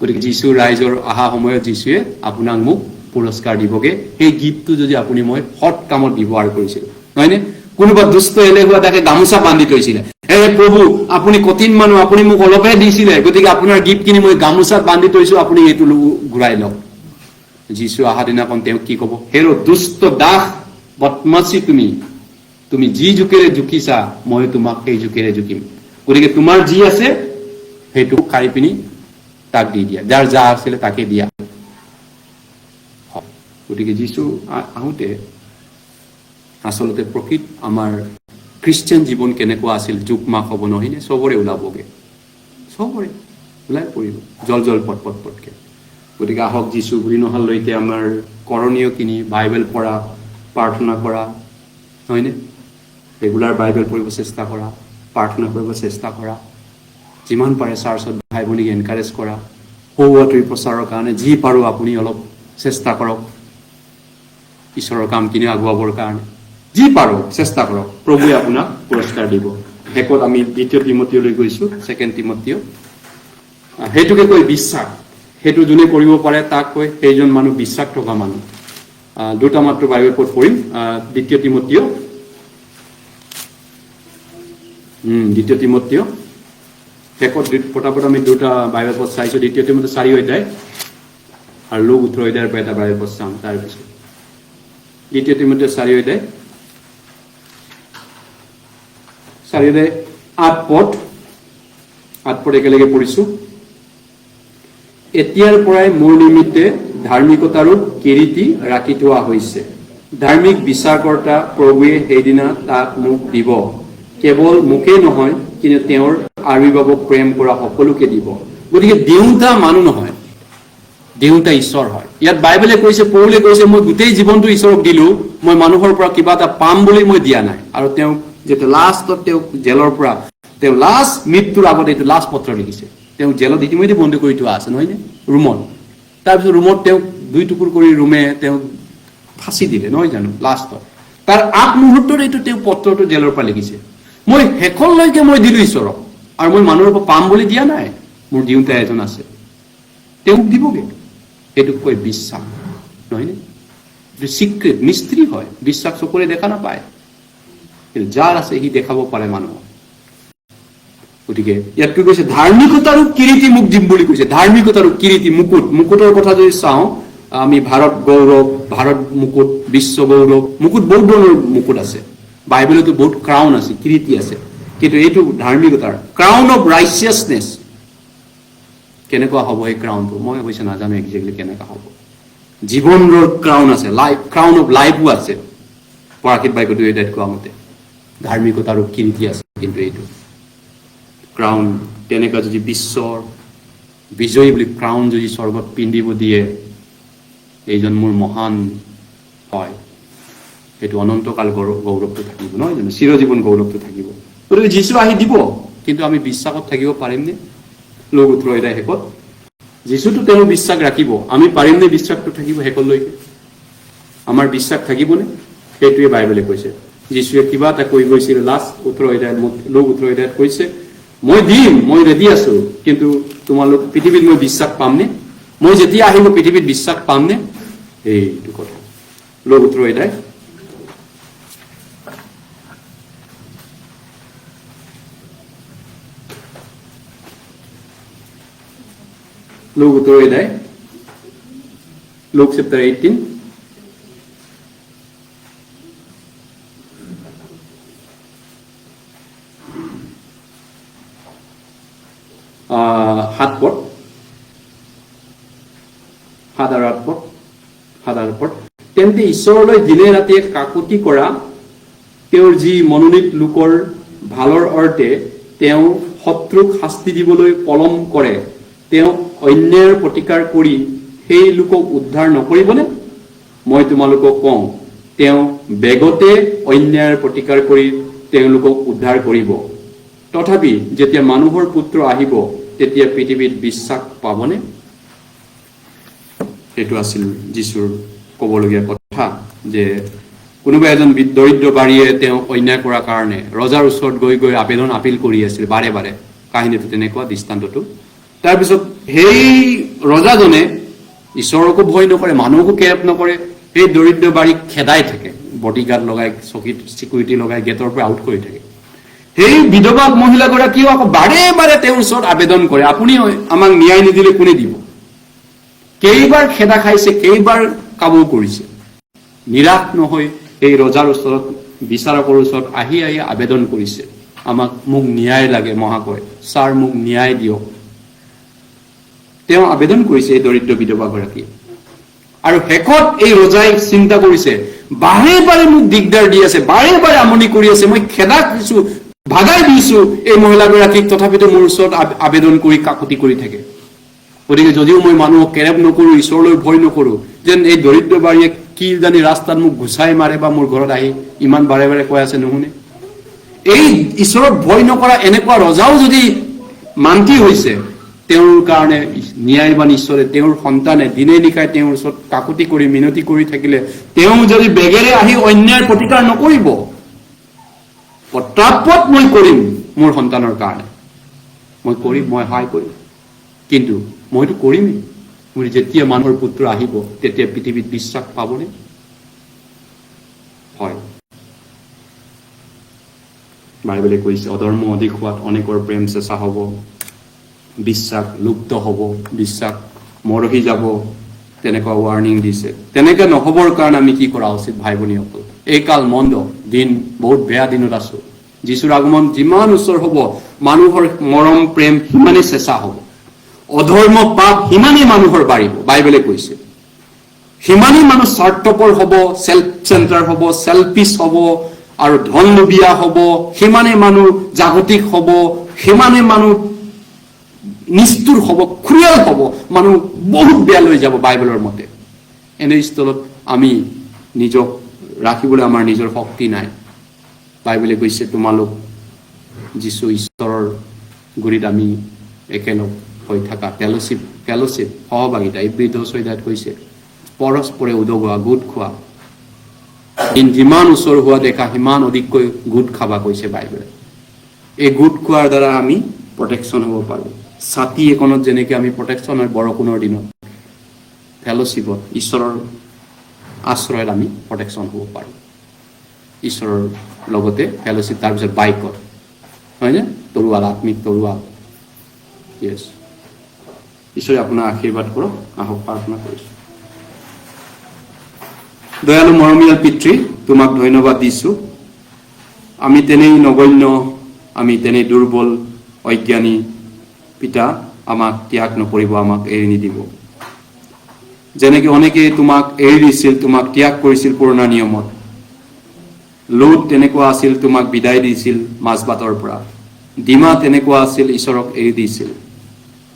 [SPEAKER 1] গতিকে যীশু ৰাইজৰ অহা সময়ত যীশুৱে আপোনাক মোক পুৰস্কাৰ দিবগে সেই গিফ্টটো যদি আপুনি মই সৎ কামত ব্যৱহাৰ কৰিছিল নহয়নে কোনোবা দুষ্ট এলেহুৱা তাকে গামোচা বান্ধি থৈছিলে প্ৰভু আপুনি কঠিন মানুহ আপুনি মোক অলপহে দিছিলে গতিকে আপোনাৰ গিফ্টখিনি মই গামোচাত বান্ধি থৈছো আপুনি এইটো ঘূৰাই লওক যীশু অহা দিনাখন তেওঁক কি ক'ব হেৰ দুষ্ট দাস বদমাছি তুমি যি জোকেৰে জুকিছা মই তোমাক সেই জোকেৰে জুকিম গতিকে তোমাৰ যি আছে সেইটো খাই পিনি তাক দি দিয়া যাৰ যা আছিলে তাকে দিয়া গতিকে যীশু আহোঁতে আচলতে প্ৰকৃত আমাৰ খ্ৰীষ্টিয়ান জীৱন কেনেকুৱা আছিল যুগ মাক হ'ব নহয়নে চবৰে ওলাবগে চবৰে ওলাই পৰিব জল পটকে গতিকে আহক যীশু ঘূৰি নহালৈকে আমাৰ কৰণীয়খিনি বাইবেল পঢ়া প্ৰাৰ্থনা কৰা নহয়নে ৰেগুলাৰ বাইবেল পঢ়িব চেষ্টা কৰা প্ৰাৰ্থনা কৰিব চেষ্টা কৰা যিমান পাৰে চাৰ্চত ভাই ভনীক এনকাৰেজ কৰা সৌবাতৰি প্ৰচাৰৰ কাৰণে যি পাৰোঁ আপুনি অলপ চেষ্টা কৰক ঈশ্বৰৰ কামখিনি আগুৱাবৰ কাৰণে যি পাৰোঁ চেষ্টা কৰক প্ৰভুৱে আপোনাক পুৰস্কাৰ দিব শেষত আমি 2 তিমথিলৈ গৈছোঁ 2 তিমথিয় সেইটোকে কৈ বিশ্বাস সেইটো যোনে কৰিব পাৰে তাক কৈ সেইজন মানুহ বিশ্বাস থকা মানুহ দুটা মাত্ৰ বাইবেল পঢ় পঢ়িম 2 তিমথিয় 2 তিমথিয় শেষত পটাপট আমি দুটা বাইবেল পঢ় চাইছোঁ 2 তিমথিয় 4 অধ্যায় আৰু লোক 18 অধ্যায়ৰ পৰা এটা বাইবেল পঢ় চাম তাৰপিছত 2 তিমথিয় 4 অধ্যায় 8 পদ একেলগে পঢ়িছোঁ এতিয়াৰ পৰাই মোৰ নিমিত্তে ধাৰ্মিকতাৰো কিৰীতি ৰাখি থোৱা হৈছে ধাৰ্মিক বিচাৰকৰ্তা প্ৰভুৱে সেইদিনা তাক মোক দিব। কেৱল মোকেই নহয়, কিন্তু তেওঁৰ আবিৰ্ভাৱক প্ৰেম কৰা সকলোকে দিব। গতিকে দেউতা মানুহ নহয়, দেউতা ঈশ্বৰ হয়। ইয়াত বাইবেলে কৈছে, পৌলে কৈছে, মই গোটেই জীৱনটো ঈশ্বৰক দিলো, মই মানুহৰ পৰা কিবা এটা পাম বুলি মই দিয়া নাই। আৰু তেওঁক যেতিয়া লাষ্টত তেওঁক জেলৰ পৰা তেওঁ লাষ্ট মৃত্যুৰ আগতে এইটো লাষ্ট পত্ৰ লিখিছে। তেওঁক জেলত ইতিমধ্যে বন্দী কৰি থোৱা আছে, নহয়নে, ৰুমত। তাৰপিছত ৰুমত তেওঁক 2 টুকুৰ কৰি ৰুমে তেওঁক ফাঁচি দিলে, নহয় জানো, লাষ্টত। তাৰ আগমুহূৰ্তত এইটো তেওঁ পত্ৰটো জেলৰ পৰা লিখিছে, মই শেষলৈকে মই দিলো ঈশ্বৰক, আৰু মই মানুহৰ পৰা পাম বুলি দিয়া নাই, মোৰ দেউতা এজন আছে, তেওঁক দিবগে। এইটোক কয় বিশ্বাস, নহয়নে? চিক্ৰেট মিস্ত্ৰী হয়, বিশ্বাস চকুৰে দেখা নাপায়, কিন্তু যাৰ আছে সি দেখাব পাৰে মানুহক। গতিকে ইয়াত কি কৈছে, ধাৰ্মিকতাৰো কিৰীতি মোক দিম বুলি কৈছে। ধাৰ্মিকতাৰো কিৰীতি, মুকুট। মুকুটৰ কথা যদি চাওঁ, আমি ভাৰত গৌৰৱ, ভাৰত মুকুট, বিশ্ব গৌৰৱ, মুকুট বহুত ধৰণৰ মুকুট আছে। বাইবেলতো বহুত ক্ৰাউন আছে, কিৰীতি আছে, কিন্তু এইটো ধাৰ্মিকতাৰ ক্ৰাউন অফ ৰাইচিয়াছনেছ। কেনেকুৱা হ'ব এই ক্ৰাউনটো মই অৱশ্যে নাজানো একজেক্টলি কেনেকুৱা হ'ব। জীৱনৰ ক্ৰাউন আছে, লাইফ, ক্ৰাউন অফ লাইফো আছে। পৰাশিত বাক্য 2:2 কোৱা মতে ধাৰ্মিকতাৰো কিৰীতি আছে, কিন্তু এইটো ক্ৰাউন, তেনেকুৱা যদি বিশ্বৰ বিজয়ী বুলি ক্ৰাউন যদি স্বৰ্গত পিন্ধিব দিয়ে, এইজন মোৰ মহান হয়, সেইটো অনন্তকাল গৌৰৱটো থাকিব, নহয় জানো, চিৰজীৱন গৌৰৱটো থাকিব। গতিকে যীশু আহি দিব, কিন্তু আমি বিশ্বাসত থাকিব পাৰিমনে? লোক উত্তৰ এটাই শেষত যীশুতো তেওঁ বিশ্বাস ৰাখিব, আমি পাৰিমনে বিশ্বাসটো থাকিব শেষলৈকে? আমাৰ বিশ্বাস থাকিবনে? সেইটোৱে বাইবেলে কৈছে। যীশুৱে কিবা এটা কৈ গৈছিল লাষ্ট লোক উত্তৰ এটাত কৈছে, মই দিম, মই ৰেডি আছো, কিন্তু তোমালোক পৃথিৱীত মই বিশ্বাস পামনে? মই যেতিয়া আহিব পৃথিৱীত বিশ্বাস পামনে? এইটো কথা লোক উত্তৰ এটাই Luke utro eday, Luke chapter 18. Hatpot, তেন্তে ঈশ্বৰলৈ দিনে ৰাতিয়ে কাকুতি কৰা তেওঁৰ যি মনোনীত লোকৰ ভালৰ অৰ্থে তেওঁ শত্ৰুক শাস্তি দিবলৈ পলম কৰে, তেওঁ অন্যায়ৰ প্ৰতিকাৰ কৰি সেই লোকক উদ্ধাৰ নকৰিবনে? মই তোমালোকক কওঁ, তেওঁ বেগতে অন্যায়ৰ প্ৰতিকাৰ কৰি তেওঁলোকক উদ্ধাৰ কৰিব। তথাপি যেতিয়া মানুহৰ পুত্ৰ আহিব, তেতিয়া পৃথিৱীত বিশ্বাস পাবনে? এইটো আছিল যীশুৰ ক'বলগীয়া কথা, যে কোনোবা এজন দৰিদ্ৰ বাৰীয়ে তেওঁ অন্যায় কৰাৰ কাৰণে ৰজাৰ ওচৰত গৈ গৈ আপিল কৰি আছিল বাৰে বাৰে। কাহিনীটো তেনেকুৱা, দৃষ্টান্তটো। তাৰপিছত সেই ৰজাজনে ঈশ্বৰকো ভয় নকৰে, মানুহকো কেৰেপ নকৰে, সেই দৰিদ্ৰ বাৰীক খেদাই থাকে, বডিগাৰ্ড লগাই, চকীত চিকিউৰিটি লগাই গেটৰ পৰা আউট কৰি থাকে। সেই বিধৱা মহিলাগৰাকীও আকৌ বাৰে বাৰে তেওঁৰ ওচৰত আবেদন কৰে, আপুনি আমাক ন্যায় নিদিলে কোনে দিব? কেইবাৰ খেদা খাইছে, কেইবাৰ কাবৌ কৰিছে, নিৰাশ নহৈ এই ৰজাৰ ওচৰত, বিচাৰকৰ ওচৰত আহি আহি আবেদন কৰিছে, মোক ন্যায় লাগে মহাশয়, ছাৰ মোক ন্যায় দিয়ক। তেওঁ আবেদন কৰিছে এই দৰিদ্ৰ বিধৱাগৰাকী। আৰু শেষত এই ৰজাই চিন্তা কৰিছে, বাৰে বাৰে মোক দিগদাৰ দি আছে, বাৰে বাৰে আমনি কৰি আছে, মই খেদা দিছো, ভাগাই দিছো এই মহিলাগৰাকীক, তথাপিতো মোৰ ওচৰত আবেদন কৰি কাকুতি কৰি থাকে। গতিকে যদিও মই মানুহক কেৰেপ নকৰো, ঈশ্বৰলৈ ভয় নকৰো, যেন এই দৰিদ্ৰ বাৰীয়ে কি জানি ৰাস্তাত মোক গুচাই মাৰে বা মোৰ ঘৰত আহি ইমান বাৰে বাৰে কৈ আছে, নুশুনে। এই ঈশ্বৰত ভয় নকৰা এনেকুৱা ৰজাও যদি মান্তি হৈছে, তেওঁৰ কাৰণে ন্যায়বান ঈশ্বৰে, তেওঁৰ সন্তানে দিনে নিশাই তেওঁৰ ওচৰত কাকুতি কৰি মিনতি কৰি থাকিলে, তেওঁ যদি বেগেৰে আহি অন্যায়ৰ প্ৰতিকাৰ নকৰিব, পত্ৰাপত মই কৰিম মোৰ সন্তানৰ কাৰণে, মই কৰিম, মই সহায় কৰিম, কিন্তু মইতো কৰিমেই। মোৰ যেতিয়া মানুহৰ পুত্ৰ আহিব, তেতিয়া পৃথিৱীত বিশ্বাস পাবনে? হয়, বাইবেলে কৈছে, অধৰ্ম অধিক হোৱাত অনেকৰ প্ৰেম চেঁচা হ'ব, বিশ্বাস লুপ্ত হ'ব, বিশ্বাস মৰহি যাব, তেনেকুৱা ৱাৰ্ণিং দিছে। তেনেকে নহবৰ কাৰণে আমি কি কৰা উচিত ভাই ভনীসকল? এই কাল মন্দ দিন, বহুত বেয়া দিনত আছো। যীশুৰ আগমন যিমান ওচৰ হ'ব, মানুহৰ মৰম প্ৰেম সিমানেই চেঁচা হ'ব, অধৰ্ম পাপ সিমানেই মানুহৰ বাঢ়িব, বাইবেলে কৈছে। সিমানেই মানুহ স্বাৰ্থপৰ হ'ব, সেলফ চেণ্টাৰ হ'ব, সেলফিছ হ'ব আৰু ধন লোভীয়া হ'ব, সিমানেই মানুহ জাগতিক হ'ব, সিমানেই মানুহ নিষ্ঠুৰ হ'ব, ক্ৰুয়েল হ'ব, মানুহ বহুত বেয়া লৈ যাব বাইবেলৰ মতে। এনে স্থলত আমি নিজক ৰাখিবলৈ আমাৰ নিজৰ শক্তি নাই। বাইবেলে কৈছে তোমালোক যীশু ঈশ্বৰৰ গুৰিত আমি একেলগ হৈ থকা, ফেলোশ্বিপ সহভাগিতা। ইব্ৰী 10:6 কৈছে পৰস্পৰে উদগোৱা, গোট খোৱা, যিমান ওচৰ হোৱা দেখা সিমান অধিককৈ গোট খাবা কৈছে বাইবেলে। এই গোট খোৱাৰ দ্বাৰা আমি প্ৰটেকশ্যন হ'ব পাৰোঁ। ছাতি এখনত যেনেকৈ আমি প্ৰটেকশ্যন হয় বৰষুণৰ দিনত, ফেলোশ্বিপত ঈশ্বৰৰ আশ্ৰয়ত আমি প্ৰটেকশ্যন হ'ব পাৰোঁ। ঈশ্বৰৰ লগতে ফেলোশ্বিপ, তাৰপিছত বাইকত হয়নে, তৰোৱাল, আত্মিক তৰোৱাল। য়েছ, ঈশ্বৰে আপোনাক আশীৰ্বাদ কৰক। আহক প্ৰাৰ্থনা কৰিছোঁ। দয়ালু মৰমীয়াল পিতৃ, তোমাক ধন্যবাদ দিছোঁ। আমি তেনেই নগণ্য, আমি তেনেই দুৰ্বল, অজ্ঞানী পিতা, আমাক ত্যাগ নকৰিব, আমাক এৰি নিদিব। যেনেকৈ অনেকে তোমাক এৰি দিছিল, তোমাক ত্যাগ কৰিছিল পুৰণা নিয়মত। লোট তেনেকুৱা আছিল, তোমাক বিদায় দিছিল মাজবাটৰ পৰা। ডিমা তেনেকুৱা আছিল, ঈশ্বৰক এৰি দিছিল।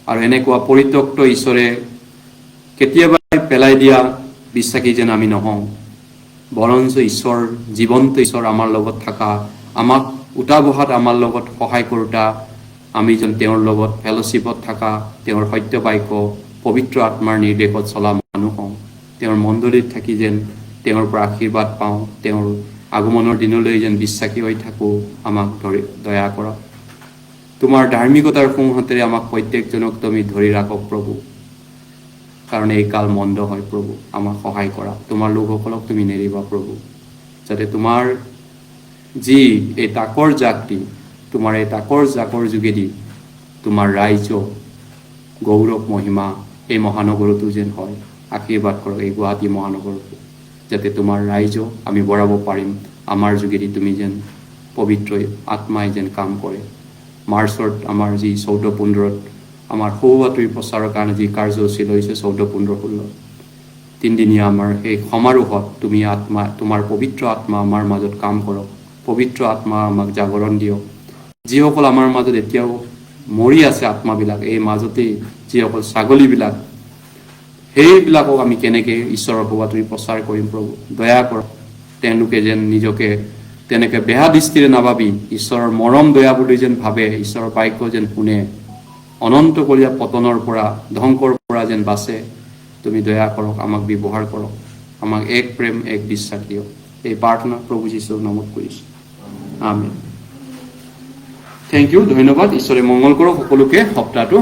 [SPEAKER 1] আৰু এনেকুৱা পৰিত্যক্ত ঈশ্বৰে কেতিয়াবা পেলাই দিয়া বিশ্বাসী যেন আমি নহওঁ, বৰঞ্চ ঈশ্বৰ, জীৱন্ত ঈশ্বৰ আমাৰ লগত থকা, আমাক উঠা বহাত আমাৰ লগত সহায় কৰোঁতা, আমি যেন তেওঁৰ লগত ফেলোশ্বিপত থকা, তেওঁৰ সত্য বাক্য, পবিত্ৰ আত্মাৰ নিৰ্দেশত চলা মানুহ হওঁ। তেওঁৰ মণ্ডলীত থাকি যেন তেওঁৰ পৰা আশীৰ্বাদ পাওঁ, তেওঁৰ আগমনৰ দিনলৈ যেন বিশ্বাসী হৈ থাকোঁ, আমাক দয়া কৰক। তোমাৰ ধাৰ্মিকতাৰ সোঁহাতেৰে আমাক প্ৰত্যেকজনক তুমি ধৰি ৰাখক প্ৰভু, কাৰণ এই কাল মন্দ হয় প্ৰভু। আমাক সহায় কৰা, তোমাৰ লোকসকলক তুমি নেৰিবা প্ৰভু, যাতে তোমাৰ যি এই তাকৰ জাকটি, তোমাৰ এই তাকৰ জাকৰ যোগেদি তোমাৰ ৰাইজ, গৌৰৱ, মহিমা এই মহানগৰতো যেন হয়। আশীৰ্বাদ কৰক এই গুৱাহাটী মহানগৰতো, যাতে তোমাৰ ৰাইজ আমি বঢ়াব পাৰিম। আমাৰ যোগেদি তুমি যেন পবিত্ৰ আত্মাই যেন কাম কৰে। মাৰ্চত আমাৰ যি 14-15 আমাৰ সৌবাতৰি প্ৰচাৰৰ কাৰণে যি কাৰ্যসূচী লৈছে, 14-15-16 তিনিদিনীয়া আমাৰ সেই সমাৰোহত তুমি আত্মা, তোমাৰ পবিত্ৰ আত্মা আমাৰ মাজত কাম কৰক। পবিত্ৰ আত্মা আমাক জাগৰণ দিয়ক। যিসকল আমাৰ মাজত এতিয়াও মৰি আছে আত্মাবিলাক, এই মাজতেই যিসকল ছাগলীবিলাক, সেইবিলাকক আমি কেনেকৈ ঈশ্বৰৰ সৌবাতৰি প্ৰচাৰ কৰিম প্ৰভু, দয়া কৰক। তেওঁলোকে যেন নিজকে তেনেকৈ বেয়া দৃষ্টিৰে নাভাবি ঈশ্বৰৰ মৰম দয়া বুলি যেন ভাবে, ঈশ্বৰৰ বাক্য যেন শুনে, অনন্তকলীয়া পতনৰ পৰা, ধ্বংসৰ পৰা যেন বাচে। তুমি দয়া কৰক, আমাক ব্যৱহাৰ কৰক, আমাক এক প্ৰেম, এক বিশ্বাস দিয়ক। এই প্ৰাৰ্থনা প্ৰভু যীশুৰ নামত কৰিছোঁ, আমেন। থেংক ইউ, ধন্যবাদ। ঈশ্বৰে মংগল কৰক সকলোকে সপ্তাহটো।